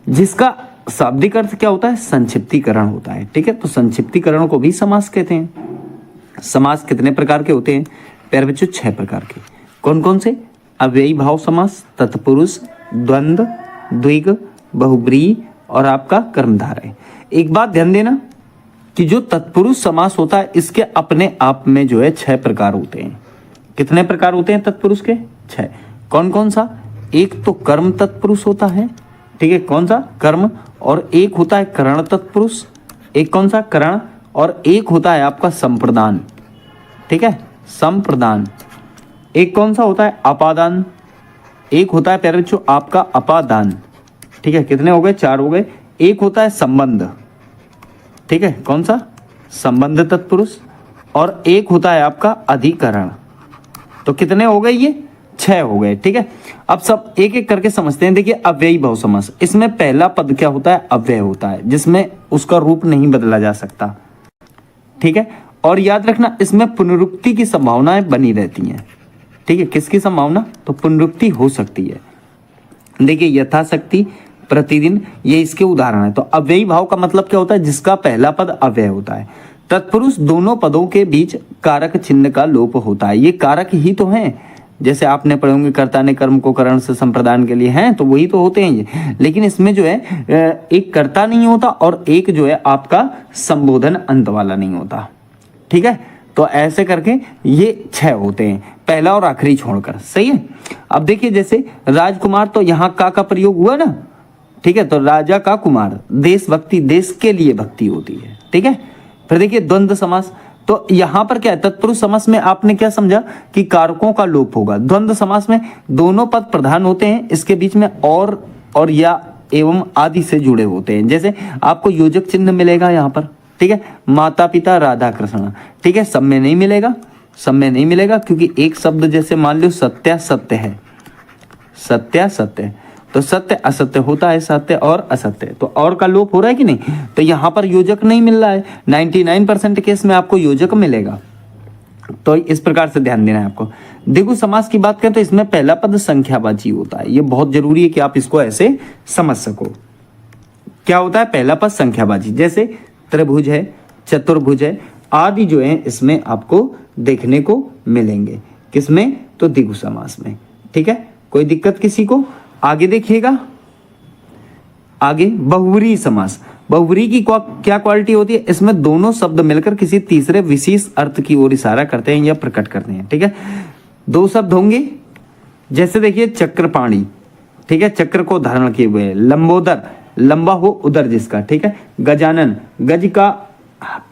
जिसका शाब्दिक अर्थ क्या होता है, संक्षिप्तीकरण होता है। ठीक है, तो संक्षिप्तीकरण को भी समास कहते हैं। समास कितने प्रकार के होते हैं प्यारे बच्चों, 6 प्रकार के। कौन कौन से, अव्ययी भाव समास, तत्पुरुष, द्वंद्व, द्विग, बहुब्रीहि और आपका कर्मधारय। एक बात ध्यान देना कि जो तत्पुरुष समास होता है इसके अपने आप में जो है 6 प्रकार होते हैं। कितने प्रकार होते हैं तत्पुरुष के, 6। कौन कौन सा, एक तो कर्म तत्पुरुष होता है। ठीक है, कौन सा, कर्म, और एक होता है करण तत्पुरुष, एक कौन सा, करण, और एक होता है आपका संप्रदान। ठीक है, संप्रदान। एक कौन सा होता है, अपादान, एक होता है प्यारे बच्चों आपका अपादान। ठीक है, कितने हो गए, 4 हो गए। एक होता है संबंध। ठीक है, कौन सा, संबंध तत्पुरुष, और एक होता है आपका अधिकरण। तो कितने हो गए, ये 6 हो गए। ठीक है, अब सब एक एक करके समझते हैं। देखिए अव्ययी भाव समास, इसमें पहला पद क्या होता है, अव्यय होता है, जिसमें उसका रूप नहीं बदला जा सकता। ठीक है, और याद रखना इसमें पुनरुक्ति की संभावनाएं बनी रहती हैं। ठीक है, किसकी संभावना, तो पुनरुक्ति हो सकती है। देखिए यथाशक्ति, प्रतिदिन, ये इसके उदाहरण है। तो अव्ययी भाव का मतलब क्या होता है? जिसका पहला पद अव्यय होता है। तत्पुरुष, दोनों पदों के बीच कारक चिन्ह का लोप होता है। ये कारक ही तो हैं, जैसे आपने पढ़े होंगे कर्ता ने कर्म को करण से संप्रदान के लिए, हैं तो वही तो होते हैं ये। लेकिन इसमें जो है एक कर्ता नहीं होता और एक जो है आपका संबोधन अंत वाला नहीं होता, ठीक है। तो ऐसे करके ये 6 होते हैं, पहला और आखिरी छोड़कर, सही है। अब देखिए जैसे राजकुमार, तो यहाँ का प्रयोग हुआ ना, ठीक है। तो राजा का कुमार, देशभक्ति, देश के लिए भक्ति होती है, ठीक है। फिर देखिए द्वंद्व समास, तो यहां पर क्या है? तत्पुरुष समास में आपने क्या समझा कि कारकों का लोप होगा। द्वंद्व समास में दोनों पद प्रधान होते हैं, इसके बीच में और या एवं आदि से जुड़े होते हैं। जैसे आपको योजक चिन्ह मिलेगा यहाँ पर, ठीक है। माता पिता राधा कृष्ण, ठीक है। सब में नहीं मिलेगा, सब में नहीं मिलेगा, क्योंकि एक शब्द जैसे मान लो सत्य सत्य है, सत्य सत्य, तो सत्य असत्य होता है, सत्य और असत्य, तो और का लोप हो रहा है कि नहीं। तो यहाँ पर योजक नहीं मिल रहा है, 99% केस में आपको योजक मिलेगा। तो इस प्रकार से ध्यान देना है आपको। द्विगु समास की बात करें तो इसमें पहला पद संख्यावाची होता है। ये बहुत जरूरी है कि आप इसको ऐसे समझ सको। क्या होता है? पहला पद संख्यावाची, जैसे त्रिभुज है, चतुर्भुज है आदि जो है इसमें आपको देखने को मिलेंगे। किसमें? तो द्विगु समास में, ठीक है। कोई दिक्कत किसी को? आगे देखिएगा, आगे बहुव्रीहि समास। बहुव्रीहि की क्या क्वालिटी होती है? इसमें दोनों शब्द मिलकर किसी तीसरे विशेष अर्थ की ओर इशारा करते हैं या प्रकट करते हैं, ठीक है। 2 शब्द होंगे, जैसे देखिए चक्रपाणी, ठीक है, चक्र को धारण किए हुए है। लंबोदर, लंबा हो उदर जिसका, ठीक है। गजानन, गज का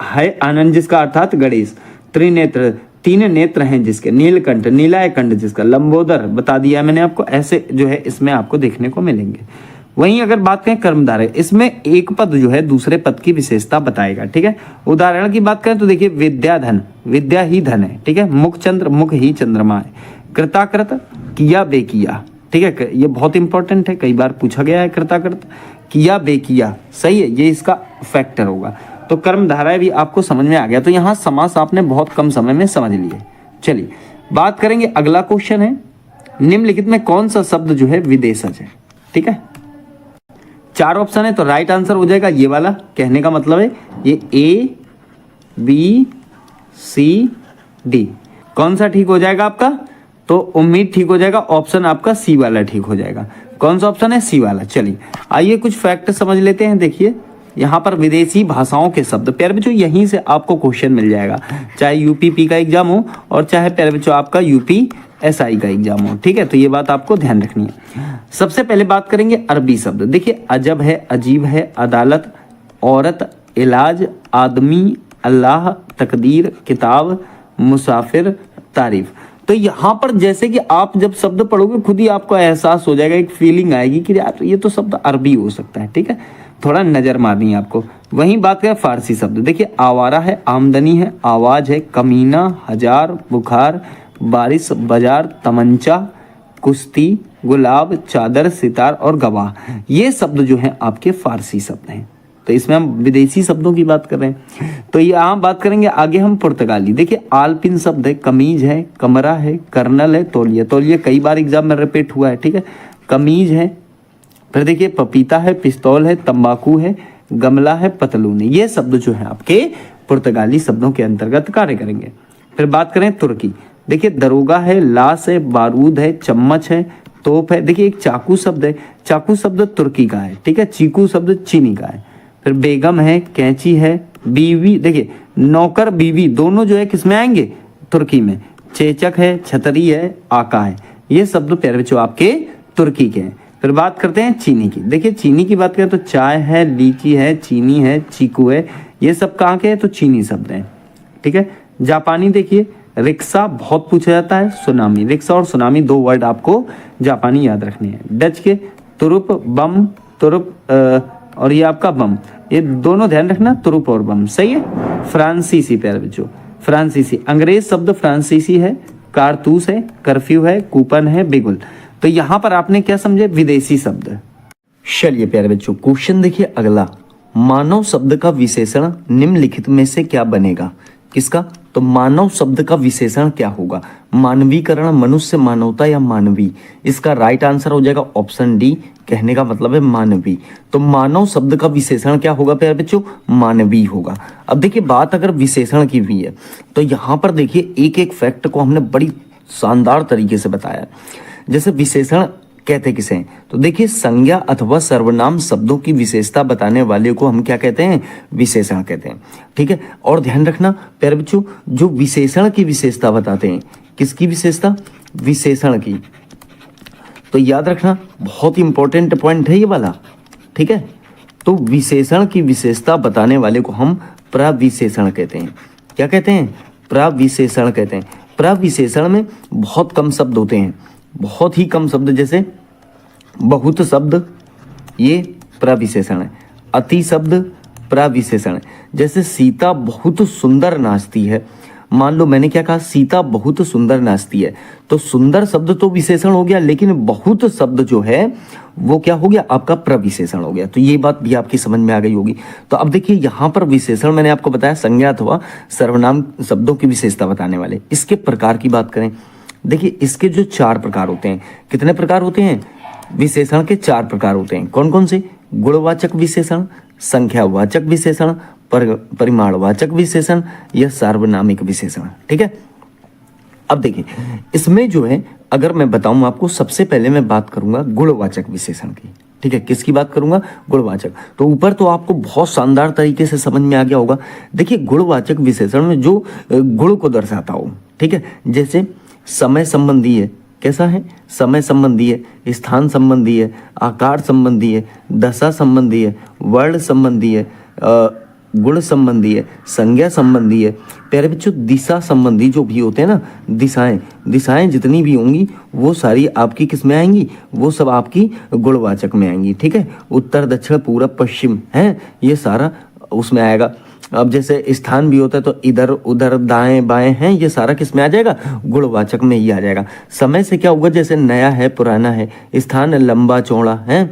है आनंद जिसका, अर्थात गणेश। त्रिनेत्र, 3 नेत्र हैं जिसके। नीलकंठ, नीलाय कंठ जिसका। लंबोदर बता दिया मैंने आपको, ऐसे जो है इसमें आपको देखने को मिलेंगे। वहीं अगर बात करें कर्मधारय, इसमें एक पद जो है दूसरे पद की विशेषता बताएगा, ठीक है। उदाहरण की बात करें तो देखिए विद्याधन, विद्या ही धन है, ठीक है। मुखचंद्र, मुख ही चंद्रमा है। कृताकृत, किया बेकिया, ठीक है। ये बहुत इंपॉर्टेंट है, कई बार पूछा गया है। कृताकृत, किया बेकिया, सही है, ये इसका फैक्टर होगा। तो कर्मधारय भी आपको समझ में आ गया। तो यहाँ समास आपने बहुत कम समय में समझ लिए। चलिए बात करेंगे, अगला क्वेश्चन है निम्नलिखित में कौन सा शब्द जो है विदेशज है, ठीक है। 4 ऑप्शन है, तो राइट आंसर हो जाएगा ये वाला। कहने का मतलब है ये A, B, C, D, कौन सा ठीक हो जाएगा आपका? तो उम्मीद ठीक हो जाएगा, ऑप्शन आपका C वाला ठीक हो जाएगा। कौन सा ऑप्शन है? C वाला। चलिए आइए कुछ फैक्ट समझ लेते हैं। देखिए यहाँ पर विदेशी भाषाओं के शब्द, प्यारे बच्चों यहीं से आपको क्वेश्चन मिल जाएगा, चाहे यूपीपी का एग्जाम हो और चाहे प्यारे बच्चों आपका यूपीएसआई का एग्जाम हो, ठीक है। तो ये बात आपको ध्यान रखनी है। सबसे पहले बात करेंगे अरबी शब्द। देखिए अजब है, अजीब है, अदालत, औरत, इलाज, आदमी, अल्लाह, तकदीर, किताब, मुसाफिर, तारीफ। तो यहाँ पर जैसे कि आप जब शब्द पढ़ोगे खुद ही आपको एहसास हो जाएगा, एक फीलिंग आएगी कि यार ये तो शब्द अरबी हो सकता है, ठीक है। थोड़ा नजर मारनी है आपको। वहीं बात करें फारसी शब्द, देखिए आवारा है, आमदनी है, आवाज है, कमीना, हजार, बुखार, बारिश, बाजार, तमंचा, कुश्ती, गुलाब, चादर, सितार और गवाह। ये शब्द जो हैं आपके फारसी शब्द हैं। तो इसमें हम विदेशी शब्दों की बात कर रहे हैं। तो यहाँ बात करेंगे आगे हम पुर्तगाली। देखिए आलपिन शब्द है, कमीज है, कमरा है, कर्नल है, तौलिया। तौलिया कई बार एग्जाम में रिपीट हुआ है, ठीक है। कमीज है, फिर देखिए पपीता है, पिस्तौल है, तंबाकू है, गमला है, पतलून है। ये शब्द जो है आपके पुर्तगाली शब्दों के अंतर्गत कार्य करेंगे। फिर बात करें तुर्की, देखिए दरोगा है, लाश है, बारूद है, चम्मच है, तोप है। देखिए एक चाकू शब्द है, चाकू शब्द तुर्की का है, ठीक है। चीकू शब्द चीनी का है। फिर बेगम है, कैंची है, बीवी, देखिए नौकर बीवी दोनों जो है किसमें आएंगे? तुर्की में। चेचक है, छतरी है, आका है। ये शब्द प्यारे बच्चों आपके तुर्की के हैं। फिर बात करते हैं चीनी की। देखिए चीनी की बात करें तो चाय है, लीची है, चीनी है, चीकू है। ये सब कहाँ के हैं? तो चीनी शब्द हैं, ठीक है। जापानी देखिए रिक्शा बहुत पूछा जाता है, सुनामी। रिक्शा और सुनामी 2 वर्ड आपको जापानी याद रखने हैं। डच के तुरुप, बम, तुरुप और ये आपका बम, ये दोनों ध्यान रखना, तुरुप और बम, सही है। फ्रांसीसी प्यारे बच्चों, फ्रांसीसी। अंग्रेज शब्द फ्रांसीसी है, कारतूस है, कर्फ्यू है, कूपन है, बिगुल। तो यहां पर आपने क्या समझे? विदेशी शब्द। चलिए प्यारे बच्चों क्वेश्चन देखिए अगला, मानव शब्द का विशेषण निम्नलिखित में से क्या बनेगा? किसका? तो मानव शब्द का विशेषण क्या होगा? मानवीकरण, मनुष्य, मानवता या मानवी? इसका राइट आंसर हो जाएगा ऑप्शन डी, कहने का मतलब है मानवी। तो मानव शब्द का विशेषण क्या होगा प्यारे बच्चों? मानवी होगा। अब देखिए बात अगर विशेषण की हुई है तो यहाँ पर देखिए एक एक फैक्ट को हमने बड़ी शानदार तरीके से बताया। जैसे विशेषण कहते किसे हैं? तो देखिए संज्ञा अथवा सर्वनाम शब्दों की विशेषता बताने वाले को हम क्या कहते हैं? विशेषण कहते हैं। ठीक है, और ध्यान रखना प्यारे बच्चों, जो विशेषण की विशेषता बताते हैं, किसकी विशेषता? विशेषण की। तो याद रखना बहुत ही इंपॉर्टेंट पॉइंट है ये वाला। ठीक है, तो विशेषण की विशेषता बताने वाले को हम प्रविशेषण कहते हैं। क्या कहते हैं? प्रविशेषण कहते हैं। प्रविशेषण में बहुत कम शब्द होते हैं, बहुत ही कम शब्द, जैसे बहुत शब्द, ये प्रविशेषण है। अति शब्द प्रविशेषण है। जैसे सीता बहुत सुंदर नाचती है, मान लो मैंने क्या कहा? सीता बहुत सुंदर नाचती है, तो सुंदर शब्द तो विशेषण हो गया, लेकिन बहुत शब्द जो है वो क्या हो गया? आपका प्रविशेषण हो गया। तो ये बात भी आपकी समझ में आ गई होगी। तो अब देखिए यहाँ पर विशेषण मैंने आपको बताया संज्ञा अथवा सर्वनाम शब्दों की विशेषता बताने वाले। इसके प्रकार की बात करें, देखिए इसके जो 4 प्रकार होते हैं। कितने प्रकार होते हैं? विशेषण के 4 प्रकार होते हैं। कौन कौन से? गुणवाचक विशेषण, संख्यावाचक विशेषण, परिमाणवाचक विशेषण या सार्वनामिक विशेषण। ठीक है, अब देखिए इसमें जो है अगर मैं बताऊं आपको, सबसे पहले मैं बात करूंगा गुणवाचक विशेषण की। ठीक है, किसकी बात करूंगा? गुणवाचक। तो ऊपर तो आपको बहुत शानदार तरीके से समझ में आ गया होगा। देखिए गुणवाचक विशेषण में जो गुण को दर्शाता हो, ठीक है, जैसे समय संबंधी है। कैसा है? समय संबंधी है, स्थान संबंधी है, आकार संबंधी है, दशा संबंधी है, वर्ण संबंधी है, गुण संबंधी है, संज्ञा संबंधी है। प्यारे बच्चों दिशा संबंधी जो भी होते हैं ना, दिशाएं जितनी भी होंगी वो सारी आपकी किस में आएंगी? वो सब आपकी गुणवाचक में आएंगी। ठीक है, उत्तर दक्षिण पूरब पश्चिम है, ये सारा उसमें आएगा। अब जैसे स्थान भी होता है तो इधर उधर दाएं बाएं हैं, ये सारा किस में आ जाएगा? गुणवाचक में ही आ जाएगा। समय से क्या होगा? जैसे नया है पुराना है, स्थान लंबा चौड़ा है,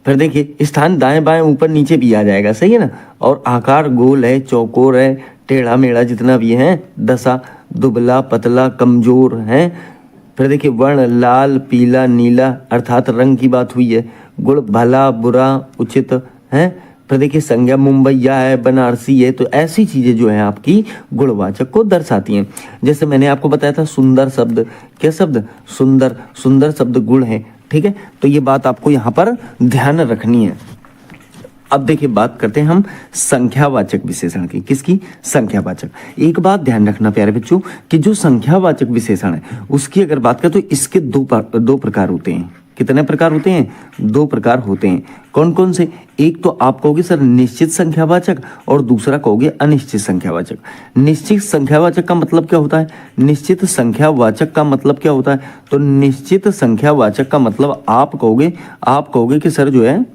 फिर देखिए स्थान दाएं बाएं ऊपर नीचे भी आ जाएगा, सही है ना। और आकार गोल है, चौकोर है, टेढ़ा मेढ़ा जितना भी है, दशा दुबला पतला कमजोर है। फिर देखिए वर्ण लाल पीला नीला, अर्थात रंग की बात हुई है। गुण भला बुरा उचित है। फिर देखिए संज्ञा मुंबईया है, बनारसी है। तो ऐसी चीजें जो है आपकी गुणवाचक को दर्शाती हैं। जैसे मैंने आपको बताया था सुंदर शब्द, क्या शब्द? सुंदर। सुंदर शब्द गुण है। ठीक है, तो ये बात आपको यहाँ पर ध्यान रखनी है। अब देखिए बात करते हैं हम संख्यावाचक विशेषण की। किसकी? संख्यावाचक। एक बात ध्यान रखना प्यारे बच्चों कि जो संख्यावाचक विशेषण है उसकी अगर बात करें तो इसके दो प्रकार होते हैं। कितने प्रकार होते हैं? 2 प्रकार होते हैं। कौन कौन से? एक तो आप कहोगे सर निश्चित संख्यावाचक, और दूसरा कहोगे अनिश्चित संख्यावाचक। निश्चित संख्यावाचक का मतलब क्या होता है? निश्चित संख्यावाचक का मतलब क्या होता है? तो निश्चित संख्यावाचक का मतलब आप कहोगे कि सर जो है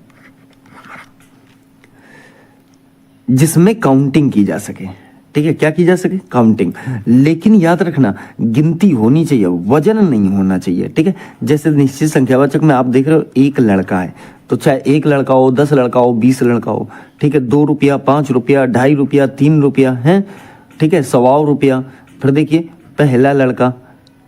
जिसमें काउंटिंग की जा सके। ठीक है, क्या की जा सके? काउंटिंग। लेकिन याद रखना गिनती होनी चाहिए, वजन नहीं होना चाहिए। ठीक है, जैसे निश्चित संख्यावाचक में आप देख रहे हो एक लड़का है, तो चाहे 1 लड़का हो, 10 लड़का हो, 20 लड़का हो, ठीक है, 2 रुपया, 5 रुपया, 2.5 रुपया, 3 रुपया है, ठीक है, 125 रुपया। फिर देखिए पहला लड़का,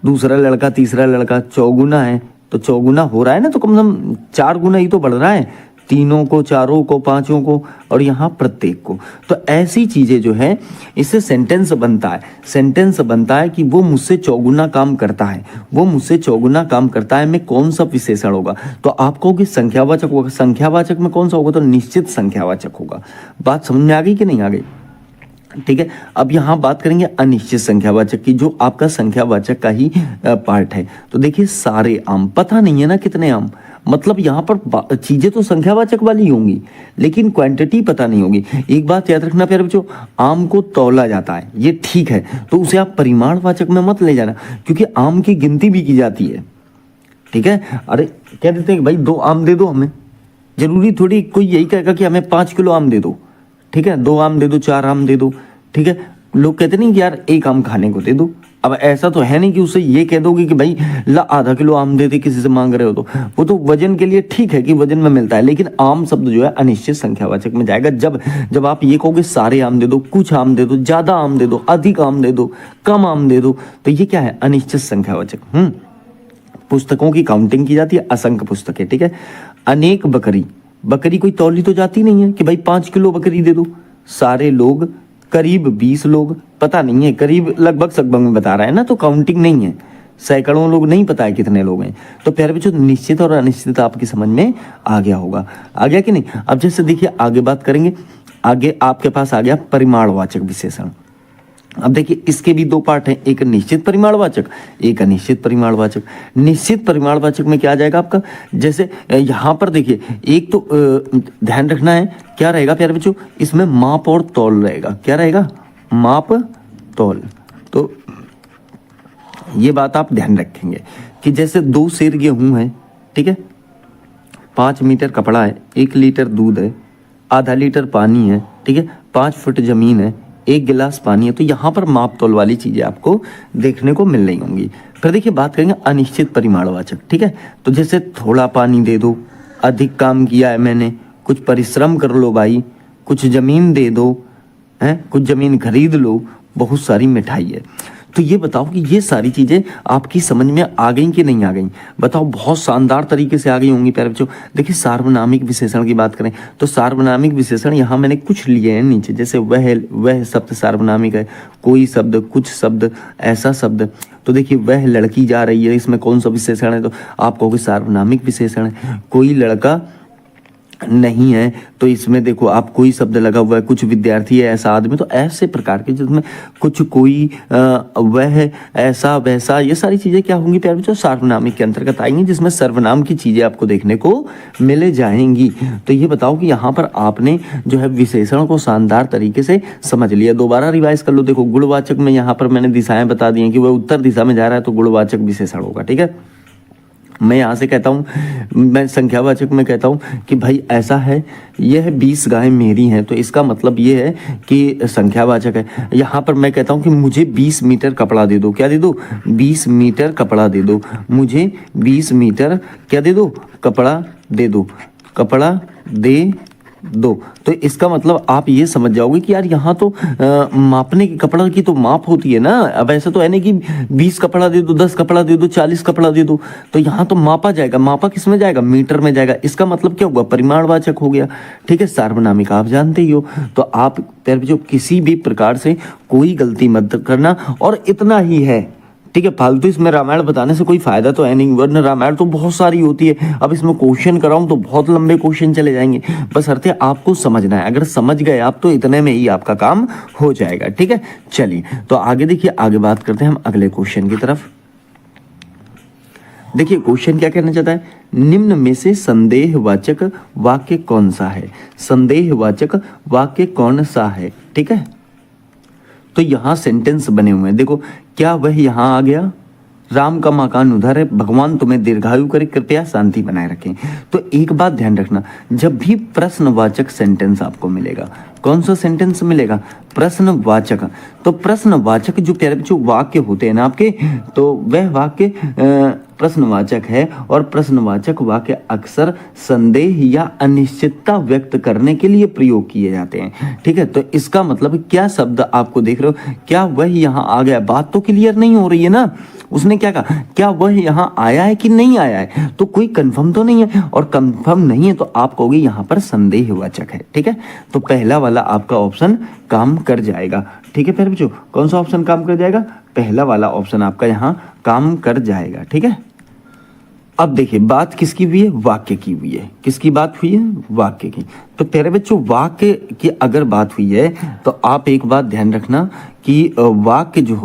दूसरा लड़का, तीसरा लड़का, चौगुना है, तो चौगुना हो रहा है ना, तो कम से कम 4 गुना ही तो बढ़ रहा है, तीनों को, चारों को, पांचों को, और यहाँ प्रत्येक को। तो ऐसी चीजें जो है इससे सेंटेंस बनता है। सेंटेंस बनता है कि वो मुझसे चौगुना काम करता है, वो मुझसे चौगुना काम करता है में कौन सा विशेषण होगा? तो आप कहोगे संख्यावाचक होगा। संख्यावाचक में कौन सा होगा? तो निश्चित संख्यावाचक होगा। बात समझ में आ गई कि नहीं आ गई? ठीक है, अब यहाँ बात करेंगे अनिश्चित संख्यावाचक की, जो आपका संख्यावाचक का ही पार्ट है। तो देखिए सारे आम, पता नहीं है ना कितने आम, मतलब यहाँ पर चीजें तो संख्यावाचक वाली होंगी लेकिन क्वांटिटी पता नहीं होगी। एक बात याद रखना प्यारे बच्चों, आम को तौला जाता है, ये ठीक है, तो उसे आप परिमाणवाचक में मत ले जाना, क्योंकि आम की गिनती भी की जाती है। ठीक है, अरे कह देते हैं कि भाई 2 आम दे दो हमें, जरूरी थोड़ी कोई यही कहेगा कि हमें 5 किलो आम दे दो। ठीक है, 2 आम दे दो, 4 आम दे दो। ठीक है, लोग कहते नहीं कि यार 1 आम खाने को दे दो, अब ऐसा तो है नहीं कि उससे ये कह दोगे कि भाई ला आधा किलो आम दे दे किसी से मांग रहे हो, तो वो तो वजन के लिए ठीक है कि वजन में मिलता है, लेकिन आम शब्द जो है अनिश्चित संख्यावाचक में जाएगा। जब आप ये कहोगे सारे आम दे दो, कुछ आम दे दो, ज्यादा आम दे दो, अधिक आम दे दो, कम आम दे दो, तो ये क्या है? अनिश्चित संख्यावाचक। पुस्तकों की काउंटिंग की जाती है, असंख्य पुस्तकें, ठीक है। अनेक बकरी, बकरी कोई तौली तो जाती नहीं है कि भाई 5 किलो बकरी दे दो। सारे लोग, करीब 20 लोग, पता नहीं है, करीब लगभग सगभग में बता रहा है ना, तो काउंटिंग नहीं है, सैकड़ों लोग नहीं पता है कितने लोग हैं। तो प्यारे बच्चों निश्चित और अनिश्चित आपकी समझ में आ गया होगा, आ गया कि नहीं? अब जैसे देखिए आगे बात करेंगे, आगे आपके पास आ गया परिमाणवाचक विशेषण। अब देखिए इसके भी दो पार्ट हैं, एक निश्चित परिमाणवाचक, एक अनिश्चित परिमाणवाचक। निश्चित परिमाणवाचक में क्या आ जाएगा आपका? जैसे यहाँ पर देखिए, एक तो ध्यान रखना है क्या रहेगा प्यारे बच्चों, इसमें माप और तौल रहेगा। क्या रहेगा? माप तौल। तो ये बात आप ध्यान रखेंगे कि जैसे 2 सेर गेहूं है, ठीक है, 5 मीटर कपड़ा है, 1 लीटर दूध है, आधा लीटर पानी है, ठीक है, 5 फुट जमीन है, 1 गिलास पानी है, तो यहाँ पर माप तौल वाली चीजें आपको देखने को मिल रही होंगी। फिर देखिए बात करेंगे अनिश्चित परिमाणवाचक, ठीक है। तो जैसे थोड़ा पानी दे दो, अधिक काम किया है मैंने, कुछ परिश्रम कर लो भाई, कुछ जमीन दे दो, है, कुछ जमीन खरीद लो, बहुत सारी मिठाई है। तो ये बताओ कि ये सारी चीजें आपकी समझ में आ गई कि नहीं आ गई? बताओ, बहुत शानदार तरीके से आ गई होंगी प्यारे बच्चों। देखिए सार्वनामिक विशेषण की बात करें तो सार्वनामिक विशेषण यहाँ मैंने कुछ लिए हैं नीचे, जैसे वह शब्द सार्वनामिक है, कोई शब्द, कुछ शब्द, ऐसा शब्द। तो देखिए वह लड़की जा रही है, इसमें कौन सा विशेषण है? तो आप कहोगे सार्वनामिक विशेषण है। कोई लड़का नहीं है, तो इसमें देखो आप कोई शब्द लगा हुआ है, कुछ विद्यार्थी है, ऐसा आदमी, तो ऐसे प्रकार के जिसमें कुछ, कोई, वह, ऐसा, वैसा, ये सारी चीजें क्या होंगी प्यारे बच्चों? सार्वनामिक के अंतर्गत आएंगी, जिसमें सर्वनाम की चीजें आपको देखने को मिल जाएंगी। तो ये बताओ कि यहाँ पर आपने जो है विशेषण को शानदार तरीके से समझ लिया। दोबारा रिवाइज कर लो। देखो गुणवाचक में यहाँ पर मैंने दिशाएं बता दी हैं कि वह उत्तर दिशा में जा रहा है, तो गुणवाचक विशेषण होगा, ठीक है। मैं यहाँ से कहता हूँ, मैं संख्यावाचक में कहता हूँ कि भाई ऐसा है, यह 20 गायें मेरी हैं, तो इसका मतलब ये है कि संख्यावाचक है। यहाँ पर मैं कहता हूँ कि मुझे 20 मीटर कपड़ा दे दो। क्या दे दो? 20 मीटर कपड़ा दे दो। मुझे 20 मीटर क्या दे दो? कपड़ा दे दो। कपड़ा दे दो। तो इसका मतलब आप ये समझ जाओगे कि यार यहाँ तो मापने की, कपड़ा की तो माप होती है ना। अब ऐसा तो है नहीं कि 20 कपड़ा दे दो, 10 कपड़ा दे दो, 40 कपड़ा दे दो, तो यहाँ तो मापा जाएगा। मापा किस में जाएगा? मीटर में जाएगा। इसका मतलब क्या होगा? परिमाणवाचक हो गया, ठीक है। सार्वनामिक आप जानते ही हो। तो आप प्यारे बच्चों किसी भी प्रकार से कोई गलती मत करना, और इतना ही है, ठीक है। फालतू इसमें रामायण बताने से कोई फायदा तो है नहीं, वरना रामायण तो बहुत सारी होती है। अब इसमें क्वेश्चन कराऊं तो बहुत लंबे क्वेश्चन चले जाएंगे। बस अर्थ है आपको समझना है। अगर समझ गए आप तो इतने में ही आपका काम हो जाएगा, ठीक है। चलिए तो आगे देखिए, आगे बात करते हैं हम अगले क्वेश्चन की तरफ। देखिए क्वेश्चन क्या कहना चाहता है, निम्न में से संदेहवाचक वाक्य कौन सा है? संदेहवाचक वाक्य कौन सा है, ठीक है। तो यहां सेंटेंस बने हुए हैं, देखो क्या वह यहां आ गया? राम का मकान उधर है, भगवान तुम्हें दीर्घायु करे, कृपया शांति बनाए रखें। तो एक बात ध्यान रखना, जब भी प्रश्नवाचक सेंटेंस आपको मिलेगा, कौन सा सेंटेंस मिलेगा? प्रश्नवाचक। तो प्रश्नवाचक जो प्यारे बच्चों वाक्य होते हैं ना आपके, तो वह वाक्य प्रश्नवाचक है, और प्रश्नवाचक वाक्य अक्सर संदेह या अनिश्चितता व्यक्त करने के लिए प्रयोग किए जाते हैं, ठीक है। तो इसका मतलब क्या शब्द आपको देख रहे हो, क्या वह यहाँ आ गया? बात तो क्लियर नहीं हो रही है ना। उसने क्या कहा, क्या वह यहाँ आया है कि नहीं आया है? तो कोई कंफर्म तो नहीं है, और कंफर्म नहीं है तो आप कहोगे यहाँ पर संदेहवाचक है, ठीक है। तो पहला वाला आपका ऑप्शन काम कर जाएगा, ठीक है प्यारे बच्चों। कौन सा ऑप्शन काम कर जाएगा? पहला वाला ऑप्शन आपका यहाँ काम कर जाएगा, ठीक है। अब देखिए बात किसकी हुई है? वाक्य की हुई है। किसकी बात हुई है? वाक्य की। तो प्यारे बच्चों वाक्य की अगर बात हुई है तो आप एक बात ध्यान रखना कि वाक्य जो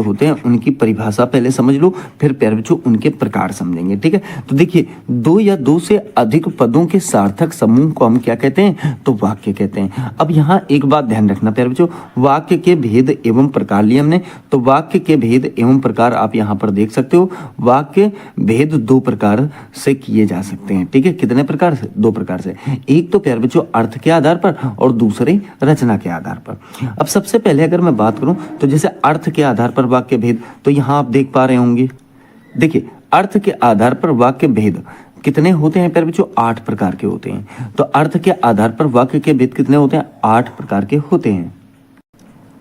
होते हैं उनकी परिभाषा पहले समझ लो, फिर प्यारे बच्चों उनके प्रकार समझेंगे, ठीक है। तो देखिए 2 या 2 से अधिक पदों के सार्थक समूह को हम क्या कहते हैं? तो वाक्य कहते हैं। अब यहाँ एक बात ध्यान रखना प्यारे बच्चों, वाक्य के भेद एवं प्रकार लिए हमने, तो वाक्य के भेद एवं प्रकार आप यहाँ पर देख सकते हो। वाक्य भेद 2 प्रकार से किए जा सकते हैं, ठीक है। कितने प्रकार से? 2 प्रकार से। एक तो प्यारे बच्चों अर्थ के आधार पर और दूसरे रचना के आधार पर। अब सबसे पहले अगर मैं बात करूं तो जैसे अर्थ के आधार पर वाक्य भेद, तो यहाँ आप देख पा रहे होंगे, देखिए अर्थ के आधार पर वाक्य भेद कितने होते हैं प्यारे बच्चों, 8 प्रकार के होते हैं। तो अर्थ के आधार पर वाक्य के भेद कितने होते हैं, 8 प्रकार के होते हैं।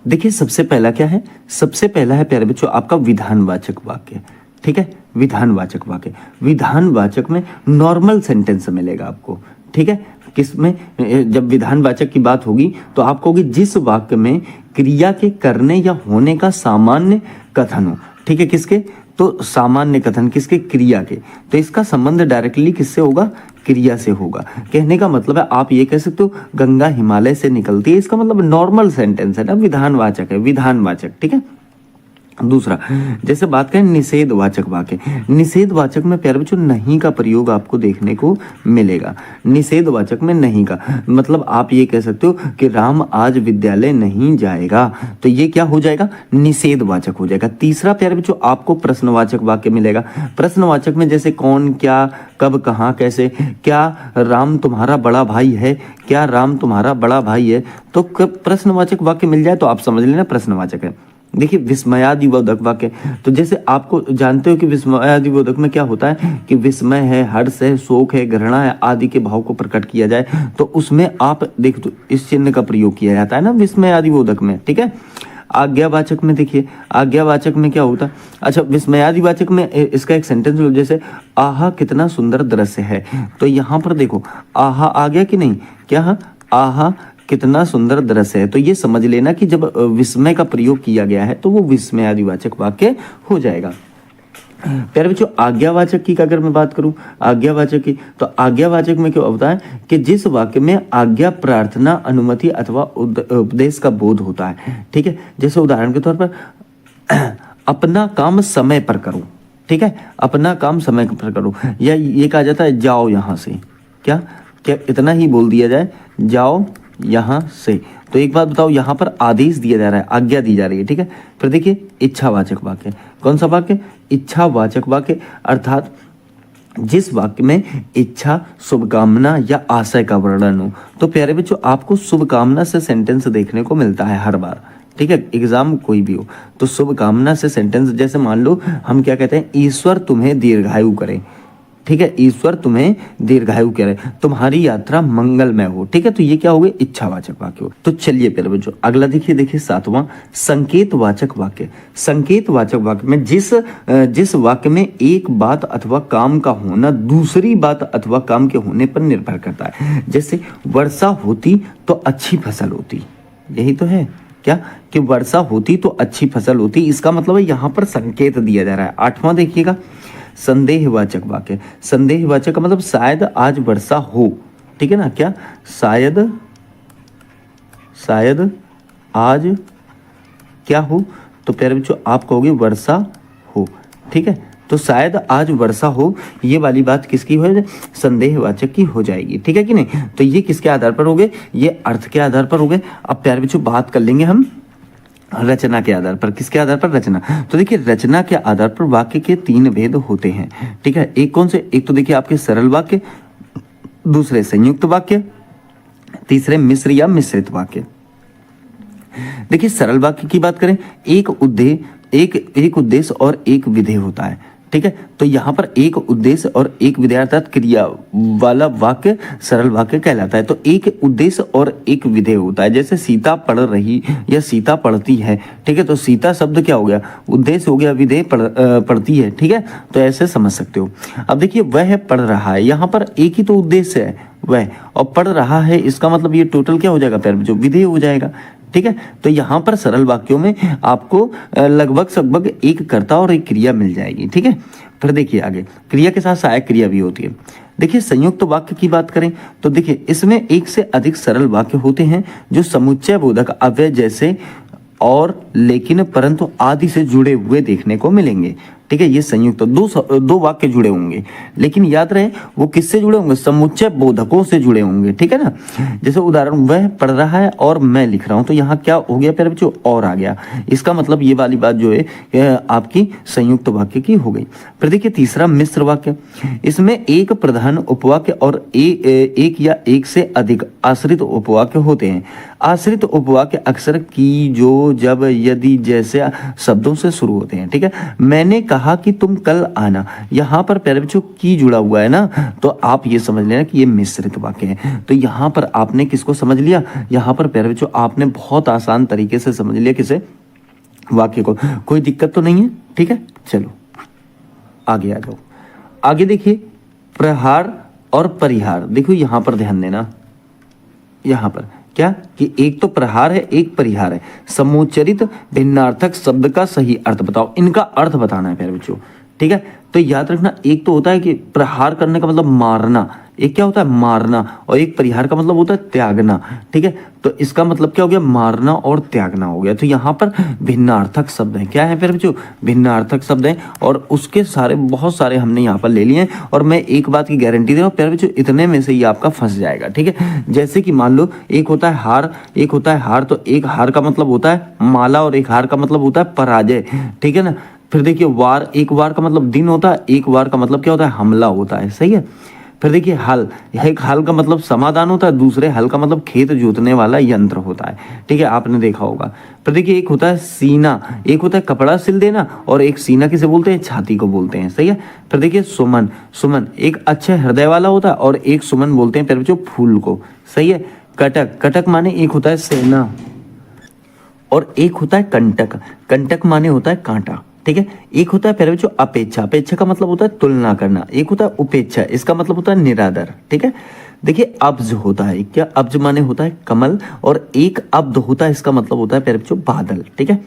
देखिए सबसे पहला क्या है, सबसे पहला है प्यारे बच्चों आपका विधानवाचक वाक्य, ठीक है, विधानवाचक वाक्य। विधानवाचक में नॉर्मल सेंटेंस मिलेगा आपको, ठीक है। किसमें, जब विधानवाचक की बात होगी तो आपको होगी जिस वाक्य में क्रिया के करने या होने का सामान्य कथन हो, ठीक है, किसके, तो सामान्य कथन किसके, क्रिया के। तो इसका संबंध डायरेक्टली किससे होगा, क्रिया से होगा। कहने का मतलब है आप ये कह सकते हो गंगा हिमालय से निकलती है, इसका मतलब नॉर्मल सेंटेंस है ना, विधानवाचक है, विधानवाचक, ठीक है। दूसरा जैसे बात करें निषेधवाचक वाक्य, निषेधवाचक में प्यारे बच्चों नहीं का प्रयोग आपको देखने को मिलेगा। निषेधवाचक में नहीं का मतलब आप ये कह सकते हो कि राम आज विद्यालय नहीं जाएगा, तो ये क्या हो जाएगा, निषेधवाचक हो जाएगा। तीसरा प्यारे बच्चों आपको प्रश्नवाचक वाक्य मिलेगा। प्रश्नवाचक में जैसे कौन, क्या, कब, कहाँ, कैसे, क्या राम तुम्हारा बड़ा भाई है, क्या राम तुम्हारा बड़ा भाई है, तो प्रश्नवाचक वाक्य मिल जाए तो आप समझ लेना प्रश्नवाचक है। देखिए विस्मयादिबोधक वाक्य, तो जैसे आपको जानते हो कि विस्मयादिबोधक में क्या होता है कि विस्मय है, हर्ष है, शोक है, घृणा है आदि के भाव को प्रकट किया जाए, तो उसमें आप देख तो इस चिन्ह का प्रयोग किया जाता है ना विस्मयादिबोधक में, ठीक है। आज्ञावाचक में देखिए, आज्ञावाचक में क्या होता है, अच्छा विस्मयादिवाचक में इसका एक सेंटेंस जैसे आहा कितना सुंदर दृश्य है, तो यहाँ पर देखो आहा आ गया कि नहीं, क्या आहा कितना सुंदर दृश्य है, तो ये समझ लेना कि जब विस्मय का प्रयोग किया गया है तो वो विस्मयादिवाचक वाक्य हो जाएगा। प्यारे बच्चों आज्ञावाचक की अगर मैं बात करूं, आज्ञावाचक की, तो आज्ञावाचक में क्या होता है कि जिस वाक्य में आज्ञा, प्रार्थना, अनुमति अथवा उपदेश का बोध होता है, ठीक है। जैसे उदाहरण के तौर पर अपना काम समय पर करो, ठीक है, अपना काम समय पर करो, या ये कहा जाता है जाओ यहाँ से, क्या क्या इतना ही बोल दिया जाए, जाओ यहाँ से। तो एक बात बताओ, यहाँ पर आदेश दिया जा रहा है, आज्ञा दी जा रही है, ठीक है। फिर देखिए इच्छावाचक वाक्य, कौन सा वाक्य, इच्छावाचक वाक्य, अर्थात जिस वाक्य में इच्छा, शुभकामना या आशय का वर्णन हो। तो प्यारे बच्चों आपको शुभकामना से सेंटेंस देखने को मिलता है हर बार, ठीक है, एग्जाम कोई भी हो तो शुभकामना से सेंटेंस, जैसे मान लो हम क्या कहते हैं, ईश्वर तुम्हें दीर्घायु करे, ठीक है, ईश्वर तुम्हें दीर्घायु करे, तुम्हारी यात्रा मंगलमय हो, ठीक है। तो ये क्या हो गए, इच्छावाचक वाक्य हो। तो चलिए प्यारे बच्चों अगला देखिए 7वां संकेतवाचक वाक्य। संकेतवाचक वाक्य में जिस वाक्य में एक बात अथवा काम का होना दूसरी बात अथवा काम के होने पर निर्भर करता है। जैसे वर्षा होती तो अच्छी फसल होती, यही तो है क्या, कि वर्षा होती तो अच्छी फसल होती, इसका मतलब है यहाँ पर संकेत दिया जा रहा है। 8वां देखिएगा संदेहवाचक वाक्य। संदेहवाचक का मतलब शायद आज वर्षा हो, ठीक है ना, क्या शायद आज क्या हो, तो प्यारे बच्चों आप कहोगे वर्षा हो, ठीक है। तो शायद आज वर्षा हो, ये वाली बात किसकी हो जाए, संदेहवाचक की हो जाएगी, ठीक है कि नहीं। तो ये किसके आधार पर हो गए, ये अर्थ के आधार पर हो गए। अब प्यारे बच्चों बात कर लेंगे हम रचना के आधार पर, किसके आधार पर, रचना। तो देखिए रचना के आधार पर वाक्य के 3 भेद होते हैं, ठीक है। एक कौन से, एक तो देखिए आपके सरल वाक्य, दूसरे संयुक्त वाक्य, तीसरे मिश्र या मिश्रित वाक्य। देखिए सरल वाक्य की बात करें, एक उद्देश्य और एक विधेय होता है, ठीक है। तो यहाँ पर एक उद्देश्य और एक विधेय अर्थात क्रिया वाला वाक्य सरल वाक्य कहलाता है। तो एक उद्देश्य और एक विधेय होता है, जैसे सीता पढ़ रही या सीता पढ़ती है, ठीक है। तो सीता शब्द क्या हो गया, उद्देश्य हो गया, विधेय पढ़ती है, ठीक है। तो ऐसे समझ सकते हो। अब देखिए वह पढ़ रहा है, यहाँ पर एक ही तो उद्देश्य है वह, और पढ़ रहा है, इसका मतलब ये टोटल क्या हो जाएगा प्यारे बच्चों, विधेय हो जाएगा, ठीक है। तो यहाँ पर सरल वाक्यों में आपको लगभग एक कर्ता और एक क्रिया मिल जाएगी, ठीक है। फिर देखिए आगे क्रिया के साथ सहायक क्रिया भी होती है। देखिए संयुक्त वाक्य की बात करें तो देखिए इसमें एक से अधिक सरल वाक्य होते हैं जो समुच्चय बोधक अव्यय जैसे और, लेकिन, परंतु आदि से जुड़े हुए देखने को मिलेंगे, ठीक है, ये संयुक्त दो वाक्य जुड़े होंगे, लेकिन याद रहे वो किससे जुड़े होंगे, समुच्चय बोधकों से जुड़े होंगे, ठीक है ना। जैसे उदाहरण, वह पढ़ रहा है और मैं लिख रहा हूं, तो यहाँ क्या हो गया प्यारे बच्चों, और आ गया। इसका मतलब ये वाली बात जो है यह आपकी संयुक्त वाक्य की हो गई। फिर देखिए तीसरा मिश्र वाक्य, इसमें एक प्रधान उपवाक्य और एक या एक से अधिक आश्रित उपवाक्य होते हैं। आश्रित उपवाक्य अक्सर की, जो, जब, यदि जैसे शब्दों से शुरू होते हैं, ठीक है। मैंने कहा कि तुम कल आना, यहाँ पर प्यारे बच्चों की जुड़ा हुआ है ना, तो आप ये समझ लेना कि ये मिश्रित वाक्य है। तो यहाँ पर आपने किसको समझ लिया, यहाँ पर प्यारे बच्चों आपने बहुत आसान तरीके से समझ लिया किसे, वाक्य को। कोई दिक्कत तो नहीं है, ठीक है। चलो आगे आ जाओ। आगे देखिए प्रहार और परिहार। देखो यहां पर ध्यान देना, यहां पर क्या कि एक तो प्रहार है, एक परिहार है। समुच्चरित भिन्नार्थक शब्द का सही अर्थ बताओ, इनका अर्थ बताना है प्यारे बच्चों, ठीक है। तो याद रखना, एक तो होता है कि प्रहार करने का मतलब मारना, एक क्या होता है मारना, और एक परिहार का मतलब होता है त्यागना, ठीक है। तो इसका मतलब क्या हो गया, मारना और त्यागना हो गया। तो यहाँ पर भिन्नार्थक शब्द है, क्या है प्यारे बच्चों, भिन्नार्थक शब्द है, और उसके सारे बहुत सारे हमने यहाँ पर ले लिए हैं। और मैं एक बात की गारंटी दे रहा हूँ प्यारे बच्चों, इतने में से ही आपका फंस जाएगा, ठीक है। जैसे कि मान लो एक होता है हार, एक होता है हार, तो एक हार का मतलब होता है माला और एक हार का मतलब होता है पराजय, ठीक है ना। फिर देखिए वार, एक वार का मतलब दिन होता है, एक वार का मतलब क्या होता है हमला होता है, सही है। फिर देखिए हल, एक हल का मतलब समाधान होता है, दूसरे हल का मतलब खेत जोतने वाला यंत्र होता है, ठीक है, आपने देखा होगा। फिर देखिए एक होता है सीना, एक होता है कपड़ा सिल देना, और एक सीना किसे बोलते हैं, छाती को बोलते हैं, सही है। फिर देखिए सुमन, सुमन एक अच्छे हृदय वाला होता है, और एक सुमन बोलते हैं प्यारे बच्चों फूल को, सही है। कटक, कटक माने एक होता है सेना, और एक होता है कंटक, कंटक माने होता है कांटा, ठीक है। एक होता है प्यारे बच्चों अपेक्षा, अपेक्षा का मतलब होता है तुलना करना। एक होता है उपेक्षा, इसका मतलब होता है निरादर, ठीक है। देखिए अब्ज होता है, क्या अब्ज माने होता है कमल, और एक अब्द होता है, इसका मतलब होता है प्यारे बच्चों बादल, ठीक है।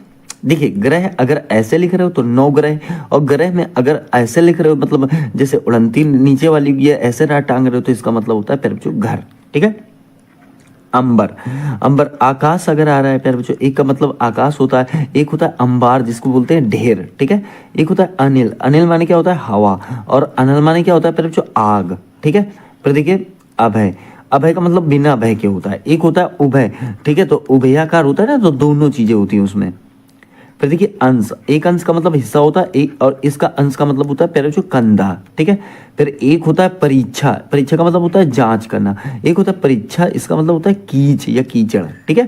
देखिए ग्रह अगर ऐसे लिख रहे हो तो 9 ग्रह, और ग्रह में अगर ऐसे लिख रहे हो मतलब जैसे उड़ंती नीचे वाली ये ऐसे राह टांग रहे हो, तो इसका मतलब होता है प्यारे बच्चों घर, ठीक है। अंबर, अंबर आकाश अगर आ रहा है प्यारे बच्चों, एक का मतलब आकाश होता है, एक होता है अंबार जिसको बोलते हैं ढेर, ठीक है। एक होता है अनिल, अनिल माने क्या होता है हवा, और अनल माने क्या होता है प्यारे बच्चों आग, ठीक है। फिर देखिए अभय, अभय का मतलब बिना भय के होता है। एक होता है उभय, ठीक है, तो उभयाकार होता है ना, तो दोनों चीजें होती हैं उसमें। फिर देखिए अंश, एक अंश का मतलब हिस्सा होता है, एक और इसका अंश का मतलब होता है प्यारे बच्चों कंधा, ठीक है। फिर एक होता है परीक्षा, परीक्षा का मतलब होता है जांच करना। एक होता है परीक्षा, इसका मतलब होता है कीच या कीचड़, ठीक है।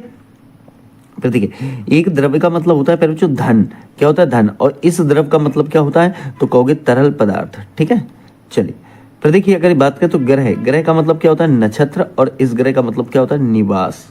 फिर देखिए एक द्रव्य का मतलब होता है प्यारे बच्चों धन, क्या होता है धन, और इस द्रव्य का मतलब क्या होता है, तो कहोगे तरल पदार्थ, ठीक है। चलिए फिर देखिए अगर बात करें तो ग्रह, ग्रह का मतलब क्या होता है नक्षत्र, और इस ग्रह का मतलब क्या होता है निवास।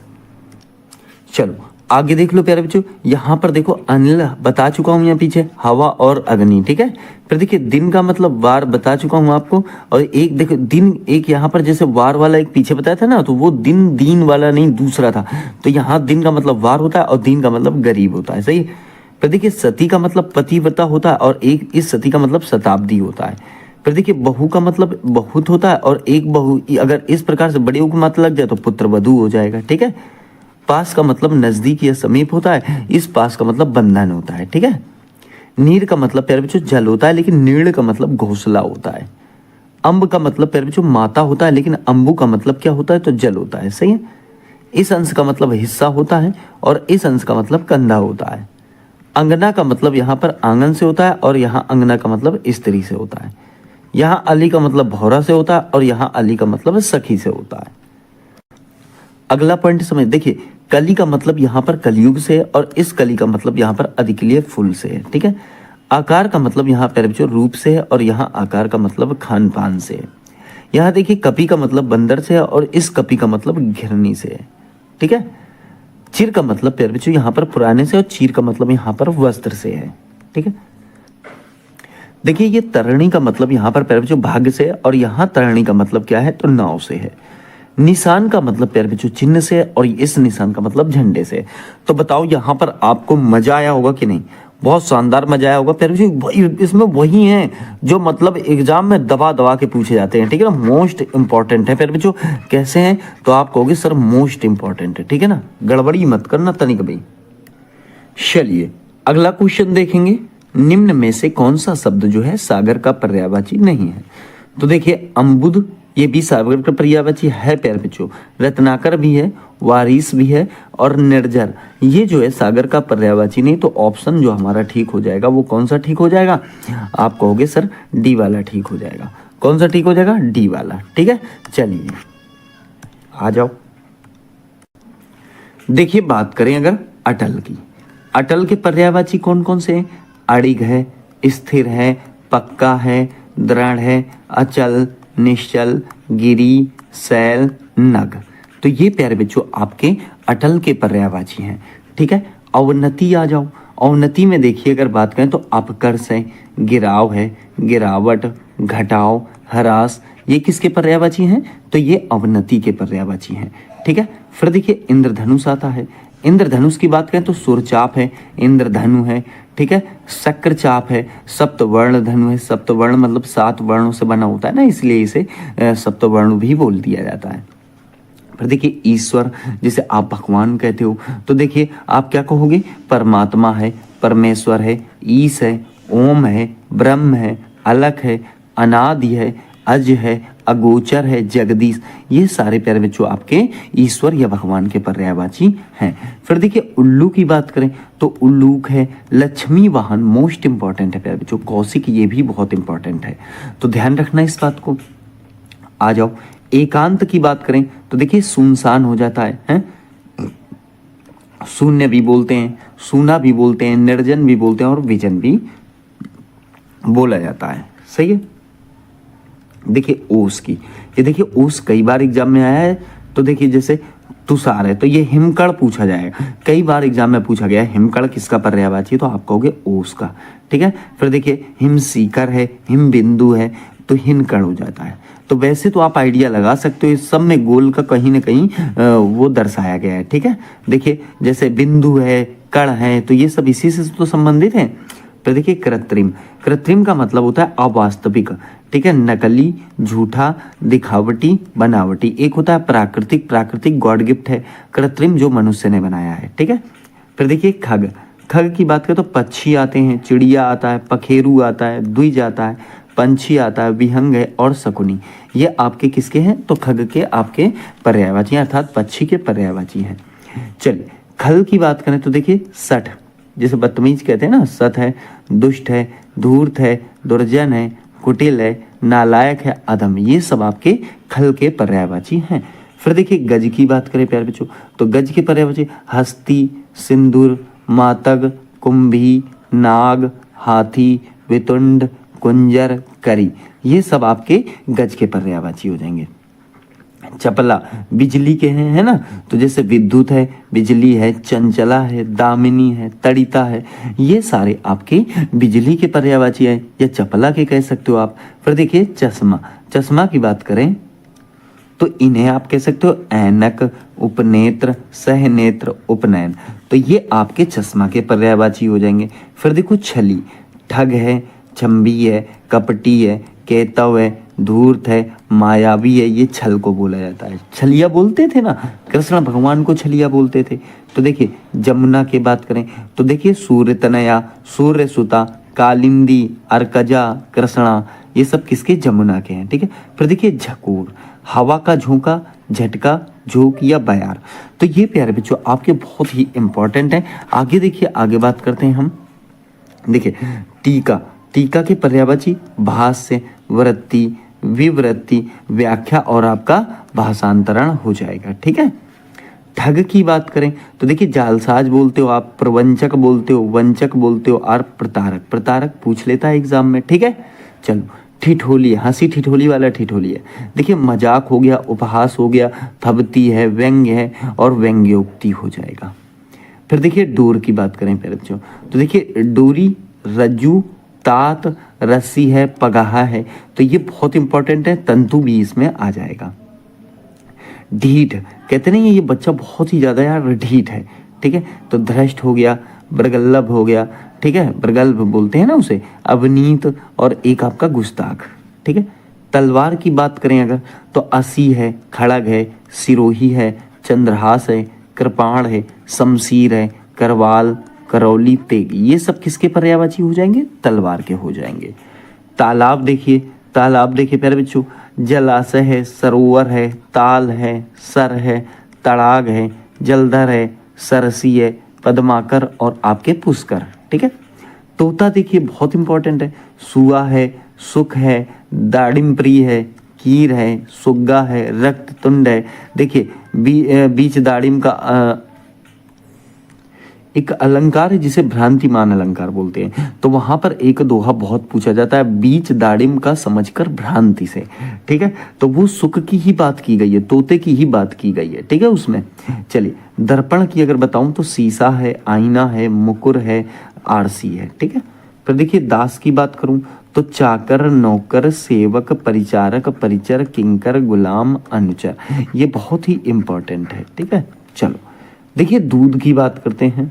चलो आगे देख लो प्यारे बच्चों, यहाँ पर देखो अनिल बता चुका हूँ, यहाँ पीछे हवा और अग्नि, ठीक है। फिर देखिए दिन का मतलब वार बता चुका हूँ आपको, और एक देखो दिन, एक यहाँ पर जैसे वार वाला एक पीछे बताया था ना, तो वो दिन दीन वाला नहीं दूसरा था, तो यहाँ दिन का मतलब वार होता है और दीन का मतलब गरीब होता है, सही। फिर देखिए सती का मतलब पतिव्रता होता है, और एक इस सती का मतलब शताब्दी होता है। फिर देखिए बहू का मतलब बहुत होता है, और एक बहू अगर इस प्रकार से बड़ी की मात्रा लग जाए तो पुत्र वधू हो जाएगा, ठीक है। पास का मतलब नजदीक या समीप होता है, इस पास का मतलब बंधन होता है, ठीक है। नीर का मतलब प्यारे बच्चों जल होता है, लेकिन नीड़ का मतलब घोंसला होता है। अंब का मतलब प्यारे बच्चों माता होता है, लेकिन अंबु का मतलब क्या होता है, तो जल होता है, सही है। इस अंश का मतलब हिस्सा होता है, और इस अंश का मतलब कंधा होता है। अंगना का मतलब यहाँ पर आंगन से होता है, और यहाँ अंगना का मतलब स्त्री से होता है। यहाँ अली का मतलब भौरा से होता है, और यहाँ अली का मतलब सखी से होता है। अगला पॉइंट समझ, देखिए कली का मतलब यहाँ पर कलयुग से है, और इस कली का मतलब यहाँ पर अधिकलीय फूल से है, ठीक है। आकार का मतलब यहाँ पर बच्चों रूप से है, और यहाँ आकार का मतलब खान पान से है। यहाँ देखिए कपी का मतलब बंदर से है, और इस कपी का मतलब घिरनी से है, ठीक है। चिर का मतलब प्यारे बच्चों यहाँ पर पुराने से, और चीर का मतलब यहाँ पर वस्त्र से है, ठीक है। देखिए ये तरणी का मतलब यहाँ पर प्यारे बच्चों भाग्य से है, और यहाँ तरणी का मतलब क्या है, तो नाव से है। निशान का मतलब प्यारे बच्चों चिन्ह से है, और इस निशान का मतलब झंडे से। तो बताओ यहाँ पर आपको मजा आया होगा कि नहीं, बहुत शानदार मजा आया होगा प्यारे बच्चों। इसमें वही है जो मतलब एग्जाम में दबा दबा के पूछे जाते हैं, ठीक है ना, मोस्ट इंपॉर्टेंट है प्यारे बच्चों। कैसे हैं, तो आप कहोगे सर मोस्ट इंपॉर्टेंट है, ठीक है ना, गड़बड़ी मत करना तनिक भी। चलिए अगला क्वेश्चन देखेंगे। निम्न में से कौन सा शब्द जो है सागर का पर्यायवाची नहीं है? तो देखिए अम्बुद, ये भी सागर का पर्यायवाची है प्यारे बच्चों। रत्नाकर भी है, वारिस भी है, और निर्जर, ये जो है सागर का पर्यायवाची नहीं। तो ऑप्शन जो हमारा ठीक हो जाएगा वो कौन सा ठीक हो जाएगा? आप कहोगे सर डी वाला ठीक हो जाएगा। कौन सा ठीक हो जाएगा? डी वाला। ठीक है, चलिए आ जाओ। देखिए बात करें अगर अटल की, अटल के पर्यायवाची कौन कौन से हैं? अड़िग है, स्थिर है, पक्का है, दृढ़ है, अचल, निश्चल, गिरी, शैल, नग। तो ये प्यारे बच्चों आपके अटल के पर्यायवाची हैं। ठीक है, अवनति आ जाओ। अवनति में देखिए अगर बात करें तो अपकर्ष है, गिराव है, गिरावट, घटाव, ह्रास, ये किसके पर्यायवाची हैं? तो ये अवनति के पर्यायवाची हैं। ठीक है, फिर देखिए इंद्रधनुष आता है। इंद्रधनुष की बात करें तो सुरचाप है, इंद्रधनु है। ठीक है, शक्रचाप है, सप्तवर्ण धनु है। सप्तवर्ण मतलब 7 वर्णों से बना होता है ना, इसलिए इसे सप्तवर्ण भी बोल दिया जाता है। फिर देखिए ईश्वर, जिसे आप भगवान कहते हो, तो देखिए आप क्या कहोगे? परमात्मा है, परमेश्वर है, ईश है, ओम है, ब्रह्म है, अलख है, अनादि है, अज है, अगोचर है, जगदीश, ये सारे प्यारे बच्चों आपके ईश्वर या भगवान के पर्यायवाची हैं। फिर देखिए उल्लू की बात करें तो उल्लूक है, लक्ष्मी वाहन, मोस्ट इंपॉर्टेंट है प्यारे बच्चों, कौशिक, ये भी बहुत इंपॉर्टेंट है, तो ध्यान रखना इस बात को। आ जाओ एकांत की बात करें तो देखिए सुनसान हो जाता है? शून्य भी बोलते हैं, सूना भी बोलते हैं, निर्जन भी बोलते हैं, और विजन भी बोला जाता है। सही है। देखिए ओस की, ये देखिए ओस कई बार एग्जाम में आया है। तो देखिए जैसे तुषार है तो ये हिमकड़ पूछा जाएगा, कई बार एग्जाम में पूछा गया है हिमकड़ किसका पर्यायवाची है, तो आप कहोगे ओस का। ठीक है, फिर देखिए हिमसीकर है, हिम बिंदु है, तो हिनकड़ हो जाता है। तो वैसे तो आप आइडिया लगा सकते हो, इस सब में गोल का कहीं ना कहीं वो दर्शाया गया है। ठीक है, देखिए जैसे बिंदु है, कण है, तो ये सब इसी से तो संबंधित है। तो देखिए कृत्रिम, कृत्रिम का मतलब होता है अवास्तविक। ठीक है, नकली, झूठा, दिखावटी, बनावटी। एक होता है प्राकृतिक, प्राकृतिक गॉड गिफ्ट है, कृत्रिम जो मनुष्य ने बनाया है। ठीक है, फिर देखिए खग, खग की बात करें तो पक्षी आते हैं, चिड़िया आता है, पखेरु आता है, द्विज आता है, पंछी आता है, विहंग है, और शकुनी, ये आपके किसके हैं? तो खग के आपके पर्यायवाची अर्थात पक्षी के पर्यायवाची हैं। चलिए खल की बात करें तो देखिए सठ, जैसे बदतमीज कहते हैं ना, सत है, दुष्ट है, धूर्त है, दुर्जन है, कुटिल है, नालायक है, अधम, ये सब आपके खल के पर्यायवाची हैं। फिर देखिए गज की बात करें प्यारे बच्चों तो गज के पर्यायवाची हस्ती, सिंदूर, मातग, कुंभी, नाग, हाथी, वितुंड, कुंजर, करी, ये सब आपके गज के पर्यायवाची हो जाएंगे। चपला बिजली के हैं, है ना, तो जैसे विद्युत है, बिजली है, चंचला है, दामिनी है, तड़िता है, ये सारे आपके बिजली के पर्यायवाची हैं, या चपला के कह सकते हो आप। फिर देखिए चश्मा, चश्मा की बात करें तो इन्हें आप कह सकते हो ऐनक, उपनेत्र, सहनेत्र, उपनयन, तो ये आपके चश्मा के पर्यायवाची हो जाएंगे। फिर देखो छली, ठग है, चंबी है, कपटी है, केतव है, धूर्त है, मायावी है, ये छल को बोला जाता है। छलिया बोलते थे ना, कृष्ण भगवान को छलिया बोलते थे। तो देखिए जमुना की बात करें तो देखिए सूर्य तनया, सूर्य सुता, कालिंदी, अर्कजा, कृष्णा, ये सब किसके? जमुना के हैं। ठीक है, फिर देखिए झकोर, हवा का झोंका, झटका, झोंक या बयार, तो ये प्यारे बच्चों आपके बहुत ही इंपॉर्टेंट है। आगे देखिए, आगे बात करते हैं हम। देखिए टीका, टीका के पर्यायवाची भाष्य, वृत्ति, विवृत्ति, व्याख्या और आपका भाषांतरण हो जाएगा। ठीक है, ठग की बात करें तो देखिए जालसाज बोलते हो आप, प्रवंचक बोलते हो, वंचक बोलते हो, और प्रतारक, प्रतारक पूछ लेता है एग्जाम में। ठीक है, चलो ठिठोली, हंसी ठिठोली वाला ठिठोली है। देखिए मजाक हो गया, उपहास हो गया, फबती है, व्यंग्य है, और व्यंग्योक्ति हो जाएगा। फिर देखिए डोर की बात करें प्यारे बच्चों तो देखिए डोरी, रज्जू, तात, रस्सी है, पगाहा है, तो ये बहुत इंपॉर्टेंट है, तंतु भी इसमें आ जाएगा। ढीठ, कहते नहीं ये बच्चा बहुत ही ज्यादा यार ढीठ है। ठीक है, तो धृष्ट हो गया, प्रगल्भ हो गया। ठीक है, प्रगल्भ बोलते हैं ना उसे, अवनीत, और एक आपका गुस्ताख। ठीक है, तलवार की बात करें अगर तो असी है, खड़ग है, सिरोही है, चंद्रहास है, कृपाण है, शमशीर है, करवाल, करौली, तेग, ये सब किसके पर्यायवाची हो जाएंगे? तलवार के हो जाएंगे। तालाब देखिए, तालाब देखिए प्यारे बच्चों, जलाशय है, सरोवर है, ताल है, सर है, तड़ाग है, जलधर है, सरसी है, पद्माकर और आपके पुष्कर। ठीक है। तोता देखिए बहुत इंपॉर्टेंट है, सुआ है, सुख है, दाड़िम प्रिय है, कीर है, सुग्गा है, रक्ततुंड है। देखिए बीच दाड़िम का एक अलंकार है जिसे भ्रांतिमान अलंकार बोलते हैं। तो वहां पर एक दोहा बहुत पूछा जाता है, बीच दाड़िम का समझकर भ्रांति से। ठीक है। तो वो सुख की ही बात की गई है, तोते की ही बात की गई है। ठीक है। उसमें चलिए दर्पण की अगर बताऊं तो शीशा है, आईना है, मुकुर है, आरसी है। ठीक है। फिर देखिए दास की बात करूं तो चाकर, नौकर, सेवक, परिचारक, परिचर, किंकर, गुलाम, अनुचर। ये बहुत ही इंपॉर्टेंट है। ठीक है। चलो देखिए दूध की बात करते हैं।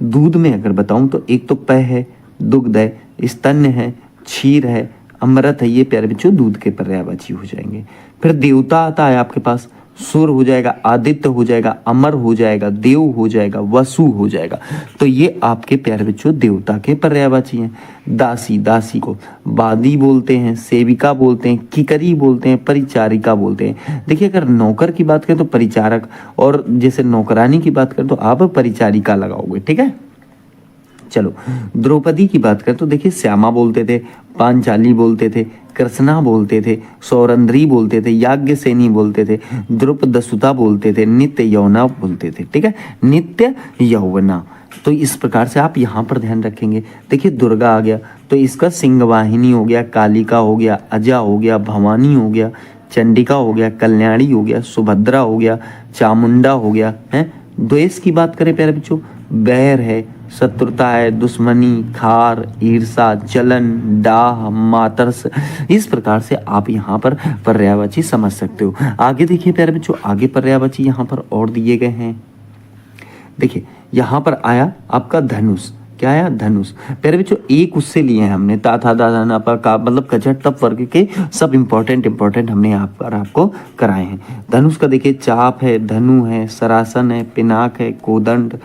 दूध में अगर बताऊं तो एक तो पय है, दुग्ध है, स्तन्य है, क्षीर है, अमृत है। ये प्यारे बच्चों दूध के पर्यायवाची हो जाएंगे। फिर देवता आता है आपके पास, सूर हो जाएगा, आदित्य हो जाएगा, अमर हो जाएगा, देव हो जाएगा, वसु हो जाएगा। तो ये आपके प्यारे बच्चों देवता के पर्यायवाची हैं। दासी, दासी को बादी बोलते हैं, सेविका बोलते हैं, किकरी बोलते हैं, परिचारिका बोलते हैं। देखिए अगर नौकर की बात करें तो परिचारक, और जैसे नौकरानी की बात करें तो आप परिचारिका लगाओगे। ठीक है। चलो द्रौपदी की बात करें तो देखिए श्यामा बोलते थे, पांचाली बोलते थे, कृष्णा बोलते थे, सौरंद्री बोलते थे, याज्ञसेनी बोलते थे, द्रुपदसुता बोलते थे, नित्य यौवना बोलते थे। ठीक है। नित्य यौवना। तो इस प्रकार से आप यहाँ पर ध्यान रखेंगे। देखिए दुर्गा आ गया तो इसका सिंहवाहिनी हो गया, कालिका हो गया, अजा हो गया, भवानी हो गया, चंडिका हो गया, कल्याणी हो गया, सुभद्रा हो गया, चामुंडा हो गया। है द्वेष की बात करें प्यारे बच्चों, बैर है, शत्रुता है, दुश्मनी, खार, ईर्षा, जलन, डाह, मातरस। इस प्रकार से आप यहाँ पर पर्यायवाची समझ सकते हो। आगे देखिए प्यारे बच्चों, आगे पर्यायवाची यहाँ पर और दिए गए हैं। देखिए यहाँ पर आया आपका धनुष। क्या आया? धनुष। प्यारे बच्चों एक उससे लिए हैं हमने, ता था दादा ना पा का, मतलब कचट तप वर्ग के सब इंपॉर्टेंट हमने यहाँ पर आपको कराए हैं। धनुष का देखिए चाप है, धनु है, सरासन है, पिनाक है, कोदंड,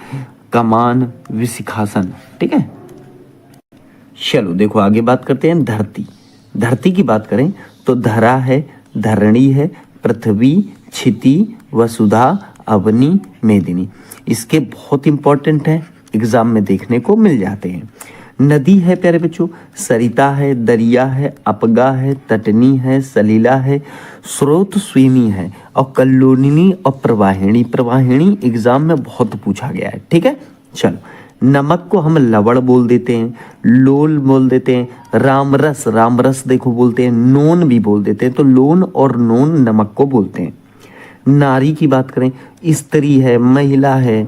कमान, विशिखासन। ठीक है। चलो देखो आगे बात करते हैं धरती। धरती की बात करें तो धरा है, धरणी है, पृथ्वी, क्षिति, वसुधा, अवनी, मेदिनी। इसके बहुत इंपॉर्टेंट है, एग्जाम में देखने को मिल जाते हैं। नदी है प्यारे बच्चों, सरिता है, दरिया है, अपगा है, तटनी है, सलीला है, स्रोत स्विनी है, और कल्लोनिनी और प्रवाहिणी। प्रवाहिणी एग्जाम में बहुत पूछा गया है। ठीक है। चलो नमक को हम लवण बोल देते हैं, लोल बोल देते हैं, रामरस, रामरस देखो बोलते हैं, नोन भी बोल देते हैं। तो लोन और नोन नमक को बोलते हैं। नारी की बात करें, स्त्री है, महिला है,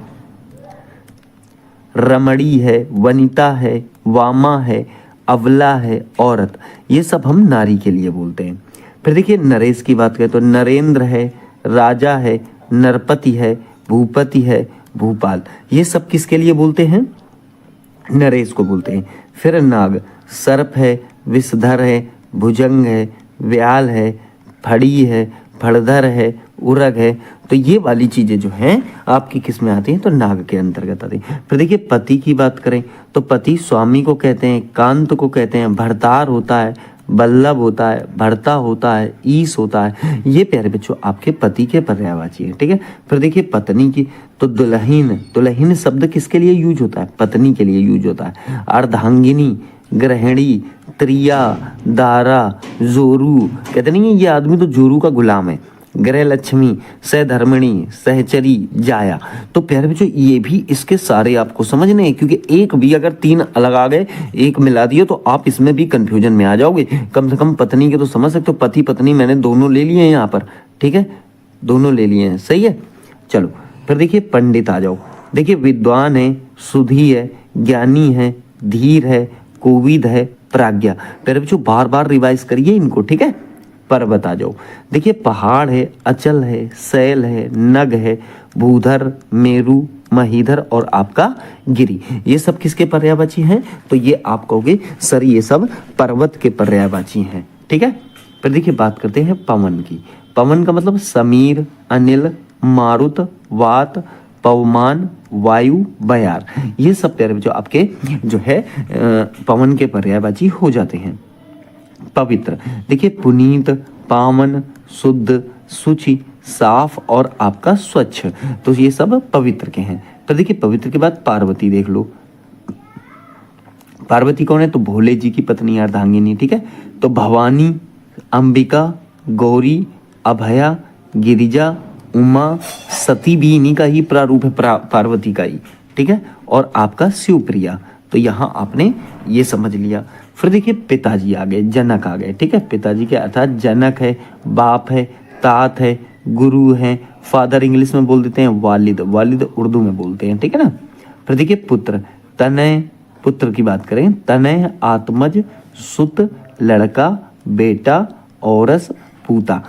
रमणी है, वनिता है, वामा है, अवला है, औरत। ये सब हम नारी के लिए बोलते हैं। फिर देखिए नरेश की बात करें तो नरेंद्र है, राजा है, नरपति है, भूपति है, भूपाल। ये सब किसके लिए बोलते हैं? नरेश को बोलते हैं। फिर नाग, सर्प है, विषधर है, भुजंग है, व्याल है, फड़ी है, फड़धर है, उरग है। तो ये वाली चीजें जो हैं आपकी किस में आती हैं? तो नाग के अंतर्गत आती हैं। फिर देखिए पति की बात करें तो पति स्वामी को कहते हैं, कांत को कहते हैं, भरतार होता है, बल्लभ होता है, भरता होता है, ईश होता है। ये प्यारे बच्चों आपके पति के पर्यायवाची है। ठीक है। फिर देखिए पत्नी की तो दुल्हीन, दुल्हीन शब्द किसके लिए यूज होता है? पत्नी के लिए यूज होता है। अर्धांगिनी, गृहिणी, त्रिया, दारा, जोरू। कहते नहीं ये आदमी तो जोरू का गुलाम है। गृह लक्ष्मी, सहधर्मिणी, सहचरी, जाया। तो प्यारे बच्चों ये भी इसके सारे आपको समझने हैं, क्योंकि एक भी अगर तीन अलग आ गए, एक मिला दिए तो आप इसमें भी कंफ्यूजन में आ जाओगे। कम से कम पत्नी के तो समझ सकते हो, पति पत्नी मैंने दोनों ले लिए हैं यहाँ पर। ठीक है। दोनों ले लिए हैं। सही है। चलो फिर देखिए पंडित आ जाओ। देखिए विद्वान है, सुधी है, ज्ञानी है, धीर है, कोविद है, प्राज्ञा। प्यारे बच्चों बार बार रिवाइज करिए इनको। ठीक है। पर्वत आ जाओ। देखिए पहाड़ है, अचल है, शैल है, नग है, भूधर, मेरु, महीधर और आपका गिरी। ये सब किसके पर्यायवाची हैं? तो ये आप कहोगे सर ये सब पर्वत के पर्यायवाची हैं। ठीक है। फिर देखिए बात करते हैं पवन की। पवन का मतलब समीर, अनिल, मारुत, वात, पवमान, वायु, बयार, ये सब प्यारे बच्चों आपके जो है पवन के पर्यायवाची हो जाते हैं। पवित्र, देखिए पुनीत, पावन, शुद्ध, शुचि, साफ और आपका स्वच्छ, तो ये सब पवित्र के हैं। तो देखिए पवित्र के बाद पार्वती देख लो। पार्वती कौन है? तो भोले जी की पत्नी अर्धांगिनी, ठीक है। तो भवानी, अंबिका, गौरी, अभया, गिरिजा, उमा, सती भी इन्हीं का ही प्रारूप है, पार्वती का ही, ठीक है। और आपका शिवप्रिया, तो यहाँ आपने ये समझ लिया। फिर देखिए पिताजी आ गए, जनक आ गए, ठीक है। पिताजी के अर्थात जनक है, बाप है, तात है, गुरु है, फादर इंग्लिश में बोल देते हैं, वालिद, वालिद उर्दू में बोलते हैं, ठीक है ना। फिर देखिए पुत्र, तनय, पुत्र की बात करें, तनय, आत्मज, सुत, लड़का, बेटा, औरस, पूता।